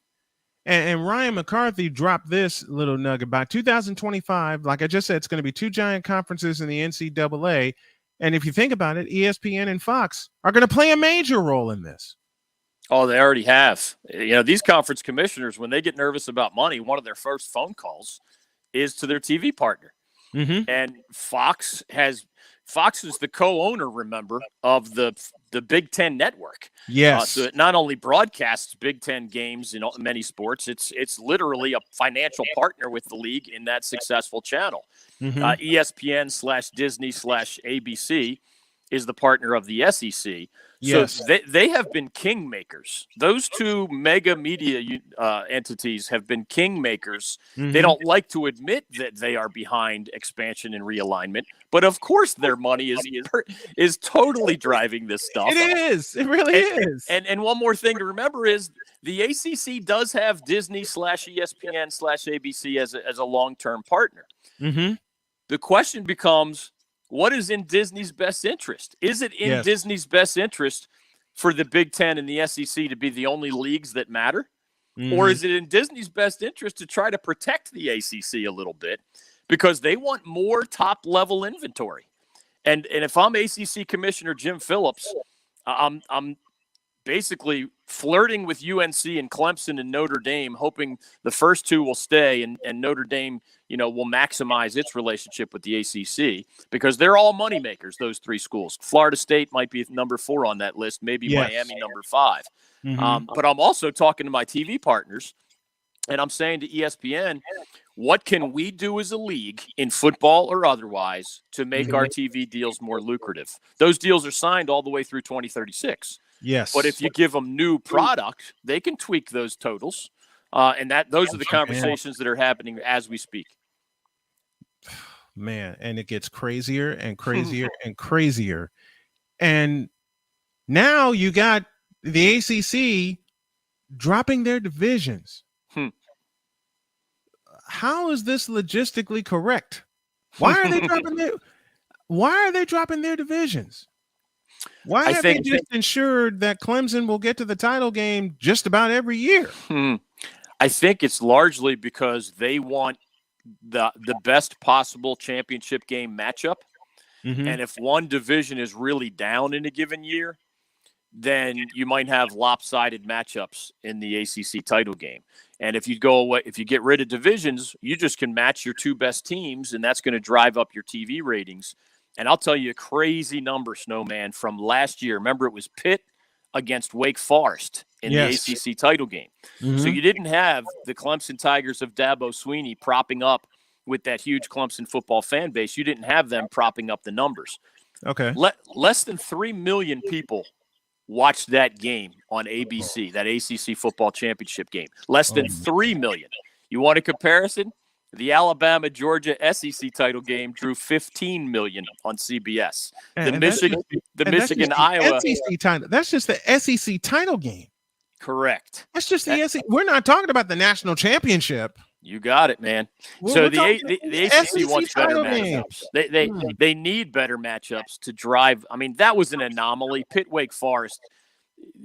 And Ryan McCarthy dropped this little nugget. By 2025, like I just said, it's going to be two giant conferences in the NCAA. And if you think about it, ESPN and Fox are going to play a major role in this. Oh, they already have. These conference commissioners, when they get nervous about money, one of their first phone calls is to their TV partner. Mm-hmm. And Fox is the co-owner, remember, of the Big Ten network. Yes. So it not only broadcasts Big Ten games in many sports, it's literally a financial partner with the league in that successful channel. Mm-hmm. ESPN/Disney/ABC is the partner of the SEC. Yes. So they have been kingmakers. Those two mega media entities have been kingmakers. Mm-hmm. They don't like to admit that they are behind expansion and realignment, but of course their money is totally driving this stuff. It is. It really is. And one more thing to remember is the ACC does have Disney/ESPN/ABC as a long-term partner. Mm-hmm. The question becomes, what is in Disney's best interest? Is it in Disney's best interest for the Big Ten and the SEC to be the only leagues that matter? Mm-hmm. Or is it in Disney's best interest to try to protect the ACC a little bit because they want more top-level inventory? And if I'm ACC Commissioner Jim Phillips, I'm basically flirting with UNC and Clemson and Notre Dame, hoping the first two will stay and Notre Dame, will maximize its relationship with the ACC because they're all moneymakers, those three schools. Florida State might be number 4 on that list, maybe Miami number 5. Mm-hmm. But I'm also talking to my TV partners, and I'm saying to ESPN, what can we do as a league in football or otherwise to make our TV deals more lucrative? Those deals are signed all the way through 2036. Yes. But if you give them new product, they can tweak those totals. And those are the conversations that are happening as we speak. Man, and it gets crazier and crazier and crazier. And now you got the ACC dropping their divisions. How is this logistically correct? Why are they dropping their divisions? Why have they just ensured that Clemson will get to the title game just about every year? I think it's largely because they want the best possible championship game matchup. Mm-hmm. And if one division is really down in a given year, then you might have lopsided matchups in the ACC title game. And if you get rid of divisions, you just can match your two best teams, and that's going to drive up your TV ratings. And I'll tell you a crazy number, Snowman, from last year. Remember, it was Pitt against Wake Forest in the ACC title game. Mm-hmm. So you didn't have the Clemson Tigers of Dabo Swinney propping up with that huge Clemson football fan base. You didn't have them propping up the numbers. Okay. Less than 3 million people watched that game on ABC, that ACC football championship game. Less than 3 million. You want a comparison? The Alabama-Georgia SEC title game drew 15 million on CBS. The Michigan-Iowa SEC title. That's just the SEC title game. Correct. That's just the SEC. We're not talking about the national championship. You got it, man. So the ACC wants better matchups. They need better matchups to drive. I mean, that was an anomaly. Pitt Wake Forest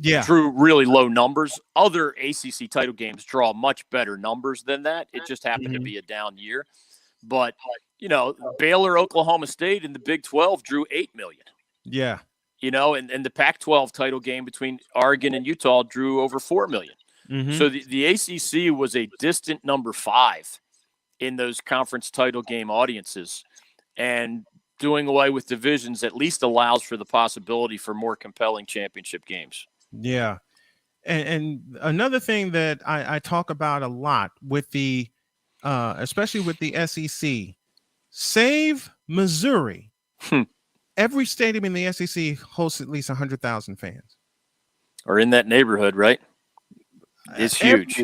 drew really low numbers. Other ACC title games draw much better numbers than that. It just happened to be a down year. But, Baylor, Oklahoma State in the Big 12 drew 8 million. Yeah. And the Pac-12 title game between Oregon and Utah drew over 4 million. Mm-hmm. So the ACC was a distant number 5 in those conference title game audiences. And doing away with divisions at least allows for the possibility for more compelling championship games. Yeah. And another thing that I talk about a lot with the, especially with the SEC, save Missouri. Every stadium in the SEC hosts at least 100,000 fans. Or in that neighborhood, right? It's huge.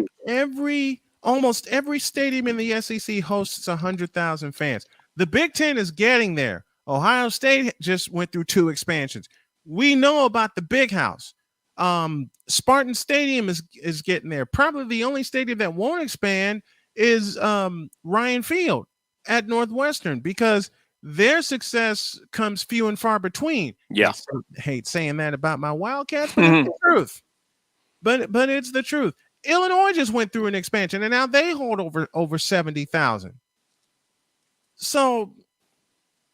Almost every stadium in the SEC hosts 100,000 fans. The Big Ten is getting there. Ohio State just went through 2 expansions. We know about the Big House. Spartan Stadium is getting there. Probably the only stadium that won't expand is Ryan Field at Northwestern, because their success comes few and far between. Yeah. I hate saying that about my Wildcats, but it's the truth. But it's the truth. Illinois just went through an expansion, and now they hold over 70,000. So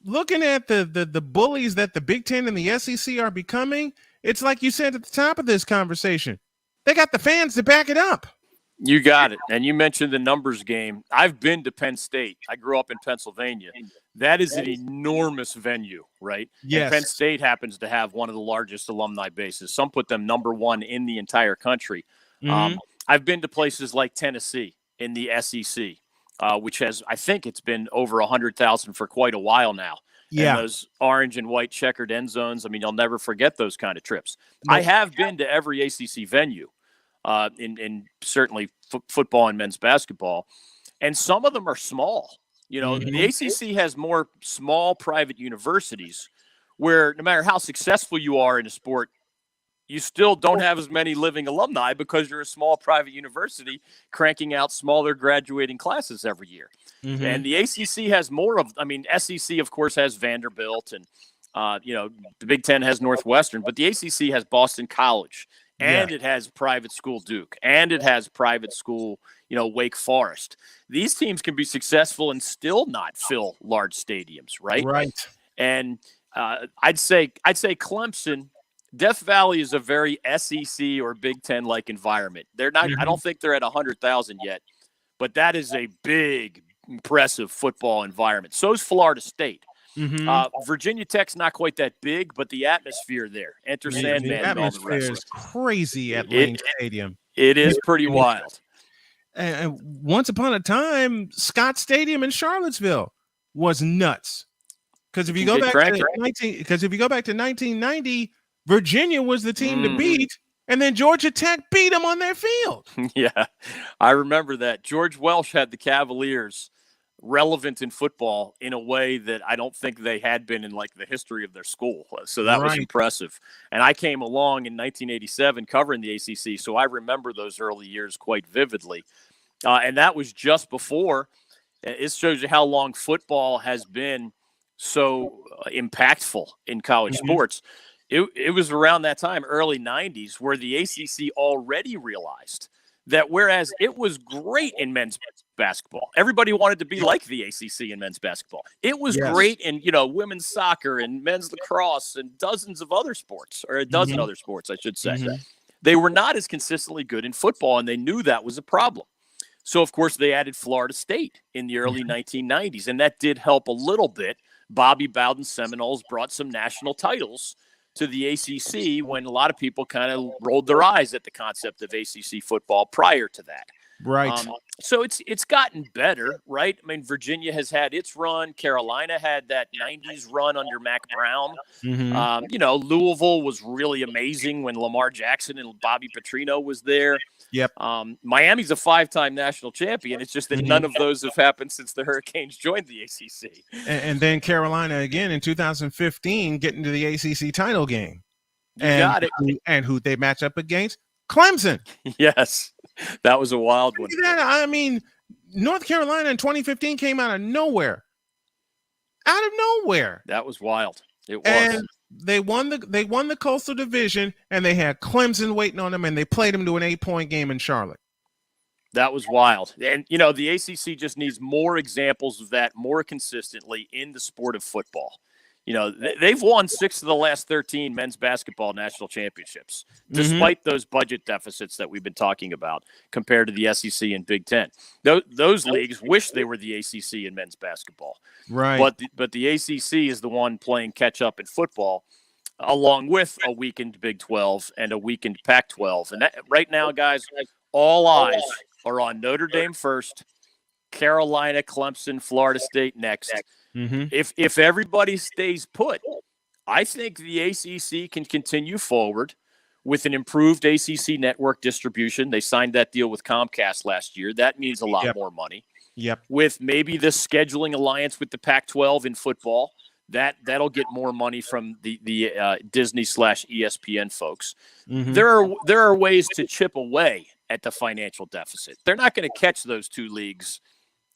looking at the bullies that the Big Ten and the SEC are becoming, it's like you said at the top of this conversation. They got the fans to back it up. You got it. And you mentioned the numbers game. I've been to Penn State. I grew up in Pennsylvania. That is an enormous venue, right? Yes. And Penn State happens to have one of the largest alumni bases. Some put them number one in the entire country. I've been to places like Tennessee in the SEC, which has, I think it's been over 100,000 for quite a while now. Yeah. And those orange and white checkered end zones, I mean, you'll never forget those kind of trips. I have been to every ACC venue. In certainly football and men's basketball, and some of them are small. You know, the ACC has more small private universities where no matter how successful you are in a sport, you still don't have as many living alumni because you're a small private university cranking out smaller graduating classes every year. And the ACC has more of, I mean, SEC, of course, has Vanderbilt and, the Big Ten has Northwestern, but the ACC has Boston College. And it has private school Duke, and it has private school, Wake Forest. These teams can be successful and still not fill large stadiums, right? Right. And I'd say Clemson, Death Valley is a very SEC or Big Ten like environment. They're not. I don't think they're at 100,000 yet, but that is a big, impressive football environment. So is Florida State. Virginia Tech's not quite that big, but the atmosphere there. Enter Sandman. The atmosphere is crazy at Lane Stadium. It is pretty wild. And once upon a time, Scott Stadium in Charlottesville was nuts. Because if you go back to 1990, Virginia was the team to beat, and then Georgia Tech beat them on their field. Yeah, I remember that. George Welsh had the Cavaliers relevant in football in a way that I don't think they had been in like the history of their school. So that was impressive. And I came along in 1987 covering the ACC. So I remember those early years quite vividly. And that was just before. It shows you how long football has been so impactful in college sports. It was around that time, early 90s, where the ACC already realized that whereas it was great in men's basketball, everybody wanted to be like the ACC in men's basketball. It was great in, women's soccer and men's lacrosse and dozens of other sports, or a dozen other sports, I should say. They were not as consistently good in football, and they knew that was a problem. So, of course, they added Florida State in the early 1990s, and that did help a little bit. Bobby Bowden's Seminoles brought some national titles to the ACC when a lot of people kind of rolled their eyes at the concept of ACC football prior to that. Right. So it's gotten better, right? I mean, Virginia has had its run. Carolina had that 90s run under Mac Brown. Louisville was really amazing when Lamar Jackson and Bobby Petrino was there. Yep. Miami's a 5-time national champion. It's just that none of those have happened since the Hurricanes joined the ACC. And then Carolina again in 2015 getting to the ACC title game. Got it. And who they match up against? Clemson. Yes. That was a wild one. I mean, North Carolina in 2015 came out of nowhere. Out of nowhere. That was wild. It was. And they won the Coastal Division, and they had Clemson waiting on them, and they played them to an 8-point game in Charlotte. That was wild. And, the ACC just needs more examples of that more consistently in the sport of football. They've won 6 of the last 13 men's basketball national championships, despite those budget deficits that we've been talking about compared to the SEC and Big Ten. Those leagues wish they were the ACC in men's basketball. Right. But the ACC is the one playing catch up in football, along with a weakened Big 12 and a weakened Pac-12. And that, right now, guys, all eyes are on Notre Dame first, Carolina, Clemson, Florida State next. If everybody stays put, I think the ACC can continue forward with an improved ACC network distribution. They signed that deal with Comcast last year. That means a lot more money. Yep. With maybe the scheduling alliance with the Pac-12 in football, that'll get more money from the Disney/ESPN folks. There are ways to chip away at the financial deficit. They're not going to catch those two leagues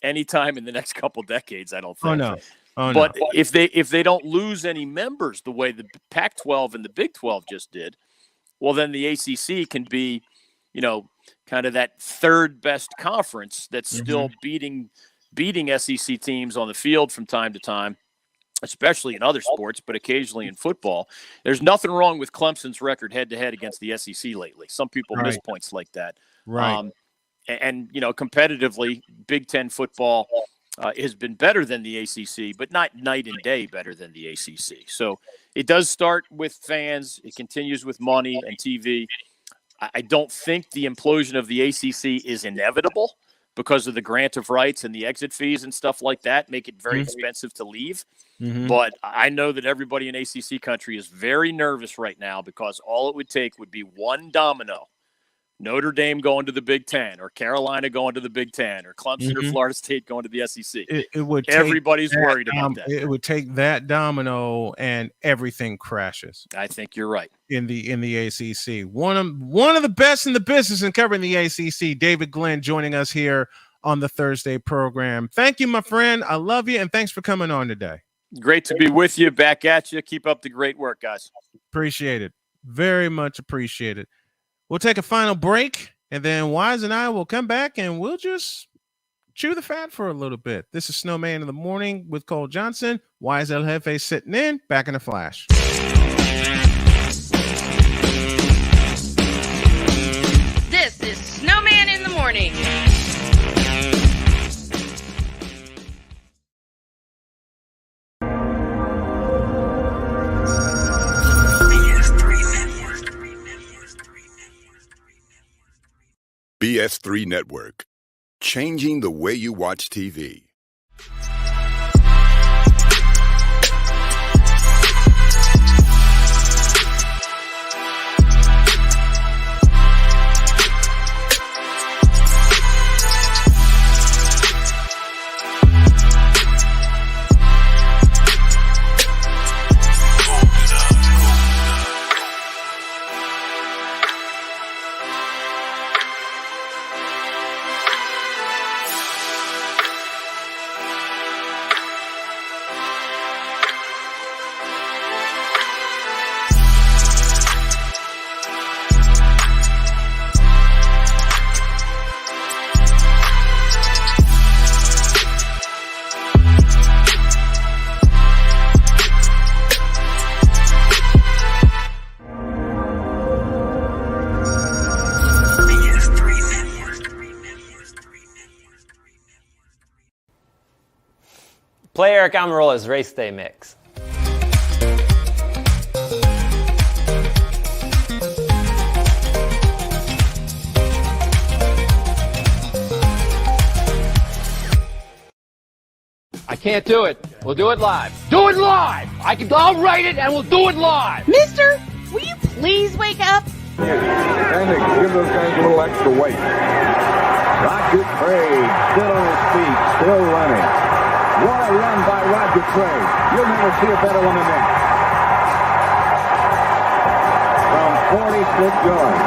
anytime in the next couple decades, I don't think. Oh, no. But if they don't lose any members the way the Pac-12 and the Big 12 just did, well, then the ACC can be, kind of that third best conference that's still beating SEC teams on the field from time to time, especially in other sports, but occasionally in football. There's nothing wrong with Clemson's record head-to-head against the SEC lately. Some people miss points like that. Right. And competitively, Big Ten football has been better than the ACC, but not night and day better than the ACC. So it does start with fans. It continues with money and TV. I don't think the implosion of the ACC is inevitable because of the grant of rights and the exit fees and stuff like that make it very expensive to leave. But I know that everybody in ACC country is very nervous right now because all it would take would be one domino. Notre Dame going to the Big Ten, or Carolina going to the Big Ten, or Clemson or Florida State going to the SEC. Everybody's worried about that. It would take that domino and everything crashes. I think you're right. In the ACC. One of the best in the business in covering the ACC, David Glenn, joining us here on the Thursday program. Thank you, my friend. I love you, and thanks for coming on today. Great to be with you. Back at you. Keep up the great work, guys. Appreciate it. Very much appreciate it. We'll take a final break, and then Wise and I will come back, and we'll just chew the fat for a little bit. This is Snowman in the Morning with Cole Johnson. Wise El Jefe sitting in. Back in a flash. This is Snowman in the Morning. BS3 Network, changing the way you watch TV. Play Eric Amarola's Race Day Mix. I can't do it. We'll do it live. Do it live! I'll write it and we'll do it live! Mister, will you please wake up? And give those guys a little extra weight. Roger Craig, still on his feet, still running. What a run by Roger Craig. You'll never see a better one than that. From 46 yards.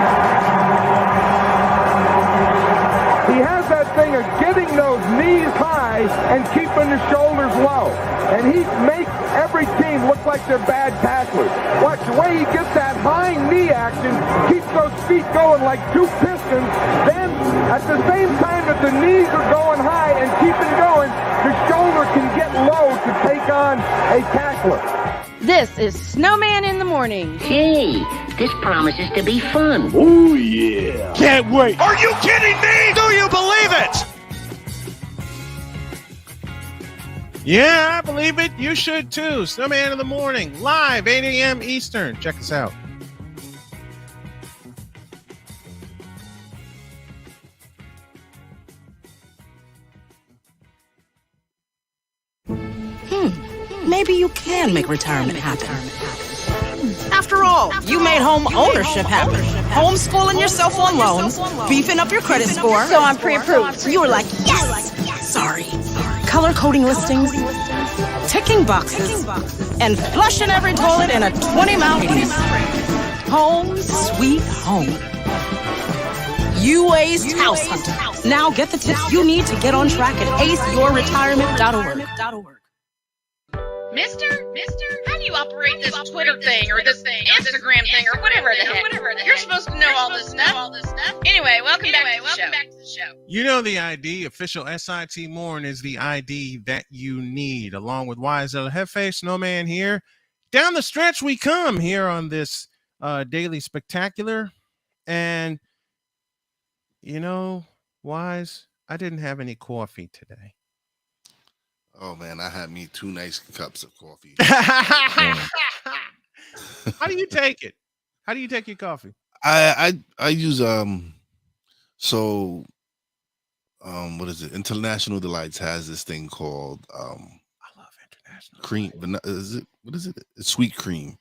He has that thing of getting those knees high and keeping the shoulders low. And he makes every team look like they're bad tacklers. Watch the way he gets that high knee action, keeps those feet going like two pistons. Then, at the same time that the knees are going high and keeping going, the shoulder can get low to take on a tackler. This is Snowman in the Morning. Gee, this promises to be fun. Oh, yeah. Can't wait. Are you kidding me? Do you believe it? Yeah, I believe it. You should too. Snowman in the Morning, live, 8 a.m. Eastern. Check us out. Maybe you can make retirement happen. After all, you made home ownership happen. Homeschooling yourself on loans, beefing up your credit score. So I'm pre-approved. You were like, yes! Sorry. Color coding listings, ticking boxes, and flushing every toilet in a 20-mile radius. Home sweet home. You aced House Hunter. Now get the tips you need to get on track at aceyourretirement.org. Mister, how do you operate this Twitter thing or this Instagram thing or whatever the heck? You're supposed to know all this stuff. Anyway, welcome back to the show. You know the ID, official SIT Morn is the ID that you need, along with YSL Jefe, Snowman here. Down the stretch we come here on this daily spectacular. And, you know, Wise, I didn't have any coffee today. Oh, man, I had me 2 nice cups of coffee. How do you take it? How do you take your coffee? I use what is it? International Delights has this thing called I love International cream. But is it what is it? It's sweet cream.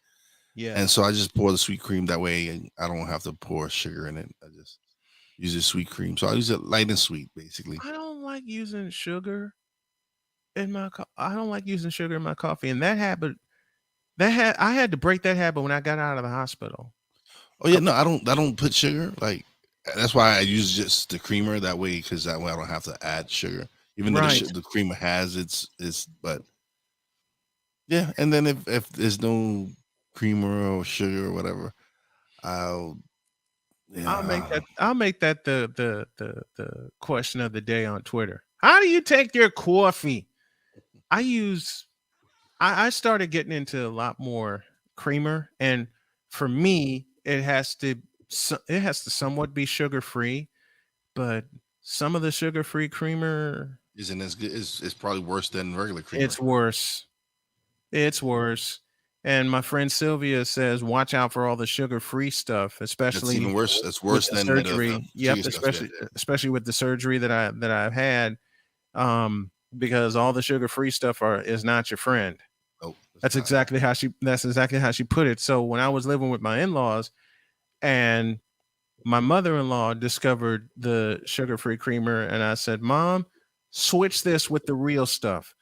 Yeah. And so I just pour the sweet cream that way I don't have to pour sugar in it. I just use the sweet cream. So I use it light and sweet, basically. I don't like using sugar in my I don't like using sugar in my coffee. And that habit I had to break that habit when I got out of the hospital. Oh yeah, no, I don't put sugar. Like that's why I use just the creamer that way, because that way I don't have to add sugar. Even though the creamer has its but yeah. And then if there's no creamer or sugar or whatever, I'll make that the question of the day on Twitter. How do you take your coffee? I started getting into a lot more creamer, and for me, it has to somewhat be sugar free, but some of the sugar free creamer isn't as good. It's probably worse than regular creamer. It's worse. And my friend Sylvia says, watch out for all the sugar free stuff, especially that's even worse. That's worse than surgery. Yep, especially with the surgery that I've had. Because all the sugar-free stuff is not your friend. Oh, that's exactly how she put it. So when I was living with my in-laws and my mother-in-law discovered the sugar-free creamer, and I said, Mom, switch this with the real stuff.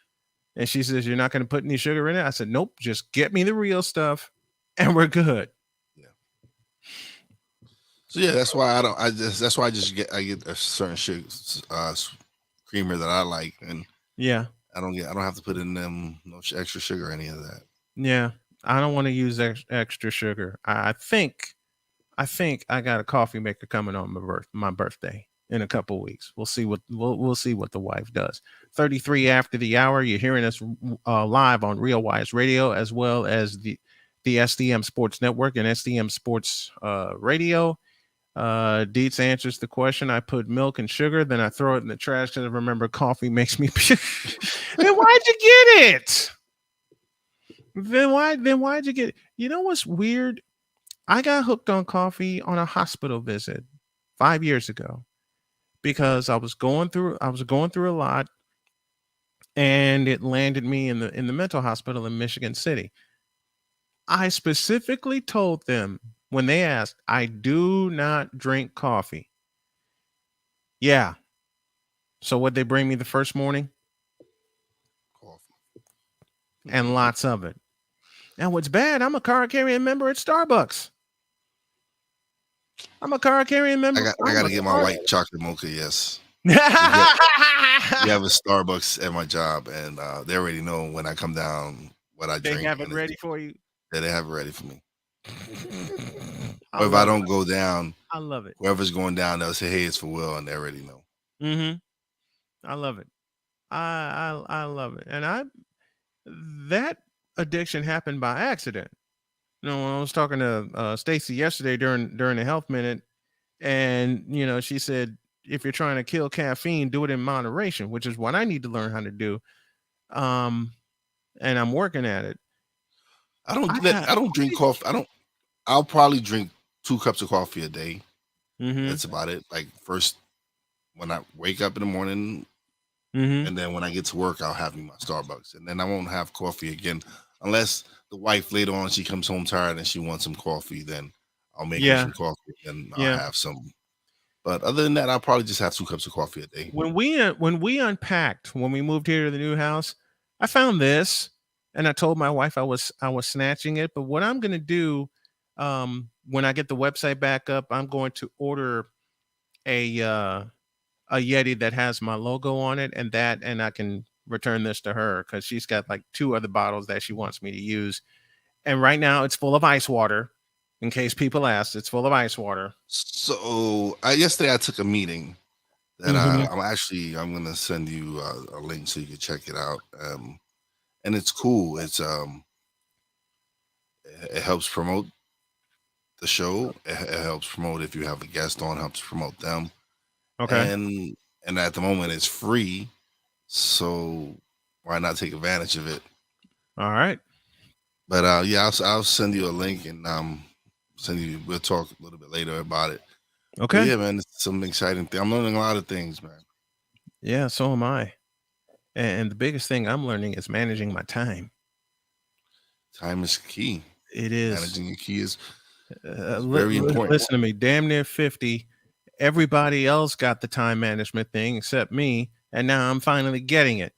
And she says, you're not going to put any sugar in it? I said, nope, just get me the real stuff and we're good. Yeah. So yeah, that's why I get a certain sugar creamer that I like, and yeah, I don't have to put in them no extra sugar or any of that. Yeah, I don't want to use extra sugar. I think I got a coffee maker coming on my birthday in a couple weeks. We'll see what the wife does. 33 after the hour. You're hearing us live on Real Wise Radio, as well as the SDM Sports Network and SDM Sports Radio. Dietz answers the question. I put milk and sugar, then I throw it in the trash because I remember coffee makes me puke. Then why'd you get it? Then why'd you get it? You know what's weird? I got hooked on coffee on a hospital visit 5 years ago because I was going through a lot, and it landed me in the mental hospital in Michigan City. I specifically told them when they asked, I do not drink coffee. Yeah. So what'd they bring me the first morning? Coffee. And lots of it. And what's bad, I'm a card carrying member at Starbucks. I'm a card carrying member. I got to get my white chocolate mocha. Yes. We have a Starbucks at my job, and they already know when I come down what I drink. They have it ready for you. Yeah, they have it ready for me. Or if I don't go down, I love it. Whoever's going down, they'll say, "Hey, it's for Will," and they already know. Mm-hmm. I love it. I love it, and that addiction happened by accident. You know, when I was talking to Stacy yesterday during the health minute, and you know, she said, if you're trying to kill caffeine, do it in moderation, which is what I need to learn how to do. And I'm working at it. I don't drink coffee. I'll probably drink 2 cups of coffee a day. Mm-hmm. That's about it. Like first when I wake up in the morning, mm-hmm. and then when I get to work, I'll have me my Starbucks, and then I won't have coffee again unless the wife later on she comes home tired and she wants some coffee. Then I'll make her some coffee, and I'll have some. But other than that, I'll probably just have 2 cups of coffee a day. When we unpacked, when we moved here to the new house, I found this, and I told my wife I was snatching it. But what I'm going to do, when I get the website back up, I'm going to order a Yeti that has my logo on it, and I can return this to her because she's got like 2 other bottles that she wants me to use. And right now it's full of ice water. In case people ask, it's full of ice water. So yesterday I took a meeting that I'm going to send you a link so you can check it out. And it's cool. It helps promote the show. It helps promote if you have a guest on, helps promote them. Okay. And at the moment it's free. So why not take advantage of it? All right. But yeah, I'll send you a link and we'll talk a little bit later about it. Okay. But yeah, man, it's some exciting thing. I'm learning a lot of things, man. Yeah, so am I. And the biggest thing I'm learning is managing my time. Time is key. It is. Managing your key is very important. Listen to me, damn near 50. Everybody else got the time management thing except me. And now I'm finally getting it.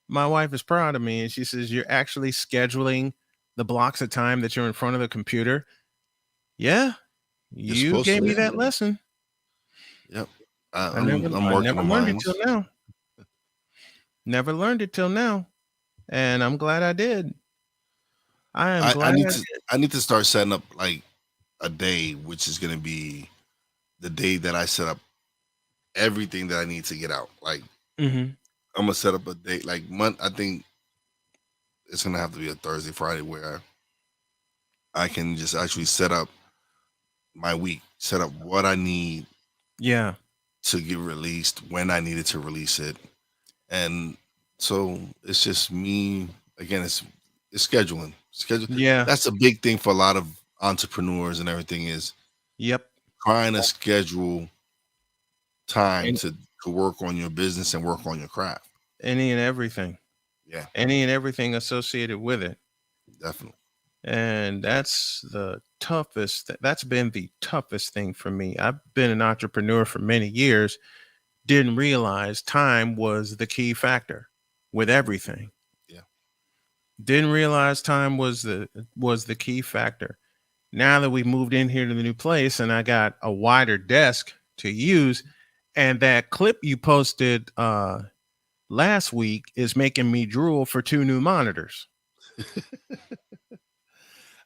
My wife is proud of me. And she says, you're actually scheduling the blocks of time that you're in front of the computer. Yeah. You gave me that lesson. Yep. I never learned it till now. Never learned it till now. And I'm glad I did. I need to start setting up like a day, which is going to be the day that I set up everything that I need to get out. Like I'm going to set up a day like I think it's going to have to be a Thursday, Friday where I can just actually set up my week, set up what I need to get released, when I needed to release it. And so it's just me again, it's scheduling. Yeah. That's a big thing for a lot of entrepreneurs and everything is trying to schedule time to work on your business and work on your craft. Any and everything. Yeah. Any and everything associated with it. Definitely. And that's the toughest. That's been the toughest thing for me. I've been an entrepreneur for many years. Didn't realize time was the key factor with everything. Yeah. Didn't realize time was the key factor. Now that we moved in here to the new place and I got a wider desk to use, and that clip you posted last week is making me drool for 2 new monitors.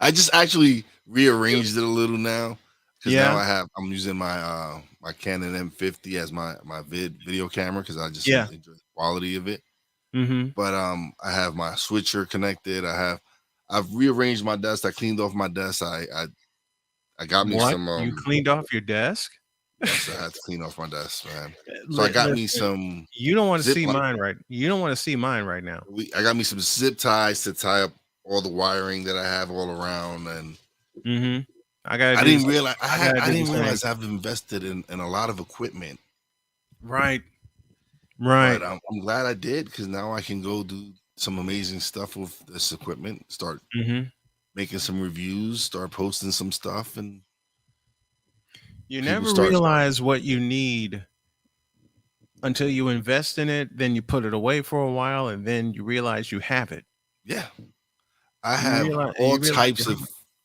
I just actually rearranged it a little now because Yeah. now I'm using my my Canon M50 as my video camera because I just Yeah. enjoy the quality of it. Mm-hmm. But I have my switcher connected. I've rearranged my desk. I cleaned off my desk. I got me some. You cleaned off your desk? Yes, I had to clean off my desk, man. So I got me some. You don't want to see mine right. You don't want to see mine right now. I got me some zip ties to tie up all the wiring that I have all around, and I didn't realize I've invested in a lot of equipment. Right. But I'm glad I did because now I can go do some amazing stuff with this equipment. Start making some reviews. Start posting some stuff, and you never realize what you need until you invest in it. Then you put it away for a while, and then you realize you have it. Yeah. I have all types of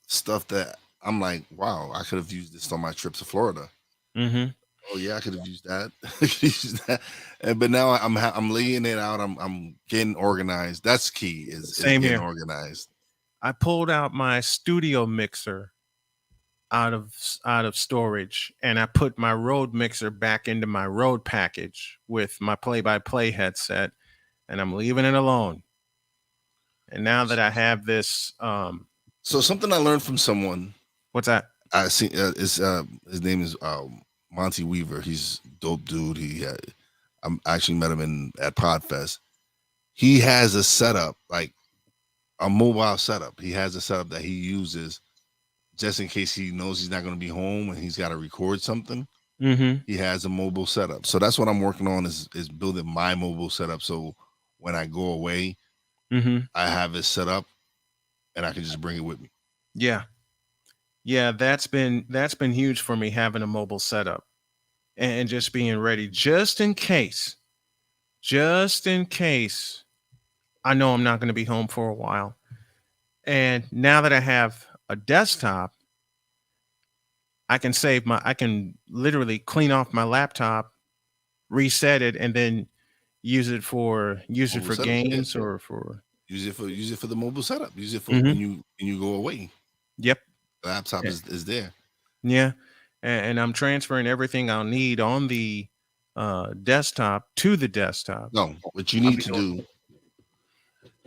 stuff that I'm like, wow, I could have used this on my trip to Florida. Oh yeah, I could have used that. But now I'm laying it out. I'm getting organized. That's key. Is getting organized. I pulled out my studio mixer out of storage, and I put my Rode mixer back into my Rode package with my play-by-play headset, and I'm leaving it alone. And now that I have this, so something I learned from someone. What's that? I see. His name is Monty Weaver. He's a dope dude. I actually met him at Podfest. He has a setup, like a mobile setup. He has a setup that he uses just in case he knows he's not going to be home and he's got to record something. He has a mobile setup. So that's what I'm working on is building my mobile setup. So when I go away, I have it set up and I can just bring it with me. Yeah. That's been huge for me, having a mobile setup and just being ready just in case I know I'm not going to be home for a while. And now that I have a desktop, I can literally clean off my laptop, reset it, and then use it for Mobile setup, games yeah. or for use it for the mobile setup. Use it for Mhm. when you go away. Yep. The laptop Yeah. is there. Yeah. And I'm transferring everything I'll need on the desktop to the desktop. No, what you I'll need be to doing- do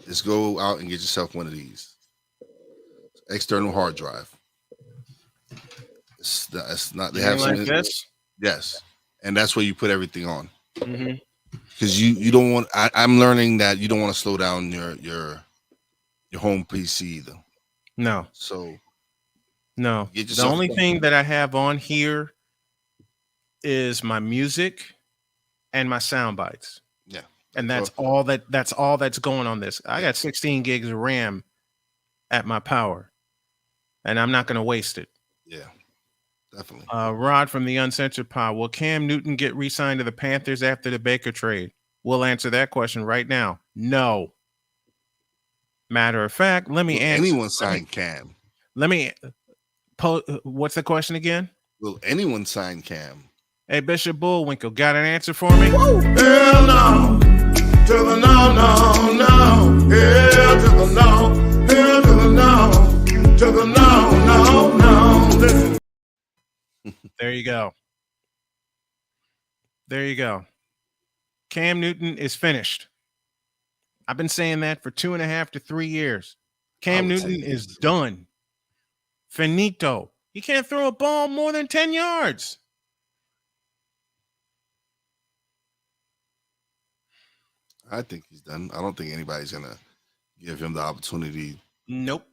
is go out and get yourself one of these external hard drive. It's not. They You have mean like some. this? Yes, and that's where you put everything on. Mhm. Because you don't want. I'm learning that you don't want to slow down your home PC either. No. So No. get The yourself. only thing that I have on here is my music and my sound bites. Yeah. And that's all that's going on this. I got 16 gigs of RAM at my power, and I'm not going to waste it. Yeah, definitely. Rod from the Uncensored Pod. Will Cam Newton get re-signed to the Panthers after the Baker trade? We'll answer that question right now. No. Matter of fact, let me Will answer. anyone sign Cam? Let me what's the question again? Will anyone sign Cam? Hey, Bishop Bullwinkle, got an answer for me? Hell no. To the no, no, no. Hell to the no. Hell to the no. To the no, no, no. Listen. There you go. There you go. Cam Newton is finished. I've been saying that for 2.5 to 3 years. Cam Newton is done. Finito. He can't throw a ball more than 10 yards. I think he's done. I don't think anybody's gonna give him the opportunity. Nope.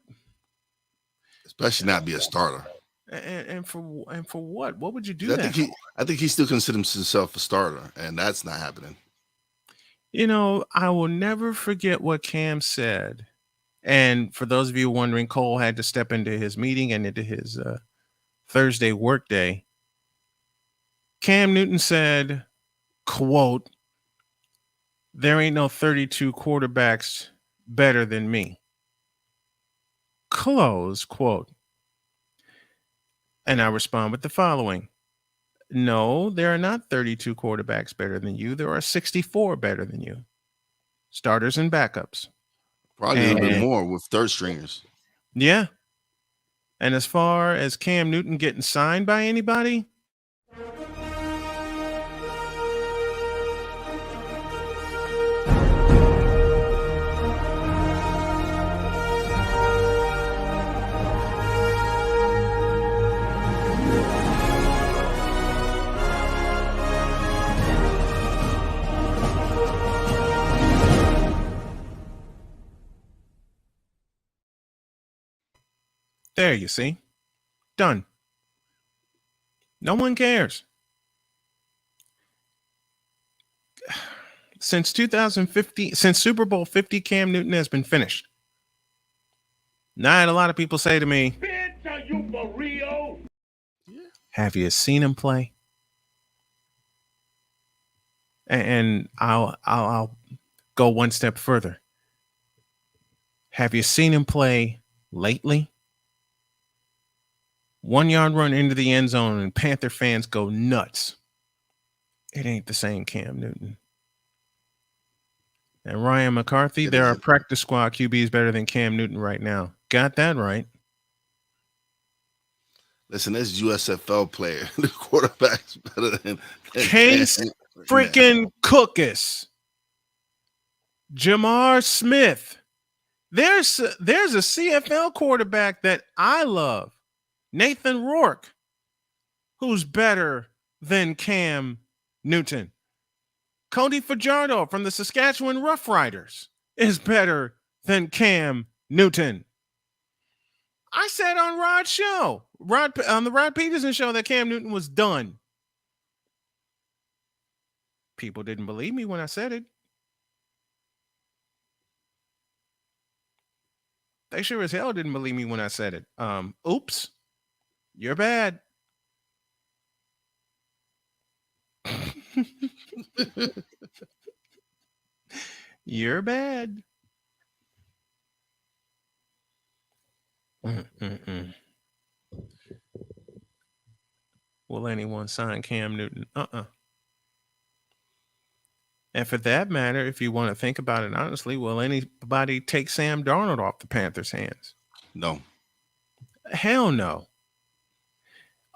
Especially not be a starter. And for what? What would you do? I think he still considers himself a starter, and that's not happening. You know, I will never forget what Cam said. And for those of you wondering, Cole had to step into his meeting and into his Thursday workday. Cam Newton said, quote, "There ain't no 32 quarterbacks better than me." Close quote. And I respond with the following. No, there are not 32 quarterbacks better than you. There are 64 better than you. Starters and backups. Probably a little bit more with third stringers. Yeah. And as far as Cam Newton getting signed by anybody, there you see. Done. No one cares. Since 2050, since Super Bowl 50, Cam Newton has been finished. Now, I had a lot of people say to me, Bitch, are you for real? have you seen him play? And I'll go one step further. Have you seen him play lately? 1 yard run into the end zone and Panther fans go nuts. It ain't the same Cam Newton. And Ryan McCarthy, there are practice squad QBs better than Cam Newton right now. Got that right. Listen, there's USFL player. The quarterback's better than Case freaking Cookus. Jamar Smith. There's a CFL quarterback that I love. Nathan Rourke, who's better than Cam Newton. Cody Fajardo from the Saskatchewan Roughriders is better than Cam Newton. I said on Rod's show, on the Rod Peterson show, that Cam Newton was done. People didn't believe me when I said it. They sure as hell didn't believe me when I said it. Oops. You're bad. You're bad. Will anyone sign Cam Newton? And for that matter, if you want to think about it honestly, will anybody take Sam Darnold off the Panthers' hands? No. Hell no.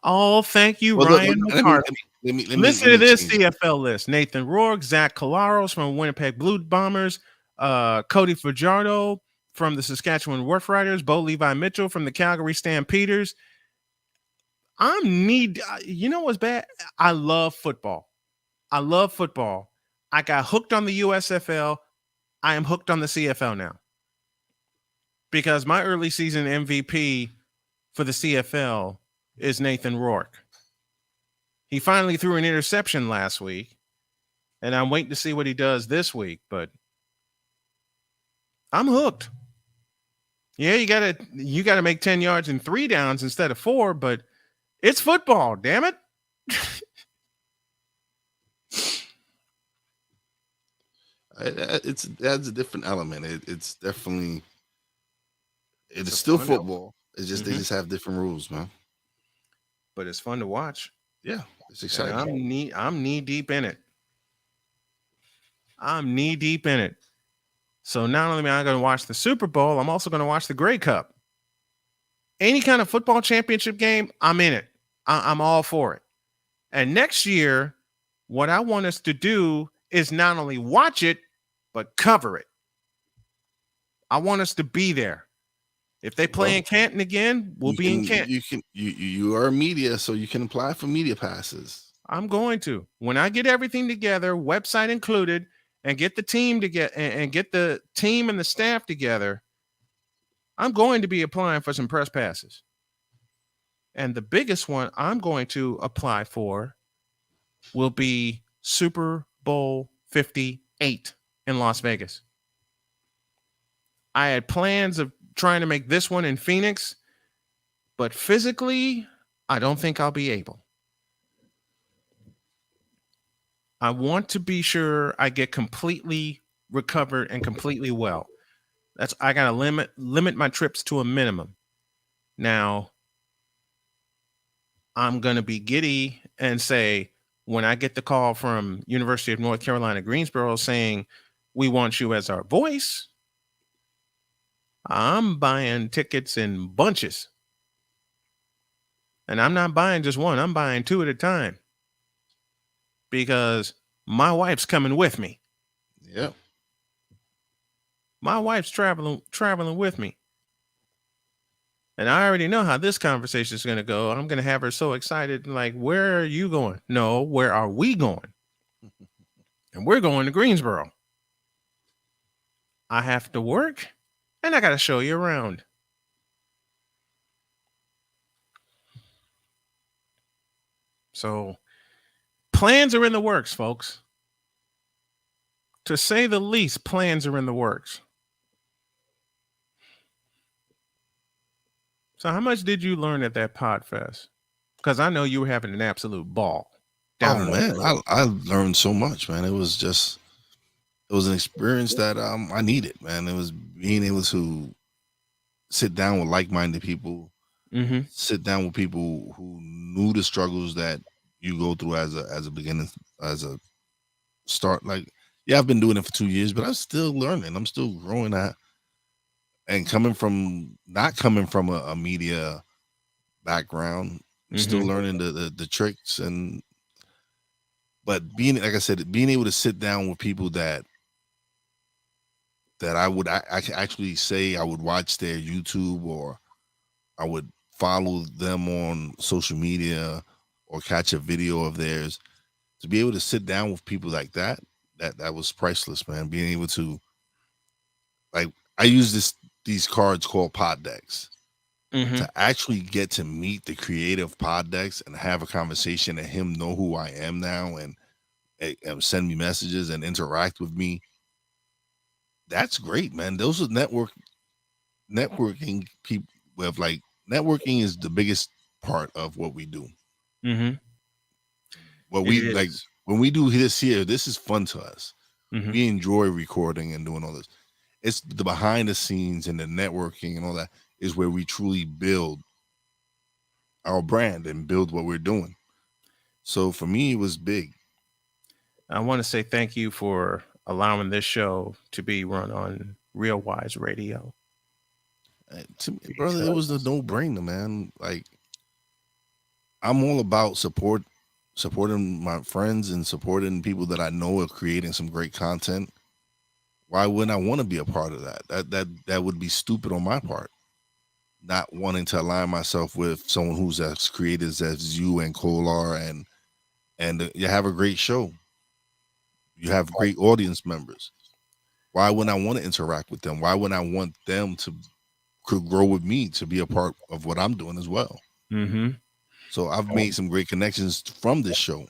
Oh, thank you, Well, Ryan McCarthy. let me Listen to this change it. CFL list. Nathan Rourke, Zach Collaros from Winnipeg Blue Bombers, Cody Fajardo from the Saskatchewan Wharf Riders, Bo Levi Mitchell from the Calgary Stampeders. You know what's bad? I love football. I got hooked on the USFL. I am hooked on the CFL now. Because my early season MVP for the CFL is Nathan Rourke. He finally threw an interception last week, and I'm waiting to see what he does this week, but I'm hooked. Yeah, you gotta make 10 yards and 3 downs instead of 4, but it's football, damn it. It adds a different element. It's definitely it's still football. It's just they just have different rules, man. But it's fun to watch. Yeah, it's exciting. I'm knee deep in it. So not only am I going to watch the Super Bowl, I'm also going to watch the Grey Cup. Any kind of football championship game, I'm in it. I'm all for it. And next year, what I want us to do is not only watch it, but cover it. I want us to be there. If they play in Canton again, we'll be in Canton. You are media, so you can apply for media passes. I'm going to. When I get everything together, website included, and get the team to get the team and the staff together, I'm going to be applying for some press passes. And the biggest one I'm going to apply for will be Super Bowl 58 in Las Vegas. I had plans of trying to make this one in Phoenix, but physically, I don't think I'll be able. I want to be sure I get completely recovered and completely well. I gotta limit my trips to a minimum. Now, I'm gonna be giddy and say, when I get the call from University of North Carolina, Greensboro saying, we want you as our voice, I'm buying tickets in bunches. And I'm not buying just one, I'm buying 2 at a time. Because my wife's coming with me. Yep. My wife's traveling with me. And I already know how this conversation is going to go. I'm going to have her so excited, like, where are you going? No, where are we going? And we're going to Greensboro. I have to work, and I got to show you around. So, plans are in the works, folks. To say the least, plans are in the works. So how much did you learn at that Podfest? Because I know you were having an absolute ball. I learned so much, man. It was an experience that I needed, man. It was being able to sit down with like-minded people, sit down with people who knew the struggles that you go through as a beginning, as a start. Like, yeah, I've been doing it for 2 years, but I'm still learning. I'm still growing at. And not coming from a media background, still learning the tricks but being, like I said, being able to sit down with people that I can actually say I would watch their YouTube, or I would follow them on social media, or catch a video of theirs. To be able to sit down with people like that was priceless, man. Being able to, like, I use these cards called pod decks to actually get to meet the creative pod decks and have a conversation, and him know who I am now and send me messages and interact with me. That's great, man. Those are networking people. With, like, networking is the biggest part of what we do. What we like when we do this here, this is fun to us. We enjoy recording and doing all this. It's the behind the scenes and the networking and all that is where we truly build our brand and build what we're doing. So for me, it was big. I want to say thank you for allowing this show to be run on Real Wise Radio. To me, brother, it was a no-brainer, man. Like, I'm all about supporting my friends and supporting people that I know are creating some great content. Why wouldn't I want to be a part of that? That would be stupid on my part. Not wanting to align myself with someone who's as creative as you and Kolar, and you have a great show. You have great audience members. Why wouldn't I want to interact with them? Why wouldn't I want them to could grow with me, to be a part of what I'm doing as well? Mm-hmm. So I've made some great connections from this show.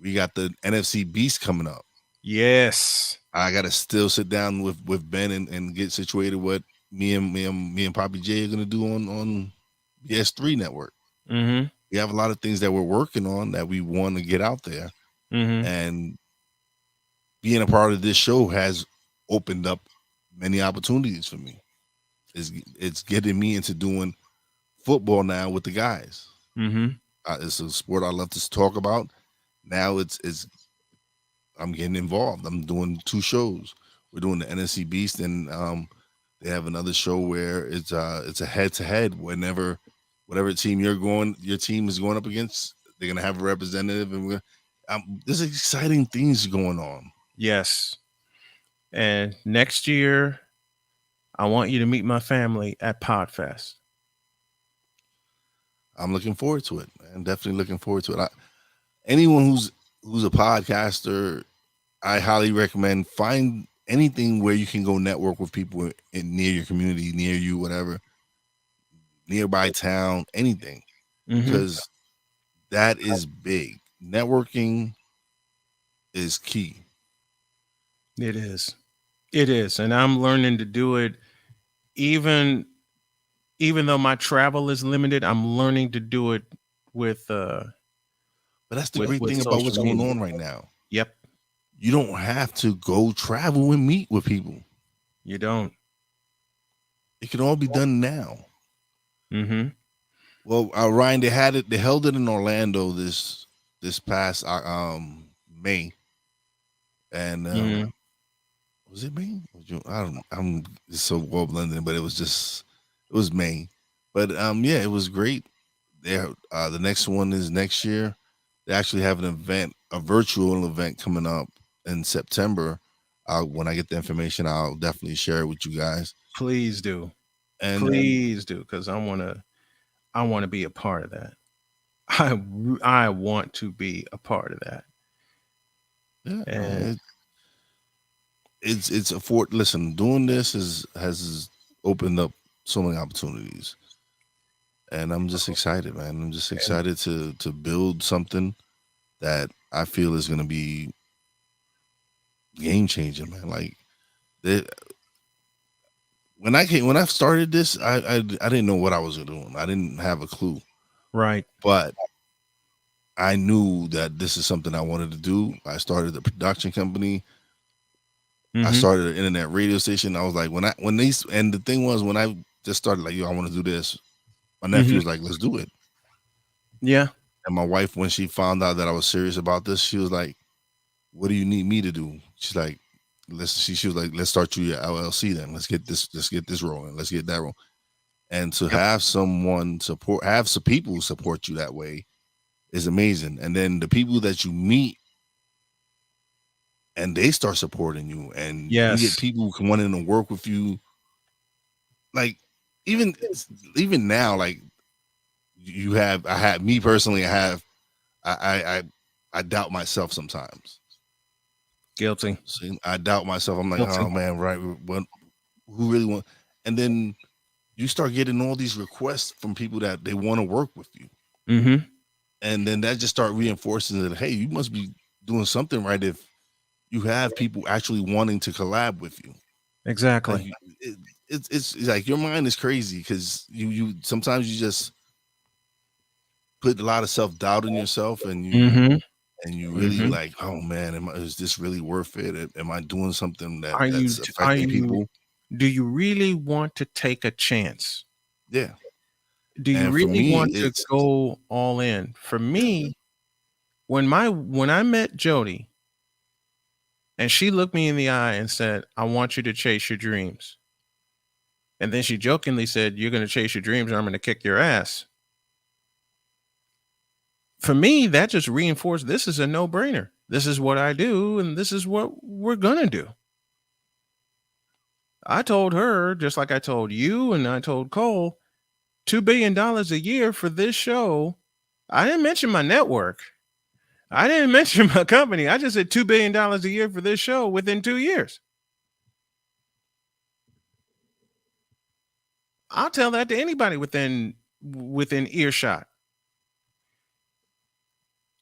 We got the NFC Beast coming up. Yes. I gotta still sit down with Ben and get situated what me and Poppy J are gonna do on the S3 network. Mm-hmm. We have a lot of things that we're working on that we want to get out there. Mm-hmm. And being a part of this show has opened up many opportunities for me. It's getting me into doing football now with the guys. Mm-hmm. It's a sport I love to talk about. Now it's I'm getting involved. I'm doing 2 shows. We're doing the NFC Beast, and they have another show where it's a head-to-head. Whatever team your team is going up against, they're gonna have a representative, and there's exciting things going on. Yes. And next year, I want you to meet my family at Podfest. I'm looking forward to it, man. Definitely looking forward to it. Anyone who's a podcaster, I highly recommend find anything where you can go network with people near your community, near you, whatever, nearby town, anything, because that is big. Networking is key. It is. It is. And I'm learning to do it even though my travel is limited. I'm learning to do it with but that's the great thing about what's going on right now. Yep. You don't have to go travel and meet with people. You don't. It can all be done now. Mm-hmm. Well, Ryan, they held it in Orlando this past May. And was it May? I'm just so well blended, but it was May. But yeah, it was great. The next one is next year. They actually have an event, a virtual event coming up in September. When I get the information, I'll definitely share it with you guys. Please do. And please do, because I want to be a part of that. I want to be a part of that. Yeah, and it's a fort. Listen, doing this has opened up so many opportunities, and I'm just excited, man. I'm just excited to build something that I feel is going to be game changing, man. Like when I started this, I didn't know what I was doing. I didn't have a clue. Right. But I knew that this is something I wanted to do. I started a production company. I started an internet radio station. I was like, when the thing was, when I just started, like, yo, I want to do this, my nephew was like, let's do it. Yeah. And my wife, when she found out that I was serious about this, she was like, what do you need me to do? She's like, she was like, let's start you your LLC then. Let's get this rolling. Let's get that rolling. And to have someone have some people support you that way is amazing. And then the people that you meet and they start supporting you, and you get people wanting to work with you. Like even now, like me personally, I doubt myself sometimes. Guilty. See, I doubt myself. I'm like, oh man, right? Who really want? And then you start getting all these requests from people that they want to work with you. Mm-hmm. And then that just start reinforcing that, hey, you must be doing something right if you have people actually wanting to collab with you. Exactly. Like, it's like your mind is crazy because you sometimes you just put a lot of self-doubt in yourself, and you really like, oh man, is this really worth it? Am I doing something that's affecting people? Do you really want to take a chance? Yeah. Do you really want to go all in? For me, when I met Jody, And she looked me in the eye and said, I want you to chase your dreams. And then she jokingly said, you're going to chase your dreams or I'm going to kick your ass. For me, that just reinforced this is a no-brainer. This is what I do, and this is what we're going to do. I told her, just like I told you and I told Cole, $2 billion a year for this show. I didn't mention my network. I didn't mention my company. I just said $2 billion a year for this show within 2 years. I'll tell that to anybody within earshot.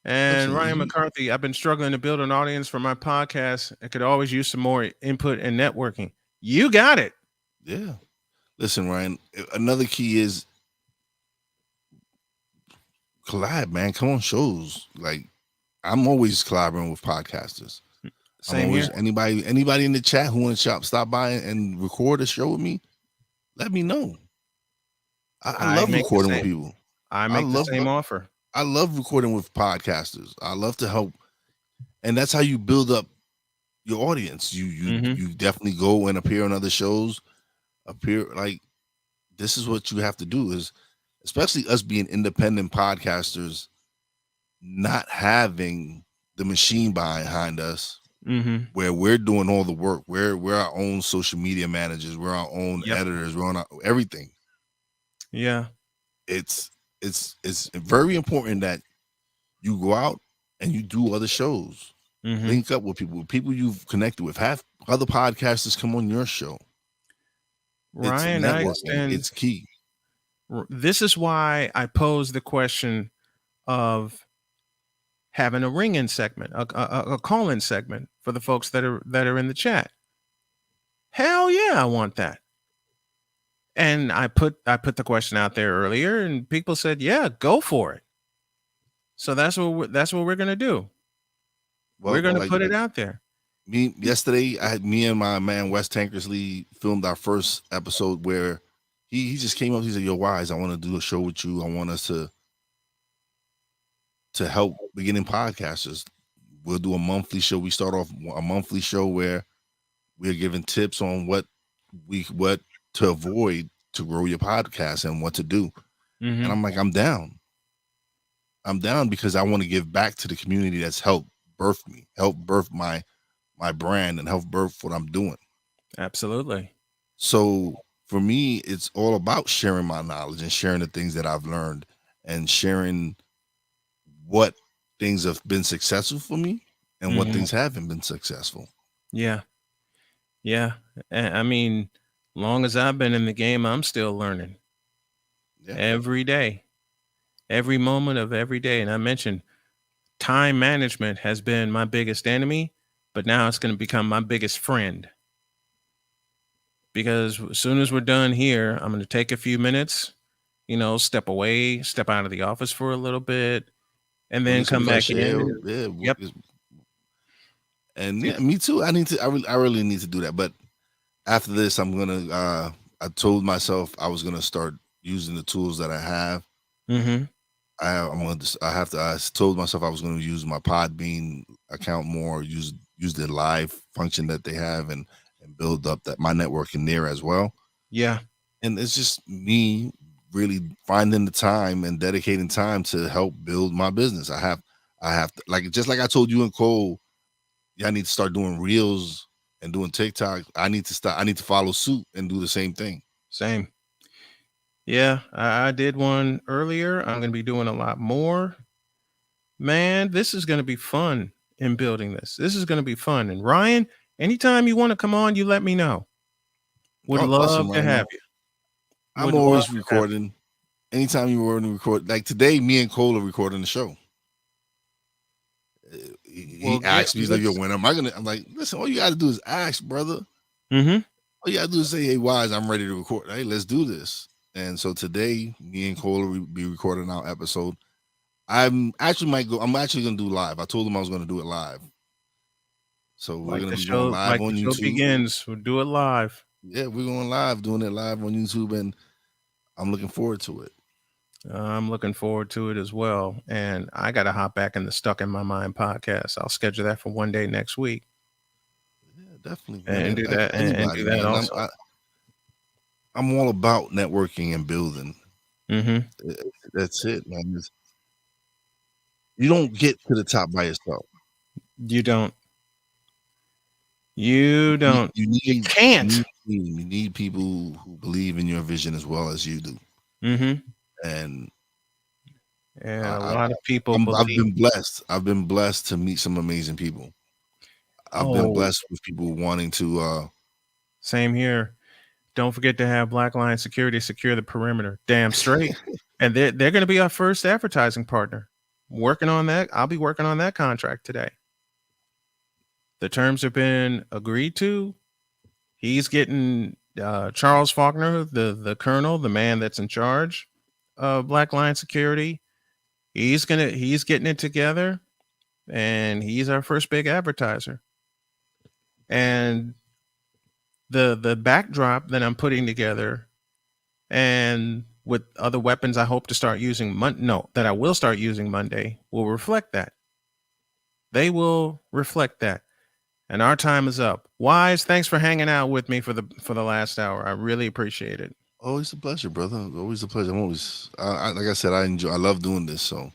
And Listen, Ryan McCarthy, I've been struggling to build an audience for my podcast. I could always use some more input and networking. You got it. Yeah. Listen, Ryan, another key is collab, man. Come on shows. Like, I'm always collaborating with podcasters. Same I'm always here. anybody in the chat who wants to stop by and record a show with me, let me know. I love recording with people. I make the same offer. I love recording with podcasters. I love to help, and that's how you build up your audience. You definitely go and appear on other shows. Like, this is what you have to do, is especially us being independent podcasters, not having the machine behind us, where we're doing all the work. We're our own social media managers. We're our own editors. We're on everything. Yeah. It's very important that you go out and you do other shows. Link up with people you've connected with. Have other podcasters come on your show. Ryan, it's key. This is why I pose the question of having a ring-in segment, a call-in segment for the folks that are in the chat. Hell yeah, I want that. And I put the question out there earlier, and people said, "Yeah, go for it." So that's what we're gonna do. We're gonna put it out there. Yesterday, me and my man Wes Tankersley filmed our first episode where he just came up. He said, "Yo, Wise, I want to do a show with you. I want us to help beginning podcasters. We'll do a monthly show. We start off a monthly show where we're giving tips on what to avoid to grow your podcast and what to do." And I'm like, I'm down because I want to give back to the community that's helped birth me, help birth my brand, and help birth what I'm doing. Absolutely. So for me, it's all about sharing my knowledge and sharing the things that I've learned and sharing what things have been successful for me and what things haven't been successful. Yeah. Yeah. I mean, long as I've been in the game, I'm still learning. Yeah. Every day, every moment of every day. And I mentioned time management has been my biggest enemy, but now it's going to become my biggest friend. Because as soon as we're done here, I'm going to take a few minutes, step away, step out of the office for a little bit, and then come back in. Yep. And yeah, me too. I really need to do that. But after this, I'm gonna. I told myself I was gonna start using the tools that I have. I told myself I was gonna use my Podbean account more. Use the live function that they have, and build up my network in there as well. Yeah. And it's just me really finding the time and dedicating time to help build my business. I have to, just like I told you and Cole, I need to start doing reels and doing TikTok. I need to follow suit and do the same thing. Same. Yeah, I did one earlier. I'm going to be doing a lot more. Man, this is going to be fun in building this. This is going to be fun. And Ryan, anytime you want to come on, you let me know. Would love to have you. I'm always recording. Anytime you want to record, like today, me and Cole are recording the show. He asked me, he's like, "Yo, when am I gonna?" I'm like, "Listen, all you got to do is ask, brother. All you got to do is say, hey, Wise, I'm ready to record. Hey, let's do this." And so today, me and Cole will be recording our episode. I'm actually gonna do live. I told him I was gonna do it live. So we're gonna be going live on YouTube. The show begins. We'll do it live. Yeah, we're going live, doing it live on YouTube, and I'm looking forward to it. I'm looking forward to it as well. And I got to hop back in the Stuck in My Mind podcast. I'll schedule that for one day next week. definitely. And do that, and do that man. also. I'm all about networking and building. Mm-hmm. That's it, man. You don't get to the top by yourself. You don't. You don't. You can't. You need people who believe in your vision as well as you do. Mm-hmm. And a lot of people I've been blessed. I've been blessed to meet some amazing people. I've been blessed with people wanting to. Same here. Don't forget to have Black Line Security secure the perimeter. Damn straight. And they're going to be our first advertising partner. Working on that. I'll be working on that contract today. The terms have been agreed to. He's getting Charles Faulkner, the colonel, the man that's in charge of Black Line Security. He's getting it together, and he's our first big advertiser. And the backdrop that I'm putting together, and with other weapons I hope to start using that I will start using Monday, will reflect that. They will reflect that. And our time is up. Wise, thanks for hanging out with me for the last hour. I really appreciate it. Always a pleasure, brother. Always a pleasure. I'm always, like I said, I love doing this. So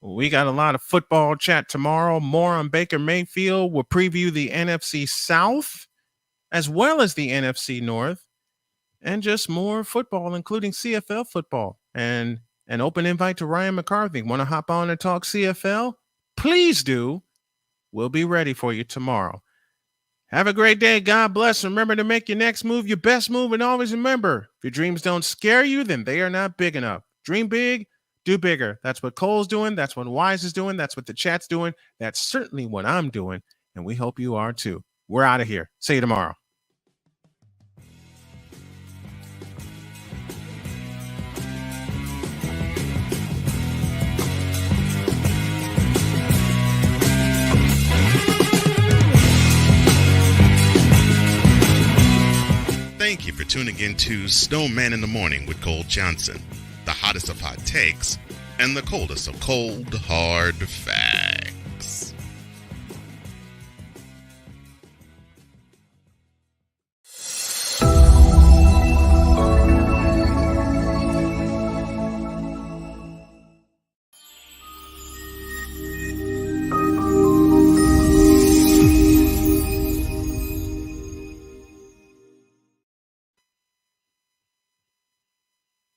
we got a lot of football chat tomorrow. More on Baker Mayfield. We'll preview the NFC South as well as the NFC North, and just more football, including CFL football, and an open invite to Ryan McCarthy. Want to hop on and talk CFL? Please do. We'll be ready for you tomorrow. Have a great day. God bless. Remember to make your next move your best move, and always remember, if your dreams don't scare you, then they are not big enough. Dream big, do bigger. That's what Cole's doing. That's what Wise is doing. That's what the chat's doing. That's certainly what I'm doing, and we hope you are too. We're out of here. See you tomorrow. Thank you for tuning in to Snowman in the Morning with Cole Johnson, the hottest of hot takes and the coldest of cold, hard facts.